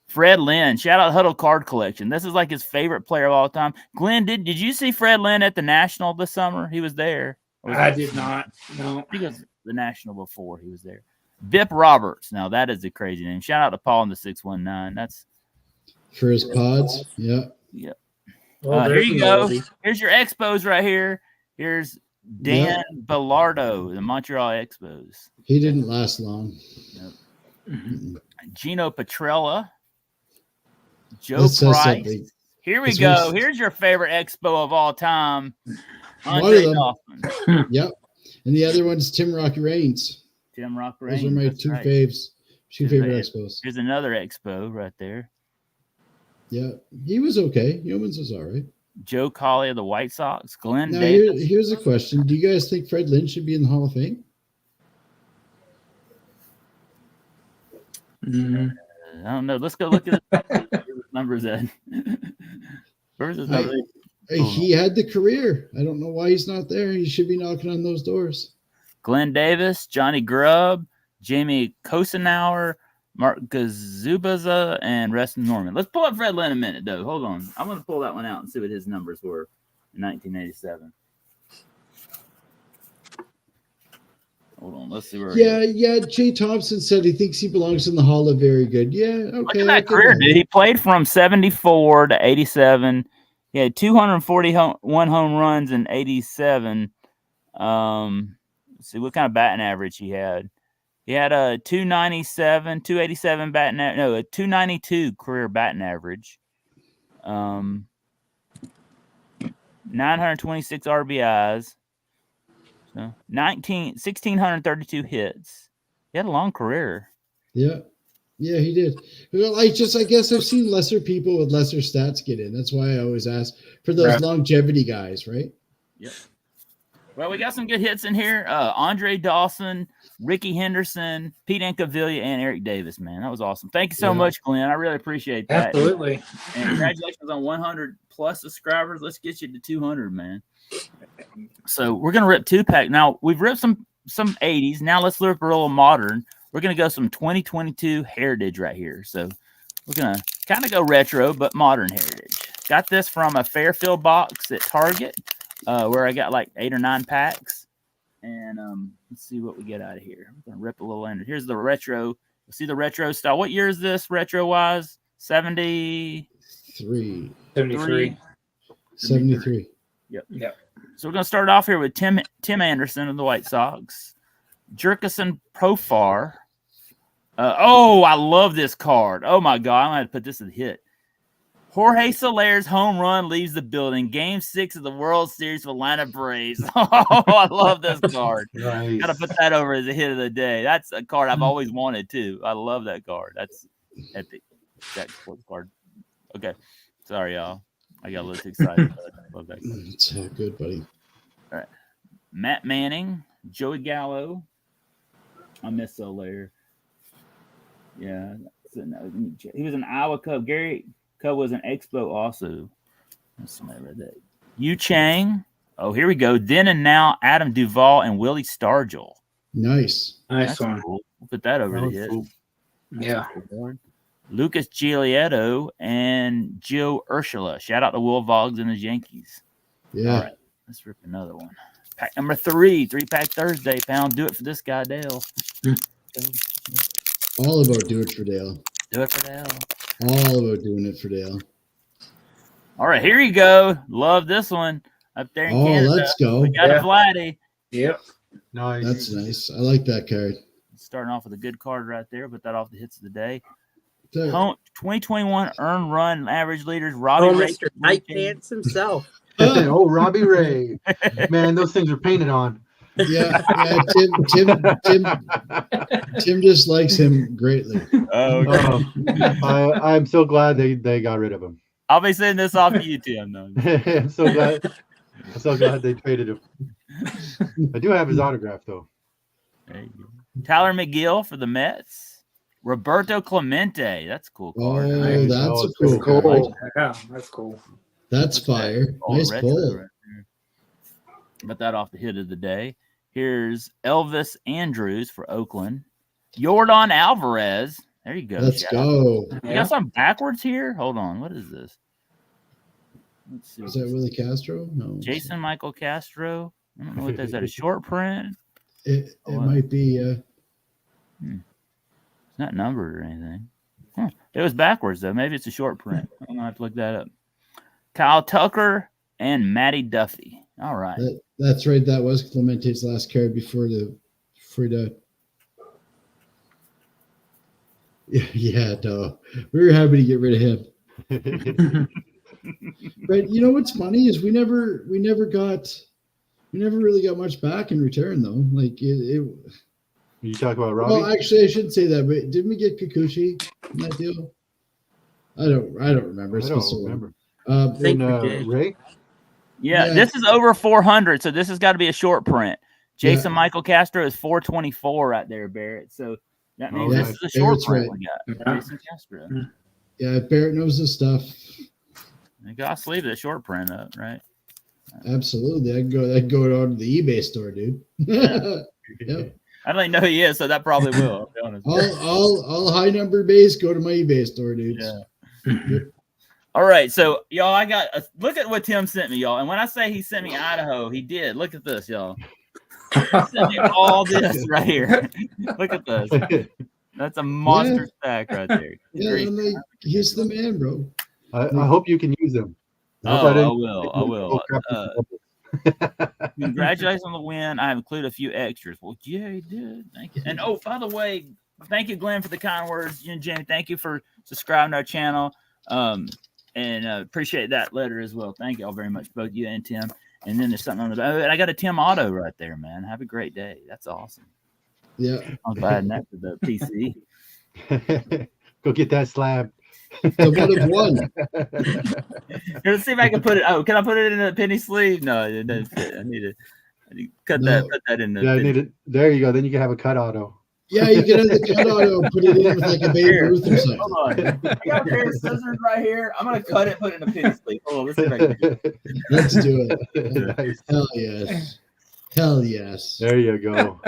Fred Lynn, shout out Huddle Card Collection. This is like his favorite player of all time. Glenn, did you see Fred Lynn at the National this summer? He was there. I did not. No. I think it was the National before he was there. Bip Roberts. Now that is a crazy name. Shout out to Paul in the 619. That's for his pods. Yeah. Yep. Well, Here you go. oldie. Here's your Expos right here. Here's Dan Bellardo, the Montreal Expos. He didn't last long. Nope. Gino Petrella. Joe That says Price. something. Here we This go. was- Here's your favorite Expo of all time. One of Andre them. Dawson. Yep. And the other one's Tim Rocky Reigns. Tim Rock Those Rain. are my That's two right. faves. Two Here's favorite a- expos. Here's another Expo right there. Yeah. He was okay. Yeomans was all right. Joe Colley of the White Sox. Glenn Now Davis. here's a question. Do you guys think Fred Lynn should be in the Hall of Fame? I don't know. Let's go look at the numbers at. Where's his number? He had the career. I don't know why he's not there. He should be knocking on those doors. Glenn Davis, Johnny Grubb, Jamie Kosenauer, Mark Gazubaza, and Rustin Norman. Let's pull up Fred Lynn in a minute, though. Hold on. I'm going to pull that one out and see what his numbers were in 1987. Hold on. Let's see where. Yeah. Jay Thompson said he thinks he belongs in the Hall of Very Good. Yeah. Okay. Look at that career, dude. He played from 74 to 87. He had 241 home runs in 87. Let's see what kind of batting average he had. He had a 297, 287 batting average. No, a 292 career batting average. 926 RBIs. So 1,632 hits. He had a long career. Yeah, he did. Well, I guess I've seen lesser people with lesser stats get in. That's why I always ask for those longevity guys, right? Yep. Well, we got some good hits in here. Andre Dawson, Ricky Henderson, Pete Incaviglia, and Eric Davis, man. That was awesome. Thank you so much, Glenn. I really appreciate that. Absolutely. And congratulations on 100 plus subscribers. Let's get you to 200, man. So we're going to rip 2-pack. Now, we've ripped some 80s. Now let's rip a little modern. We're going to go some 2022 heritage right here. So we're going to kind of go retro, but modern heritage. Got this from a Fairfield box at Target, where I got like 8 or 9 packs. And let's see what we get out of here. I'm going to rip a little under. Here's the retro. You'll see the retro style. What year is this retro-wise? 73. 73. Yep. So we're going to start off here with Tim Anderson of the White Sox. Jerkison Profar. I love this card. Oh, my God. I'm going to have to put this in the hit. Jorge Soler's home run leaves the building. Game 6 of the World Series for Atlanta Braves. Oh, I love this card. Nice. Got to put that over as a hit of the day. That's a card I've always wanted, too. I love that card. That's epic. That sports card. Okay. Sorry, y'all. I got a little too excited. But I love that card. It's good, buddy. All right. Matt Manning, Joey Gallo. I miss Soler. Yeah. He was an Iowa Cub. Gary Cub was an Expo also. Somebody read that. Yu Chang. Oh, here we go. Then and now, Adam Duvall and Willie Stargell. Nice. Nice one. Cool. We'll put that over the hit. Yeah. Lucas Giolito and Joe Ursula. Shout out to Will Voggs and his Yankees. Yeah. All right. Let's rip another one. Pack number 3, 3-pack Thursday. Pound. Do it for this guy, Dale. All about do it for Dale. Do it for Dale. All about doing it for Dale. All right, here you go. Love this one up there in Canada. Let's go. We got a Vladdy. Yep. Nice. That's nice. I like that card. Starting off with a good card right there. Put that off the hits of the day. So, 2021 earned run average leaders. Robbie Ray. Mr. Tight Pants himself. Oh, Robbie Ray. Man, those things are painted on. yeah, Tim just likes him greatly. Oh, okay. I'm so glad they got rid of him. I'll be sending this off to you, Tim. No. I'm so glad they traded him. I do have his autograph though. There you go. Tyler McGill for the Mets. Roberto Clemente. That's a cool card. Oh, that's a cool cool. card. Yeah, that's cool. That's fire. Nice pull. Right there. But that off the hit of the day. Here's Elvis Andrews for Oakland. Jordan Alvarez. There you go. Let's go. You got something backwards here? Hold on. What is this? Let's see. Is that Willie Castro? No. Jason Michael Castro. I don't know what that is. Is that a short print? It might be. It's not numbered or anything. Huh. It was backwards, though. Maybe it's a short print. I'm going to have to look that up. Kyle Tucker and Matty Duffy. All right. That's right. That was Clemente's last card before the. Yeah, no. We were happy to get rid of him. But you know what's funny is we never really got much back in return though. Like it You talk about Robbie? well, actually, I shouldn't say that. But didn't we get Kikuchi in that deal? I don't remember. It's I been don't so long. remember. think And we did. Ray? Yeah, Yeah. this is over 400, so this has got to be a short print. Jason Yeah. Michael Castro is 424 right there, Barrett. So that means Oh, this yeah. is a short Barrett's print right. we got. Jason Castro. Yeah, Barrett knows his stuff. You got to sleeve that short print up, right? Absolutely. I can go on to the eBay store, dude. Yep. I don't even know who he is, so that probably will. I'll be honest. All high number base go to my eBay store, dudes. Yeah. All right, so y'all, I got look at what Tim sent me, y'all. And when I say he sent me Idaho, he did. Look at this, y'all. He sent me all this right here. Look at this. That's a monster stack right there. Yeah, Great. I'm like, he's the man, bro. I hope you can use them. Oh, I will. Congratulations on the win. I have included a few extras. Well, yeah, he did. Thank you. And oh, by the way, thank you, Glenn, for the kind words. And Jamie, thank you for subscribing to our channel. And appreciate that letter as well. Thank you all very much, both you and Tim. And then there's something on the back. And I got a Tim Auto right there, man. Have a great day. That's awesome. Yeah. I'm glad that for the PC. Go get that slab. The one of one. Let's see if I can put it. Oh, can I put it in a penny sleeve? No, it doesn't fit. I need to cut No. that in the. Yeah, I need it. There you go. Then you can have a cut auto. Yeah, you can have the cut auto and put it in with like a Babe Ruth or something. Hold on. I got a pair of scissors right here. I'm gonna cut it, put it in a penny sleeve. Hold on, let's see if I can do it. Let's do it. Nice. Hell yes. Hell yes. There you go.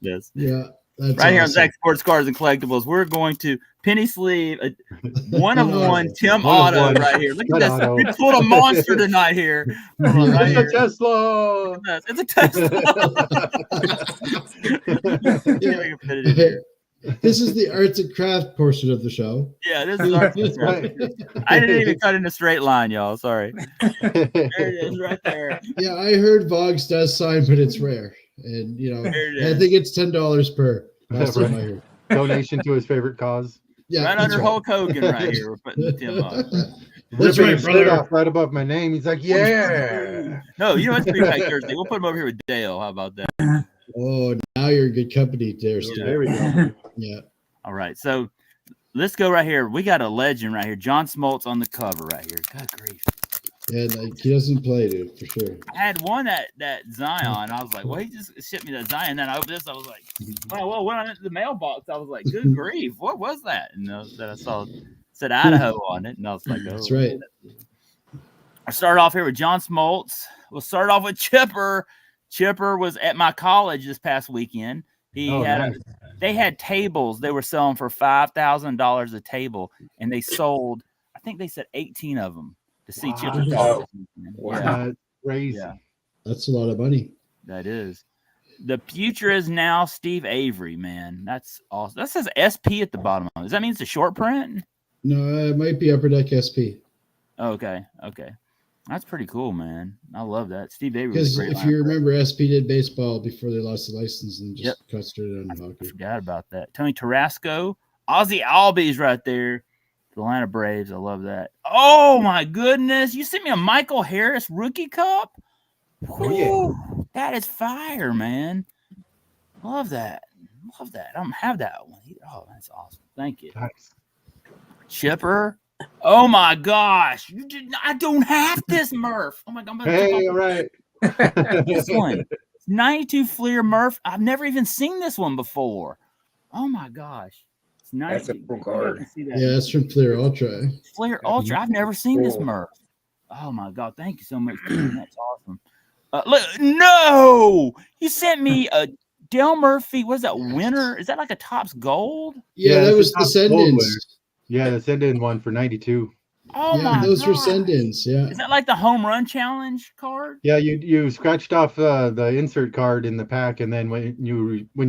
Yes. Yeah. That's Right here on awesome. Zach Sports Cards and Collectibles, we're going to penny sleeve a one of One one auto. Tim One of Auto one. right here. Look at Cut this. auto. We pulled a monster tonight here. Hold on, right It's a here. Tesla. It's a Tesla. See if I can fit it in here. This is the arts and craft portion of the show. Yeah, this is our. Right. I didn't even cut in a straight line, y'all. Sorry. There it is, right there. Yeah, I heard Vogs does sign, but it's rare. And you know, There it I is. think it's $10 per. Last time I heard. Donation to his favorite cause. Yeah, Right that's under right. Hulk Hogan, right here. We're putting the Tim on. That's Ripping right, his shirt brother. off right above my name. He's like, yeah. No, you don't have to be Pack Thursday. We'll put him over here with Dale. How about that? Oh, now you're in good company there, Steve. There we go. Yeah. All right, so let's go right here. We got a legend right here. John Smoltz on the cover right here. God grief. Yeah, like he doesn't play, dude, for sure. I had one that Zion. I was like, well, he just shipped me that Zion. Then I opened this. I was like, oh, well, when I went to the mailbox, I was like, good grief, what was that? And then I saw it said Idaho on it, and I was like, oh, That's right. I started off here with John Smoltz. We'll start off with Chipper. Chipper was at my college this past weekend. They had tables they were selling for $5,000 a table, and they sold, I think they said 18 of them to see Wow. Chipper. Wow. Yeah, That's crazy. yeah, That's a lot of money. that is. The future is now Steve Avery, man. That's awesome. That says SP at the bottom of it. Does that mean it's a short print? No, it might be Upper Deck SP. Okay. That's pretty cool, man. I love that. Steve Avery was Because a great if you linebacker. remember, SP did baseball before they lost the license and just concentrated on I hockey. forgot about that. Tony Tarasco, Ozzy Albies right there. The Atlanta Braves. I love that. Oh my goodness. You sent me a Michael Harris rookie cup? Oh, yeah. Whew, that is fire, man. Love that. I don't have that one. Oh, that's awesome. Thank you. Nice. Chipper. Oh my gosh. I don't have this Murph. Oh my God. I'm gonna Hey, jump all right. on this one. 92 Fleer Murph. I've never even seen this one before. Oh my gosh. It's That's a cool card. Yeah, that's from Flair Ultra. Flair Ultra. I've never seen this Murph. Oh my God! Thank you so much, Tim. That's awesome. Look, no, you sent me a Del Murphy. What is that? Winner? Is that like a Topps Gold? Yeah, that was the Topps Gold winner. Send-ins. Yeah, the send-in one for 92. Oh Yeah, my those were God. send-ins. Yeah. Is that like the home run challenge card? Yeah, you scratched off the insert card in the pack, and then when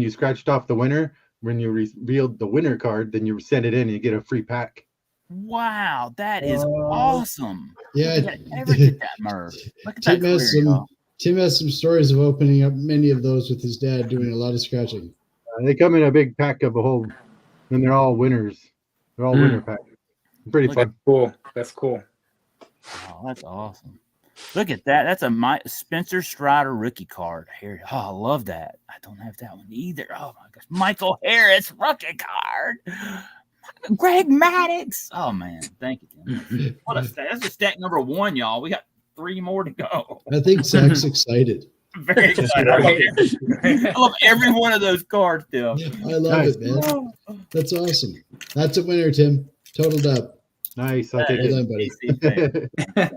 you scratched off the winner, when you revealed the winner card, then you send it in and you get a free pack. Wow, that is awesome. Yeah. I never did that, Murph. Look at that career, Tim has some stories of opening up many of those with his dad, doing a lot of scratching. They come in a big pack of a whole, and they're all winners. They're all winner packs. Pretty fun. Cool. That's cool. Oh, that's awesome. Look at that. That's a Spencer Strider rookie card here. Oh, I love that. I don't have that one either. Oh my gosh. Michael Harris rookie card. Greg Maddox. Oh man, thank you, Tim. What a stack. That's a stack number 1, y'all. We got 3 more to go. I think Zach's excited. Very excited. I love every one of those cards, Tim. I love it, man. That's awesome. That's a winner, Tim. Totaled up. Nice. I'll take Well done, buddy.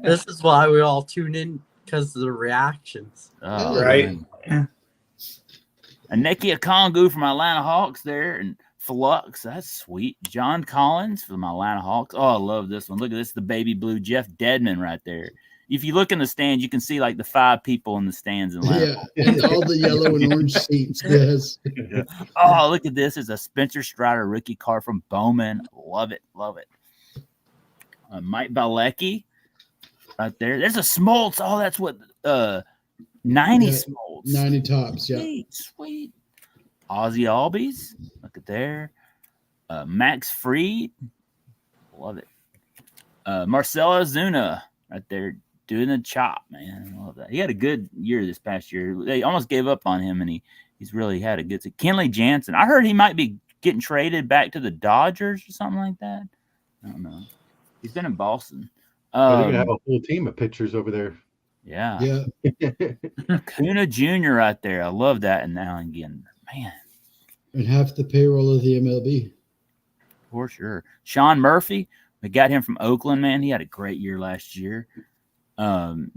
This is why we all tune in, because of the reactions. Oh, Right. Man. And Neki Okongwu from Atlanta Hawks there, and Flux. That's sweet. John Collins from Atlanta Hawks. Oh, I love this one. Look at this, the baby blue Jeff Dedman right there. If you look in the stands, you can see like the 5 people in the stands in Atlanta. Yeah, and all the yellow and orange seats. Yes. Oh, look at this. It's a Spencer Strider rookie card from Bowman. Love it. Love it. Mike Balecki right there. There's a Smoltz. Oh, that's what 90 Smoltz. 90 tops. Yeah. Sweet, sweet. Ozzy Albies. Look at there. Max Fried. Love it. Marcelo Zuna right there doing the chop, man. I love that. He had a good year this past year. They almost gave up on him, and he's really had a good season. Kenley Jansen. I heard he might be getting traded back to the Dodgers or something like that. I don't know. He's been in Boston. They're going to have a whole team of pitchers over there. Yeah. Yeah. Kuna Jr. right there. I love that. And now again, man. And half the payroll of the MLB. For sure. Sean Murphy. We got him from Oakland, man. He had a great year last year.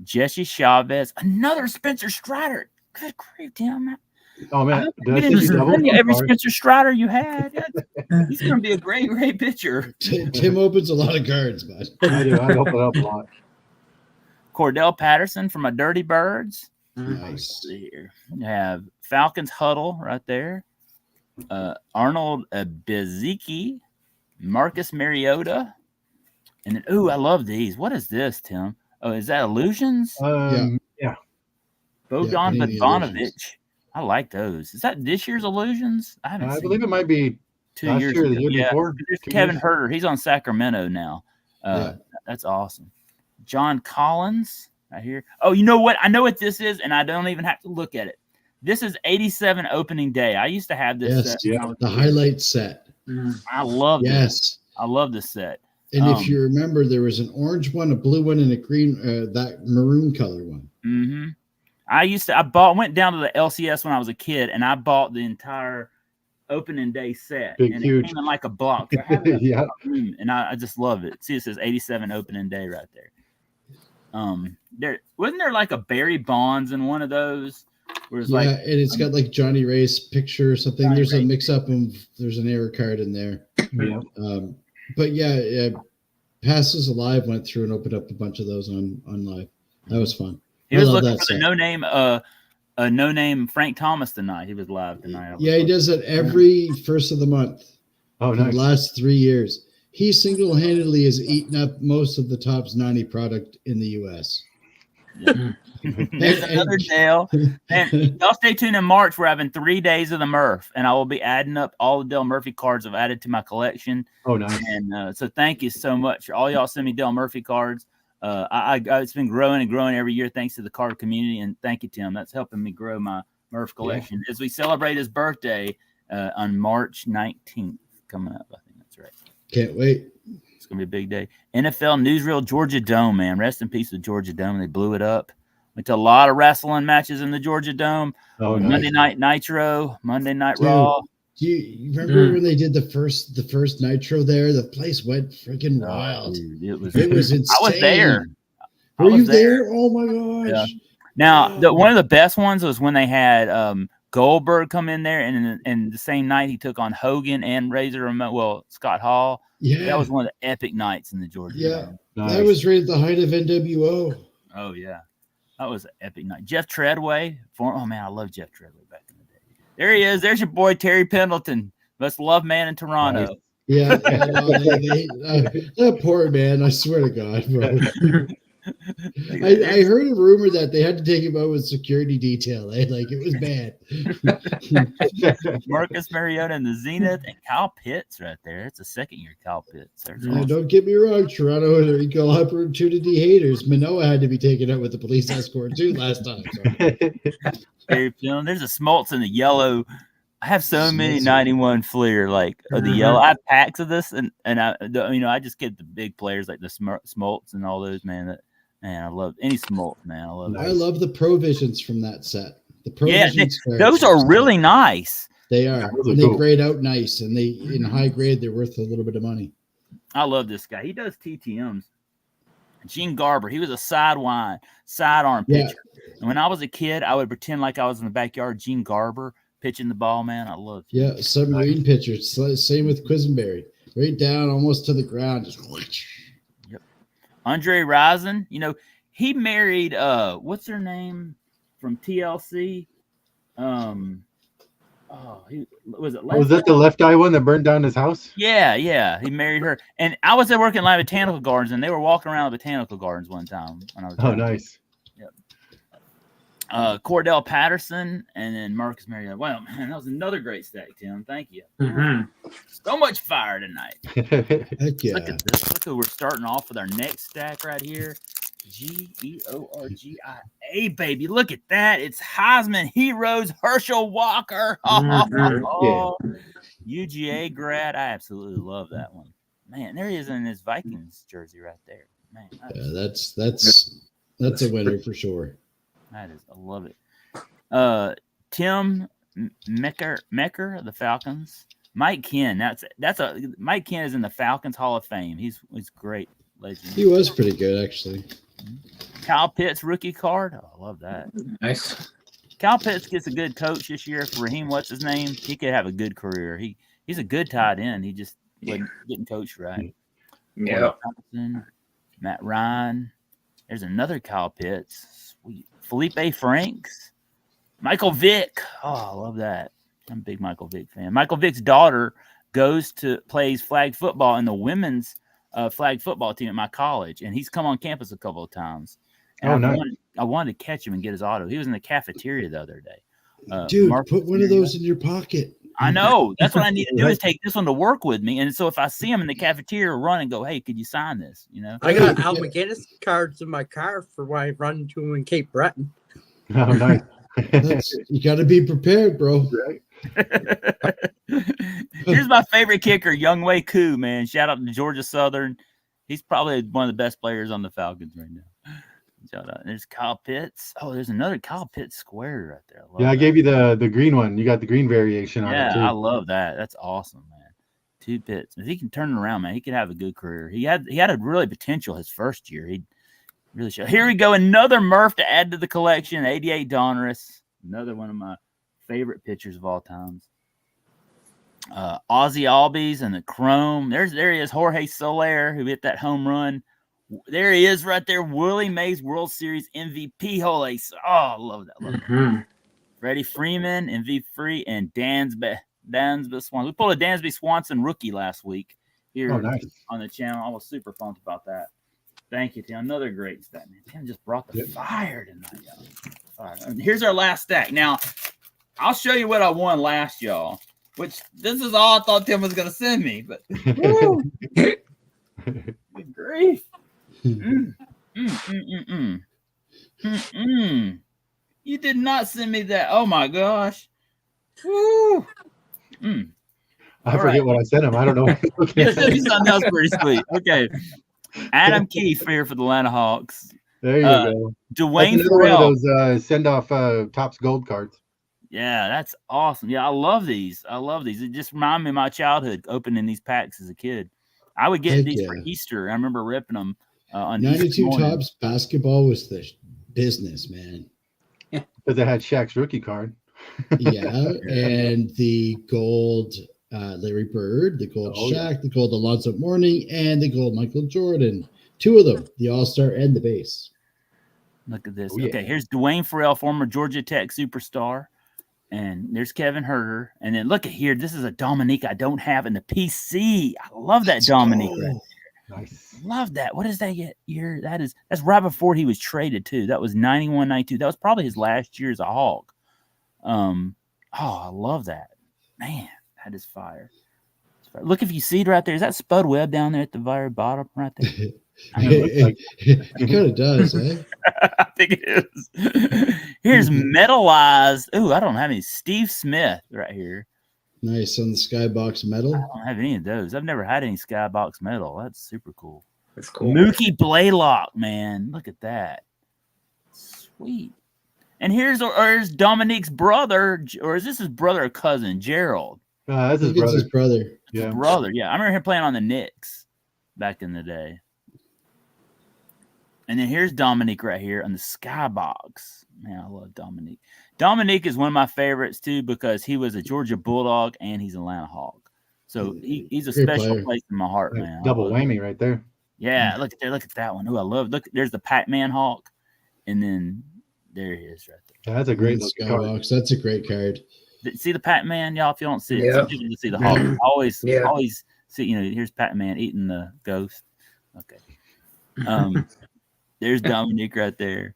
Jesse Chavez. Another Spencer Strider. Good grief, damn. Oh, man. We didn't send you every Spencer Strider you had. He's going to be a great, great pitcher. Tim opens a lot of cards, bud. I do. I open up a lot. Cordell Patterson from my Dirty Birds. Nice. Let's see here. You have Falcons Huddle right there. Arnold Bezicki. Marcus Mariota. And then, ooh, I love these. What is this, Tim? Oh, is that Illusions? Yeah. Bogdan Panini Bogdanovic. Illusions. I like those. Is that this year's Illusions? I haven't I seen believe it might be 2 last years year or ago. the year before. There's 2 Kevin years. Herter. He's on Sacramento now. That's awesome. John Collins right here. Oh, you know what? I know what this is, and I don't even have to look at it. This is 87 opening day. I used to have this set. Yes, the highlight set. I love this. Yes. I love this set. And if you remember, there was an orange one, a blue one, and a green, that maroon color one. Mm-hmm. Went down to the LCS when I was a kid, and I bought the entire opening day set. Big, and huge. it came in like a box. I have it Yeah. and I just love it. See, it says 87 opening day right there. There wasn't there like a Barry Bonds in one of those? Where it's Yeah, like, and it's got like Johnny Ray's picture or something. Johnny There's Ray. a mix-up, and there's an error card in there. Yeah. But yeah, Passes Alive went through and opened up a bunch of those on live. That was fun. he I was love looking that for the set. no name Frank Thomas tonight. He was live tonight. Yeah, he does it every first of the month. Oh, For nice. the last 3 years. He single-handedly has eaten up most of the Topps 90 product in the U.S. There's another Dale. And y'all stay tuned in March. We're having 3 days of the Murph, and I will be adding up all the Del Murphy cards I've added to my collection. Oh, nice. And so thank you so much. All y'all send me Del Murphy cards. It's been growing and growing every year thanks to the card community. And thank you, Tim. That's helping me grow my Murph collection as we celebrate his birthday on March 19th coming up. I think that's right. Can't wait. It's going to be a big day. NFL Newsreel Georgia Dome, man. Rest in peace with Georgia Dome. They blew it up. Went to a lot of wrestling matches in the Georgia Dome. Oh, nice. Monday Night Nitro, Monday Night Dude, Raw. Do you remember when they did the first Nitro there? The place went freaking wild. Dude, it was insane. I was there. Were you there? Oh my gosh. Yeah. Now, one of the best ones was when they had Goldberg come in there, and the same night he took on Hogan and Razor Ramon. Well, Scott Hall. Yeah, that was one of the epic nights in the Georgia. Yeah, that was right at the height of NWO. Oh yeah, that was an epic night. Jeff Treadway. Oh man, I love Jeff Treadway back in the day. There he is. There's your boy Terry Pendleton, best loved man in Toronto. Nice. Yeah, that poor man. I swear to God, bro. I heard a rumor that they had to take him out with security detail. Like it was bad. Marcus Mariota in the Zenith and Kyle Pitts right there. It's a second-year Kyle Pitts. Awesome. Don't get me wrong, Toronto are equal opportunity haters. Manoa had to be taken out with the police escort too last time. So. There's a Smoltz in the yellow. I have so many 91 Fleer, like the yellow. I have packs of this, and I just get the big players like the Smoltz and all those, man. Man, I love any Smoltz, man. I love the Provisions from that set. The Provisions, those are really nice. They are. Really they grade out nice, and they in high grade they're worth a little bit of money. I love this guy. He does TTMs. Gene Garber, he was a sidearm pitcher. And when I was a kid, I would pretend like I was in the backyard. Gene Garber pitching the ball, man. I love. Yeah, submarine pitcher. Same with Quisenberry, right down almost to the ground. Just yep. Andre Rison, he married what's her name from TLC? Was that the left eye one that burned down his house? Yeah. He married her. And I was there working in botanical gardens, and they were walking around the botanical gardens one time when I was there. Nice. Yep. Cordell Patterson and then Marcus Mariota. Wow, man, that was another great stack, Tim. Thank you. Mm-hmm. So much fire tonight. Heck yeah. Look at this. Look at we're starting off with our next stack right here. Georgia, baby. Look at that. It's Heisman Heroes, Herschel Walker. UGA grad. I absolutely love that one. Man, there he is in his Vikings jersey right there. Man, that's a winner for sure. That is, I love it. Tim Mecker of the Falcons. Mike Ken. Mike Ken is in the Falcons Hall of Fame. He's great. Legend. He was pretty good, actually. Kyle Pitts rookie card. Oh, I love that. Nice. Kyle Pitts gets a good coach this year. For Raheem, what's his name? He could have a good career. He's a good tight end. He just wasn't getting coached right. Yeah. Matt Ryan. There's another Kyle Pitts. Sweet. Felipe Franks. Michael Vick. Oh, I love that. I'm a big Michael Vick fan. Michael Vick's daughter plays flag football in the women's flag football team at my college, and he's come on campus a couple of times. And I wanted to catch him and get his auto. He was in the cafeteria the other day. Dude, put one of those in your pocket. I know. That's what I need to do is take this one to work with me. And so if I see him in the cafeteria, run and go, hey, could you sign this? I got Al McGinnis cards in my car for when I run into him in Cape Breton. Oh, nice. You got to be prepared, bro. Here's my favorite kicker, Younghoe Koo, man. Shout out to Georgia Southern. He's probably one of the best players on the Falcons right now. Shout out. There's Kyle Pitts. Oh, there's another Kyle Pitts square right there. I gave you the green one. You got the green variation on it too. I love that. That's awesome, man. 2 Pitts. If he can turn it around, man, he could have a good career. He had a really potential his first year. He really showed. Here we go. Another Murph to add to the collection. 88 Donruss. Another one of my favorite pitchers of all times. Ozzie Albies and the Chrome. There he is, Jorge Soler, who hit that home run. There he is right there, Willie Mays World Series MVP. Holy, I love that. Mm-hmm. Freddie Freeman, MVP, and Dansby Swanson. We pulled a Dansby Swanson rookie last week here on the channel. I was super pumped about that. Thank you, Tim. Another great stack, man. Tim just brought the fire tonight, y'all. Fire. And here's our last stack. Now, I'll show you what I won last, y'all. Which this is all I thought Tim was going to send me, but good grief. You did not send me that. Oh my gosh. Woo. I forget what I sent him. I don't know. You sent me something else pretty sweet. Okay. Adam Keefe here for the Atlanta Hawks. There you go. Dwayne That's another Farrell. one of those send off Topps Gold cards. Yeah, that's awesome. Yeah, I love these. It just reminds me of my childhood opening these packs as a kid. I would get these for Easter. I remember ripping them on 92 Topps basketball was the business, man. Because they had Shaq's rookie card. Yeah, and the gold Larry Bird, the gold Shaq, the gold Alonzo Mourning, and the gold Michael Jordan. 2 of them, the All-Star and the base. Look at this. Okay, here's Dwayne Farrell, former Georgia Tech superstar. And there's Kevin Herter. And then look at here. This is a Dominique I don't have in the PC. I love that Dominique right there. Nice. Love that. What is that year? That's right before he was traded too. That was 91, 92. That was probably his last year as a Hog. I love that. Man, that is fire. Look, if you see it right there, is that Spud Webb down there at the very bottom right there? It kind of does, eh? I think it is. Here's metalized. Ooh, I don't have any. Steve Smith right here. Nice on the Skybox metal. I don't have any of those. I've never had any Skybox metal. That's super cool. That's cool. Mookie Blaylock, man. Look at that. Sweet. And here's Dominique's brother, or is this his brother or cousin, Gerald? That's his brother. His brother. Yeah. His brother. Yeah, I remember him playing on the Knicks back in the day. And then here's Dominique right here on the Skybox. Man, I love Dominique. Dominique is one of my favorites too because he was a Georgia Bulldog and he's an Atlanta Hawk. So he's a special place in my heart, man. Double whammy right there. Yeah, look at there. Look at that one. Oh, I love. Look, there's the Pac-Man Hawk, and then there he is right there. Yeah, that's a great Skybox. That's a great card. See the Pac-Man, y'all. If you don't see it, some people see the Hawk. Always see. Here's Pac-Man eating the ghost. Okay. There's Dominique right there.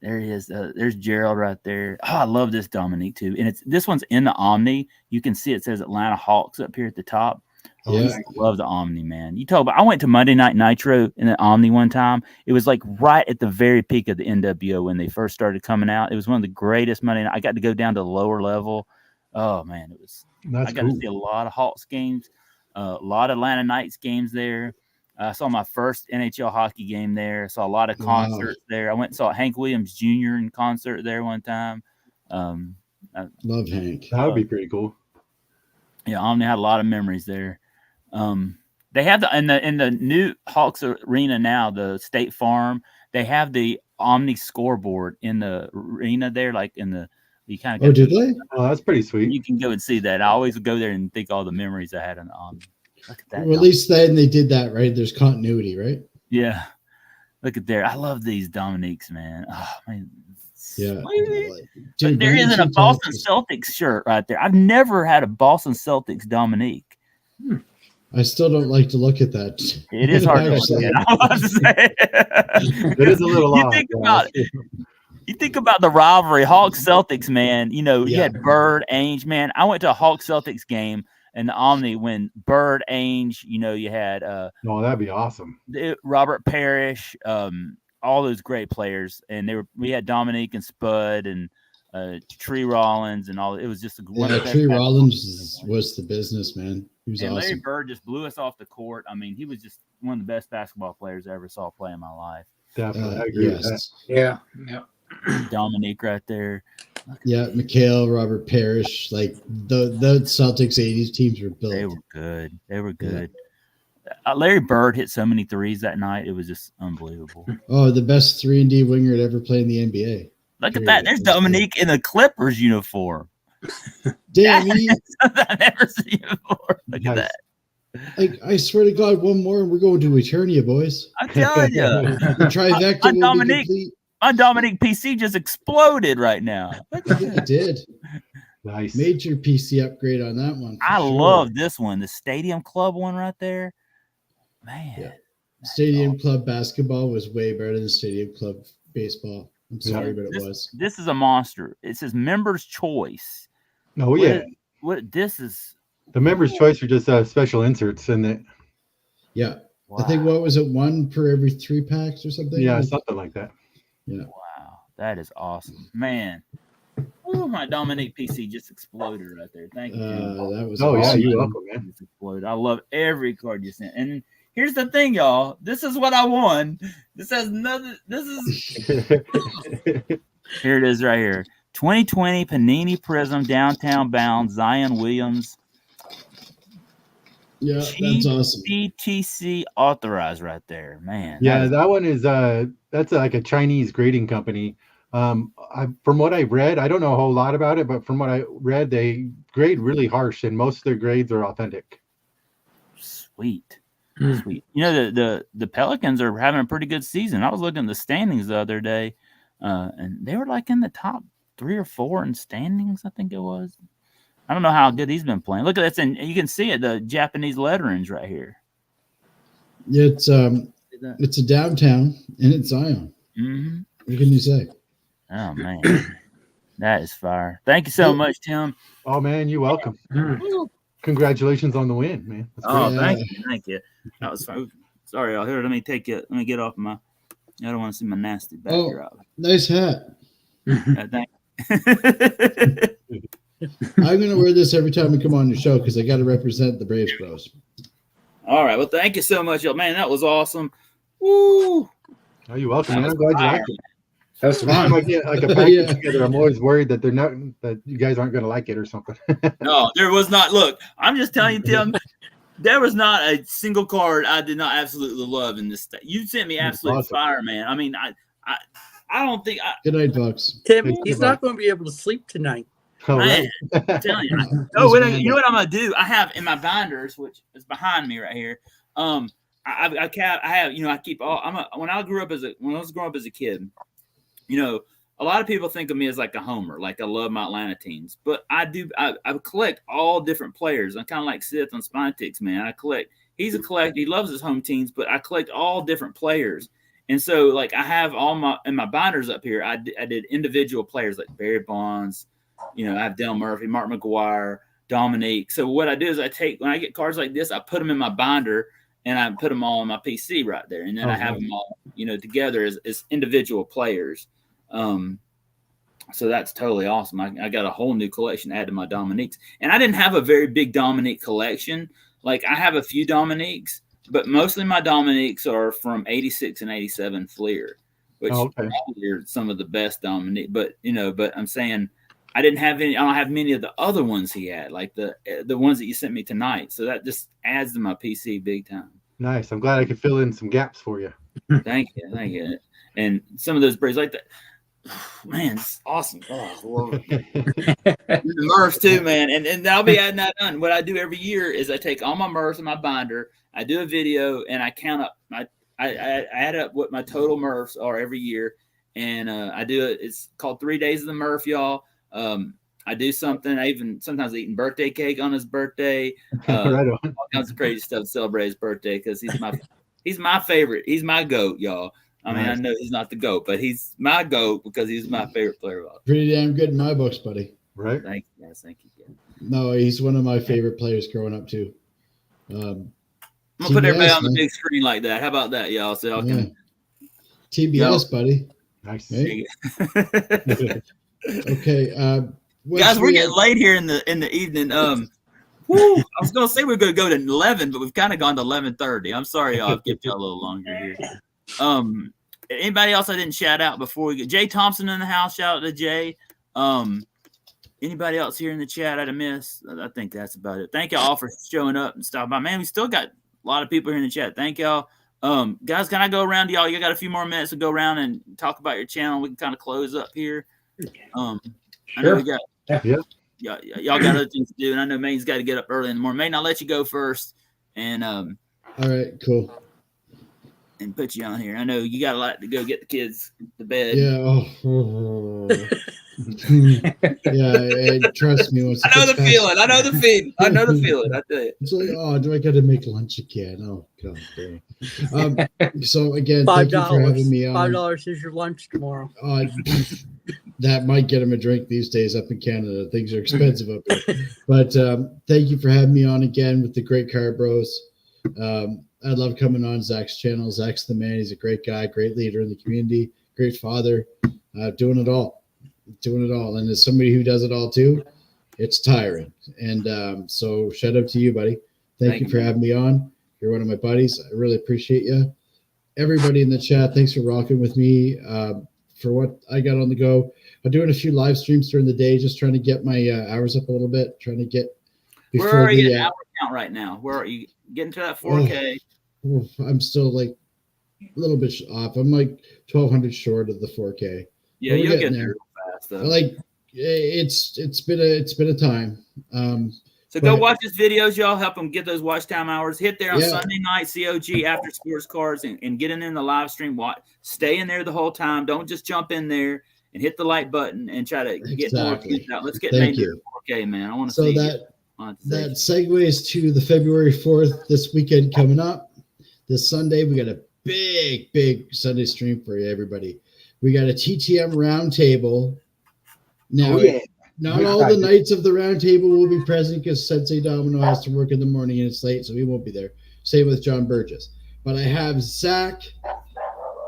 There he is. There's Gerald right there. Oh, I love this Dominique too. And this one's in the Omni. You can see it says Atlanta Hawks up here at the top. I love the Omni, man. You talk about. I went to Monday Night Nitro in the Omni one time. It was like right at the very peak of the NWO when they first started coming out. It was one of the greatest Monday night. I got to go down to the lower level. Oh man, it was. I got to see a lot of Hawks games, a lot of Atlanta Knights games there. I saw my first NHL hockey game there. I saw a lot of concerts there. I went and saw Hank Williams Jr. in concert there one time. Love Hank. That would be pretty cool. Yeah, Omni had a lot of memories there. They have in the new Hawks arena now, the State Farm. They have the Omni scoreboard in the arena there, like in the. You kind of. Oh, did they? Oh, that's pretty sweet. You can go and see that. I always go there and think all the memories I had on the Omni. Look at that. Well, at least then they did that, right? There's continuity, right? Yeah. Look at there. I love these Dominiques, man. Oh, man. Yeah. Dude, there isn't a Boston Celtics shirt right there. I've never had a Boston Celtics Dominique. I still don't like to look at that. It is hard to look at. I was to say. It is a little odd. You think about the rivalry, Hawks Celtics, man. You had Bird, Ainge, man. I went to a Hawks Celtics game in the Omni when Bird, Ainge, you had that'd be awesome. Robert Parrish, all those great players, and we had Dominique and Spud and Tree Rollins and all. It was just Tree Rollins was the business, man. He was awesome. Larry Bird just blew us off the court. I mean, he was just one of the best basketball players I ever saw play in my life. Definitely, I agree with that. Yeah. Dominique right there. Yeah, McHale, Robert Parrish, like the Celtics 80s teams were built. They were good. Larry Bird hit so many threes that night. It was just unbelievable. Oh, the best 3-and-D winger to ever play in the NBA. Look at that. There's Dominique in a Clippers uniform. Damn, I've never seen it before. Look at that. I swear to God, one more and we're going to Eternia, boys. I'm telling you. The trifecta will be complete. My Dominique PC just exploded right now. It did. Nice. Major PC upgrade on that one. I love this one. The Stadium Club one right there. Man. Yeah. Stadium Club basketball was way better than Stadium Club baseball. I'm sorry, but it was. This is a monster. It says members' choice. Oh, What this is. The members' choice are just special inserts in it. Yeah. Wow. I think, what was it, 1 per every 3 packs or something? Yeah, something like that. Yeah. Wow, that is awesome, man. Oh, my Dominique PC just exploded right there. Thank you. That was awesome. Yeah, you're welcome, man. Just exploded. I love every card you sent. And here's the thing, y'all. This is what I won. This has nothing. This is here it is right here. 2020 Panini Prism Downtown Bound Zion Williams. Yeah, that's awesome. GTC authorized right there, man. Yeah, that one is that's like a Chinese grading company. From what I read, I don't know a whole lot about it, but from what I read, they grade really harsh, and most of their grades are authentic. Sweet. Sweet. You know, the Pelicans are having a pretty good season. I was looking at the standings the other day, and they were like in the top 3 or 4 in standings, I think it was. I don't know how good he's been playing. Look at that, and you can see it, the Japanese letterings right here. It's a downtown, and it's Zion. Mm-hmm. What can you say? Oh man, that is fire! Thank you so much, Tim. Oh man, you're welcome. Congratulations on the win, man. Thank you. That was fun. Sorry, y'all. Here, let me get off my. I don't want to see my nasty back here. Nice hat. Thank you. I'm gonna wear this every time we come on the show because I got to represent the Braves Bros. All right. Well, thank you so much, y'all. Man, that was awesome. Woo! Oh, you're welcome, man. I'm glad you liked it. That's Every time I get like a package together, I'm always worried that that you guys aren't going to like it or something. No, there was not. Look, I'm just telling you, Tim. There was not a single card I did not absolutely love in this. You sent me absolute fire, man. I mean, I don't think. Good night, Bucks. Tim, he's not going to be able to sleep tonight. Oh, man, right. I'm telling you. You know what I'm gonna do? I have in my binders, which is behind me right here. I have, you know, I keep all. When I was growing up as a kid, you know, a lot of people think of me as like a homer, like I love my Atlanta teams, but I collect all different players. I'm kind of like Sith on Spinetics, man. I collect. He's a collector. He loves his home teams, but I collect all different players. And so, like, I have all my binders up here. I did individual players like Barry Bonds. You know, I have Dale Murphy, Mark McGuire, Dominique. So what I do is when I get cards like this, I put them in my binder and I put them all on my PC right there. And then I have them all, you know, together as individual players. So that's totally awesome. I got a whole new collection to add to my Dominiques. And I didn't have a very big Dominique collection. Like, I have a few Dominiques, but mostly my Dominiques are from 86 and 87 Fleer, which probably are some of the best Dominique. But, you know, I'm saying – I don't have many of the other ones he had, like the ones that you sent me tonight. So that just adds to my PC big time. Nice. I'm glad I could fill in some gaps for you. Thank you. And some of those braids like that. Man, it's awesome. Oh, Lord. The Murphs too, man. And I'll be adding that on. What I do every year is I take all my Murphs in my binder, I do a video, and I count up I add up what my total Murphs are every year. And I do it. It's called 3 Days of the Murph, y'all. I do something. I even sometimes eating birthday cake on his birthday. Right on. All kinds of crazy stuff to celebrate his birthday because he's my favorite. He's my GOAT, y'all. I mean, I know he's not the GOAT, but he's my GOAT because he's my favorite player of all. Pretty damn good in my books, buddy. Right. Thank you, guys. Thank you. No, he's one of my favorite players growing up too. I'm gonna put everybody on the big screen like that. How about that, y'all? So y'all can TBS, buddy. Nice. Right? Okay, guys, we're getting late here in the evening. I was gonna say we're gonna go to 11, but we've kind of gone to 11:30. I'm sorry, y'all. I'll keep y'all a little longer here. Anybody else I didn't shout out before we get Jay Thompson in the house? Shout out to Jay. Anybody else here in the chat I'd have missed? I think that's about it. Thank y'all all for showing up and stopping by. Man, we still got a lot of people here in the chat. Thank y'all. Guys, can I go around to y'all? You got a few more minutes to go around and talk about your channel. We can kind of close up here. I know we got y'all got other things to do, and I know Maine's got to get up early in the morning. Maine, I'll let you go first, and all right, cool, and put you on here. I know you got a lot to go get the kids to bed. Yeah. Yeah, trust me. I know the feeling. I know the feeling. I tell you. It's like, oh, do I got to make lunch again? Oh, God damn. So again, $5 thank you for having me on. $5 is your lunch tomorrow. That might get him a drink these days up in Canada. Things are expensive up here. But thank you for having me on again with the Great Card Bros. I love coming on Zach's channel. Zach's the man. He's a great guy, great leader in the community, great father, doing it all. And as somebody who does it all too, it's tiring. And so shout out to you, buddy. Thank you for having me on. You're one of my buddies. I really appreciate you. Everybody in the chat, thanks for rocking with me for what I got on the go. I'm doing a few live streams during the day, just trying to get my hours up a little bit, trying to get before Where are you the at hour count right now? Where are you getting to that 4K? I'm still like a little bit off. I'm like 1,200 short of the 4K. Yeah, you'll get there real fast though. Like it's been a time. So go watch his videos, y'all. Help him get those watch time hours. Hit there on Sunday night, COG after sports cards, and get in there in the live stream. Stay in there the whole time. Don't just jump in there and hit the like button and try to get more views out. Let's get Maidens to 4K, man. I want to see that segues to the February 4th this weekend coming up. This Sunday, we got a big Sunday stream for you, everybody. We got a TTM roundtable. Now, not all the knights of the round table will be present because Sensei Domino has to work in the morning and it's late, so he won't be there. Same with John Burgess. But I have Zach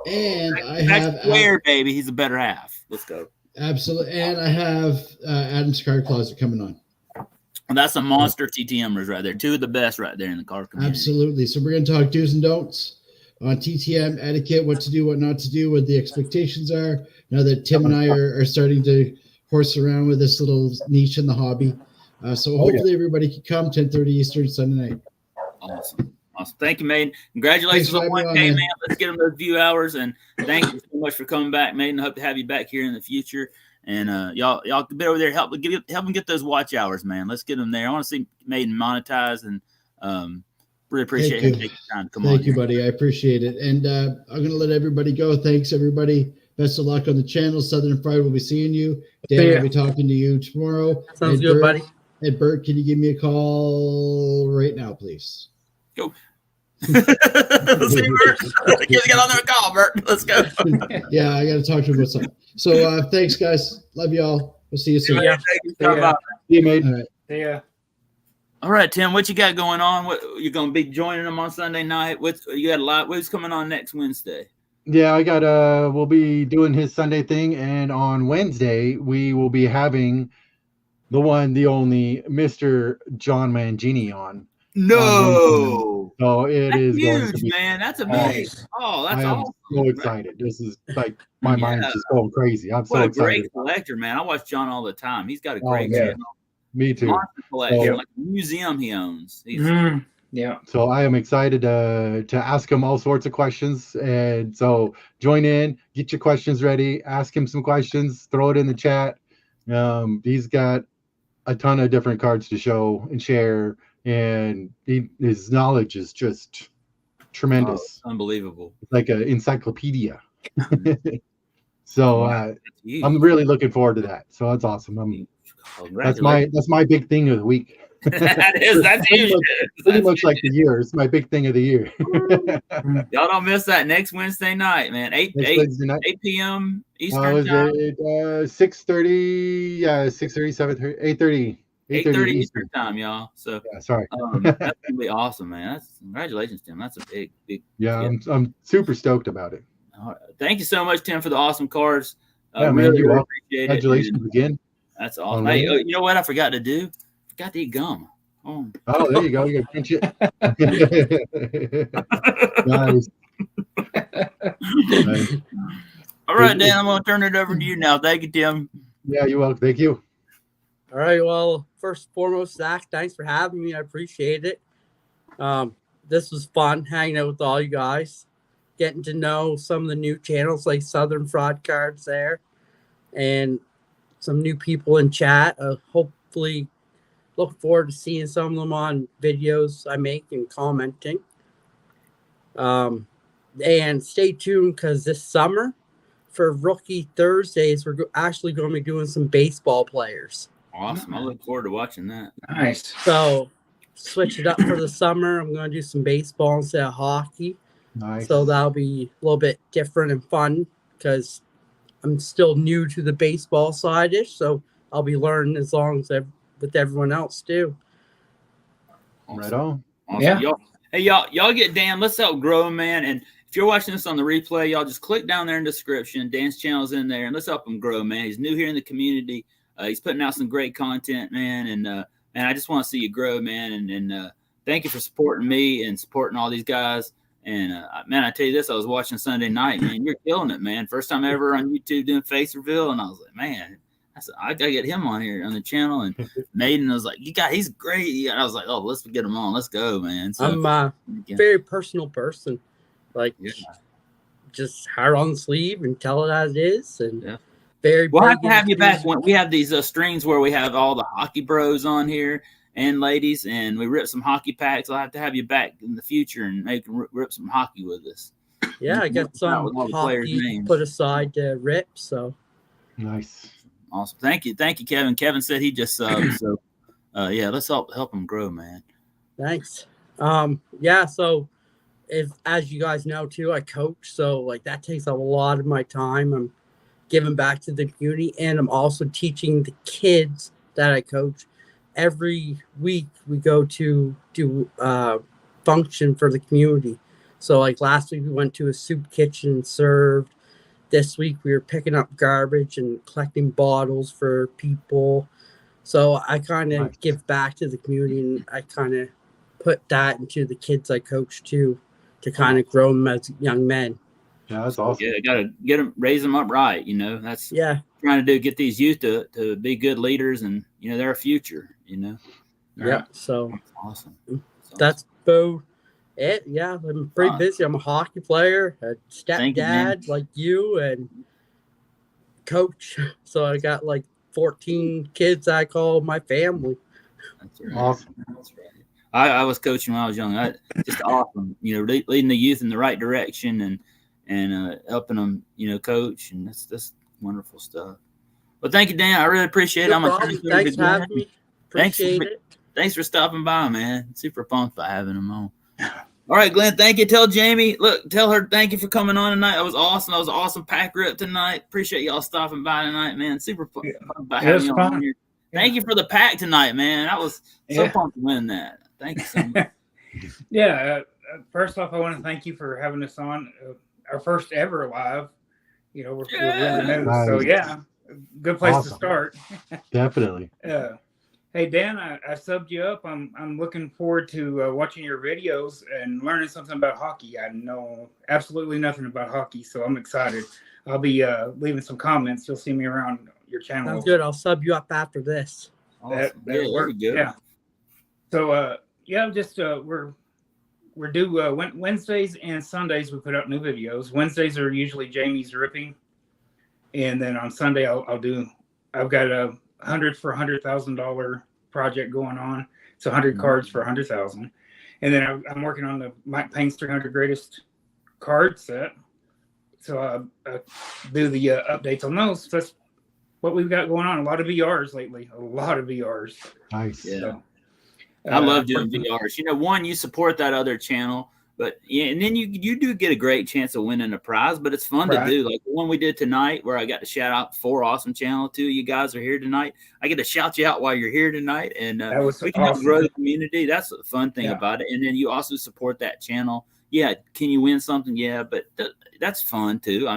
and I have Square, baby. He's a better half. Let's go. Absolutely. And I have Adam's Card Closet coming on. And that's some monster TTMers right there. Two of the best right there in the card community. Absolutely. So we're going to talk do's and don'ts on TTM etiquette, what to do, what not to do, what the expectations are. Now that Tim and I are starting to horse around with this little niche in the hobby. So hopefully everybody can come 10:30 Eastern Sunday night. Awesome. Thank you, Maiden. Congratulations on 1K, man. Let's get them those view hours. And thank you so much for coming back, Maiden. Hope to have you back here in the future. And y'all can be over there, help them get those watch hours, man. Let's get them there. I want to see Maiden monetize, and really appreciate him taking time to come on. Thank you, buddy. I appreciate it. And I'm going to let everybody go. Thanks, everybody. Best of luck on the channel. Southern Fried will be seeing you. Dan will be talking to you tomorrow. Sounds good, buddy. And Bert, can you give me a call right now, please? Go. Let's see, Bert. Let's get on there and call, Bert. Let's go. Yeah, I got to talk to him about something. So thanks, guys. Love y'all. We'll see you soon. See you, mate. All right. See ya. All right, Tim, what you got going on? What you're going to be joining them on Sunday night? You got a lot? What's coming on next Wednesday? Yeah, I got we'll be doing his Sunday thing, and on Wednesday we will be having the one, the only Mr. John Mangini on. No. So it is huge, going to be, man. That's amazing. Oh, that's awesome. So excited. This is like my mind's just going crazy. I'm so excited. What a great collector, man. I watch John all the time. He's got a great channel. Me too. Monster collection, like a museum he owns. Yeah. So I am excited to ask him all sorts of questions. And so join in, get your questions ready, ask him some questions, throw it in the chat. He's got a ton of different cards to show and share. And his knowledge is just tremendous. Oh, unbelievable. It's like an encyclopedia. So I'm really looking forward to that. So that's awesome. That's my big thing of the week. That's huge. Pretty much like the year. It's my big thing of the year. Y'all don't miss that next Wednesday night, man. 8 p.m. Eastern time. 6:30, 6:30, 7:30, 8:30. 8:30 Eastern time, y'all. So sorry. That's gonna be awesome, man. Congratulations, Tim. That's a big. Yeah, I'm super stoked about it. All right. Thank you so much, Tim, for the awesome cards. Really appreciate it. Congratulations again. That's awesome. Hey, you know what I forgot to do? Forgot to eat gum. Oh, there you go. You got to pinch it. Nice. All right, Dan, I'm going to turn it over to you now. Thank you, Tim. Yeah, you're welcome. Thank you. All right. Well, first and foremost, Zach, thanks for having me. I appreciate it. This was fun hanging out with all you guys, getting to know some of the new channels like Southern Fraud Cards there, and some new people in chat. Hopefully, look forward to seeing some of them on videos I make and commenting. And stay tuned because this summer for Rookie Thursdays, we're actually going to be doing some baseball players. Awesome. I look forward to watching that. Nice. So switch it up for the summer. I'm going to do some baseball instead of hockey. Nice. So that'll be a little bit different and fun because I'm still new to the baseball side-ish. So I'll be learning as long as with everyone else too. Awesome. Right on. Awesome. Yeah. Y'all get Dan. Let's help grow him, man. And if you're watching this on the replay, y'all just click down there in the description. Dan's channel's in there, and let's help him grow, man. He's new here in the community. He's putting out some great content, man. And I just want to see you grow, man. And thank you for supporting me and supporting all these guys. And man, I tell you this, I was watching Sunday night, man. You're killing it, man. First time ever on YouTube doing face reveal, and I was like, man, I gotta get him on here on the channel. And Maiden was like, he's great. And I was like, oh, let's get him on. Let's go, man. So, I'm a very personal person, like just heart on the sleeve and tell it as it is. And very. We'll have to have you back when we have these streams where we have all the hockey bros on here and ladies, and we rip some hockey packs. I'll have to have you back in the future and make rip some hockey with us. Yeah, I got some hockey put aside to rip. So nice. Awesome. Thank you, Kevin. Kevin said he just subbed. So, let's help him grow, man. Thanks. So as you guys know too, I coach, so like that takes a lot of my time. I'm giving back to the community, and I'm also teaching the kids that I coach. Every week we go to do function for the community. So like last week we went to a soup kitchen and served. This week we were picking up garbage and collecting bottles for people. So I kind of give back to the community, and I kind of put that into the kids I coach too, to kind of grow them as young men. Yeah, that's awesome. Yeah, got to raise them up right. That's trying to do, get these youth to be good leaders, and they're our future. Yeah. So that's awesome. That's about it. Yeah, I'm pretty busy. I'm a hockey player, a stepdad like you, and coach. So I got like 14 kids I call my family. That's right. Awesome. That's right. I was coaching when I was young. Just awesome. Leading the youth in the right direction and helping them, coach, and that's wonderful stuff. Well, thank you, Dan. I really appreciate it. Thanks for having me. Appreciate it. Thanks for stopping by, man. Super pumped by having him on. All right, Glenn, thank you. Tell Jamie, tell her thank you for coming on tonight. That was awesome. That was an awesome pack rip tonight. Appreciate y'all stopping by tonight, man. Super pumped by having you on here. Thank you for the pack tonight, man. I was so pumped to win that. Thank you so much. First off, I want to thank you for having us on our first ever live. We're really new, so good place to start. Definitely. Hey Dan, I subbed you up. I'm looking forward to watching your videos and learning something about hockey. I know absolutely nothing about hockey, so I'm excited. I'll be leaving some comments. You'll see me around your channel. Sounds good. I'll sub you up after this. That'll work. Yeah. So just we're due Wednesdays and Sundays. We put out new videos. Wednesdays are usually Jamie's ripping, and then on Sunday I've got a $100 for $100,000 project going on. It's 100 cards for 100,000, and then I'm working on the Mike Payne's 300 greatest card set. So I do the updates on those. That's what we've got going on. A lot of VRs lately. A lot of VRs. Nice. Yeah. So, I love doing VRs. One, you support that other channel, but and then you do get a great chance of winning a prize. But it's fun to do, like the one we did tonight, where I got to shout out 4 awesome channels. 2 of you guys are here tonight. I get to shout you out while you're here tonight, and we can help grow the community. That's the fun thing about it. And then you also support that channel. Yeah, can you win something? Yeah, but that's fun too. I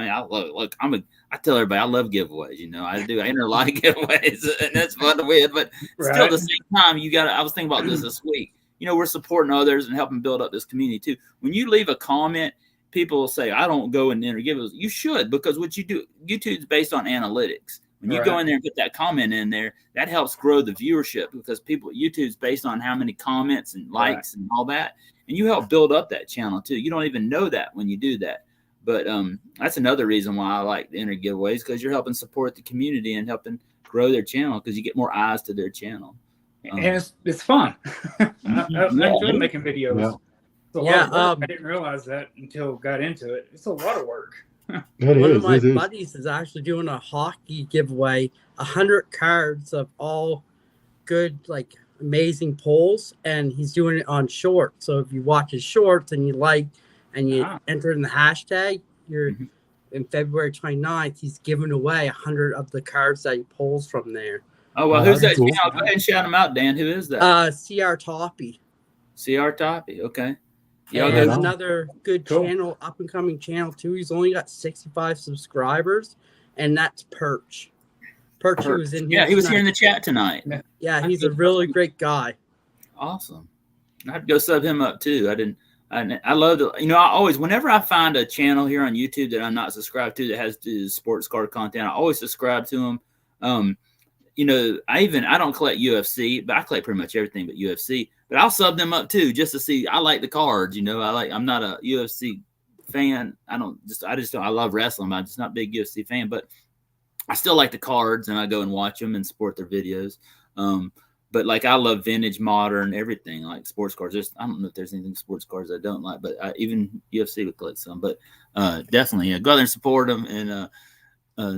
mean, I tell everybody I love giveaways. I enter a lot of giveaways, and that's fun to win. But still, at the same time, I was thinking about this week. We're supporting others and helping build up this community too. When you leave a comment, people will say, "I don't go and enter giveaways." You should, because what you do, YouTube's based on analytics. When you go in there and put that comment in there, that helps grow the viewership, because YouTube's based on how many comments and likes and all that. And you help build up that channel too. You don't even know that when you do that. But that's another reason why I like to enter giveaways, because you're helping support the community and helping grow their channel, because you get more eyes to their channel. And it's fun. I enjoy making videos. Yeah. It's a lot of work. I didn't realize that until got into it. It's a lot of work. One of my buddies is actually doing a hockey giveaway, 100 cards of all good, like amazing pulls, and he's doing it on shorts. So if you watch his shorts and you enter in the hashtag, you're in February 29th, he's giving away 100 of the cards that he pulls from there. Oh, well, who's that? Cool. Go ahead and shout him out, Dan. Who is that? CR Toppy. CR Toppy, okay. Yeah, there's another good channel, up and coming channel too. He's only got 65 subscribers, and that's Perch. Perch was in here. Yeah, he was here in the chat tonight. Yeah, he's a really great guy. Awesome. I'd go sub him up too. And I love to, I always, whenever I find a channel here on YouTube that I'm not subscribed to that has to do sports card content, I always subscribe to them. I don't collect UFC, but I collect pretty much everything but UFC. But I'll sub them up too, just to see. I like the cards, I'm not a UFC fan. I love wrestling, but I'm just not a big UFC fan. But I still like the cards, and I go and watch them and support their videos. But like, I love vintage, modern, everything, like sports cards. I don't know if there's anything sports cards I don't like, but even UFC would collect some. But definitely, go out there and support them, and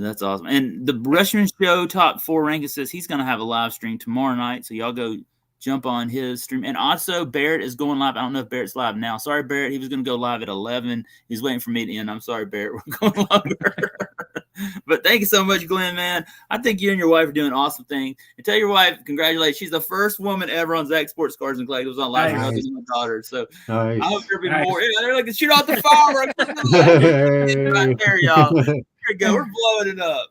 that's awesome. And the Russian Show Top 4 Ranking says he's going to have a live stream tomorrow night, so y'all go jump on his stream. And also, Barrett is going live. I don't know if Barrett's live now. Sorry, Barrett. He was going to go live at 11. He's waiting for me to end. I'm sorry, Barrett. We're going longer. But thank you so much, Glenn, man. I think you and your wife are doing an awesome thing. And tell your wife, congratulations. She's the first woman ever on Zach Sports Cards and Collectibles on live other than my daughter. So I hope there'll be more. They're like, shoot off the fireworks. Right there, y'all. Here we go. We're blowing it up.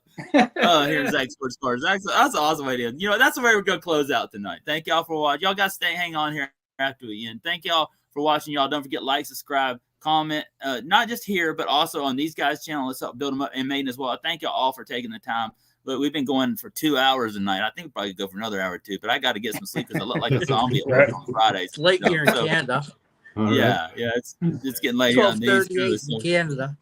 Here's Zach Sports Cards. That's an awesome idea. That's the way we're going to close out tonight. Thank y'all for watching. Y'all got to hang on here after we end. Thank y'all for watching. Y'all don't forget, like, subscribe, comment, not just here, but also on these guys' channel. Let's help build them up, and Maiden as well. Thank y'all all for taking the time. Look, we've been going for 2 hours tonight. I think we'll probably go for another hour or two, but I got to get some sleep because I look like a zombie at work on Fridays. It's late here in Canada. Yeah, it's getting late here on the East Coast. In Canada.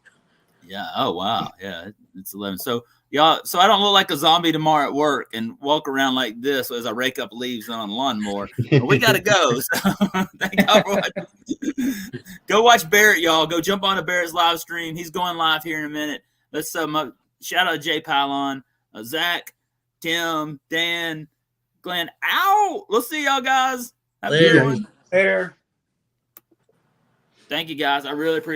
Yeah. Oh wow. Yeah, it's 11. So y'all, I don't look like a zombie tomorrow at work and walk around like this as I rake up leaves on a lawnmower. But we gotta go. So thank y'all for watching. Go watch Barrett, y'all. Go jump on to Barrett's live stream. He's going live here in a minute. Let's shout out to Jay Pylon, Zach, Tim, Dan, Glenn. Ow! We'll see y'all guys. Later. Later. Thank you guys. I really appreciate it.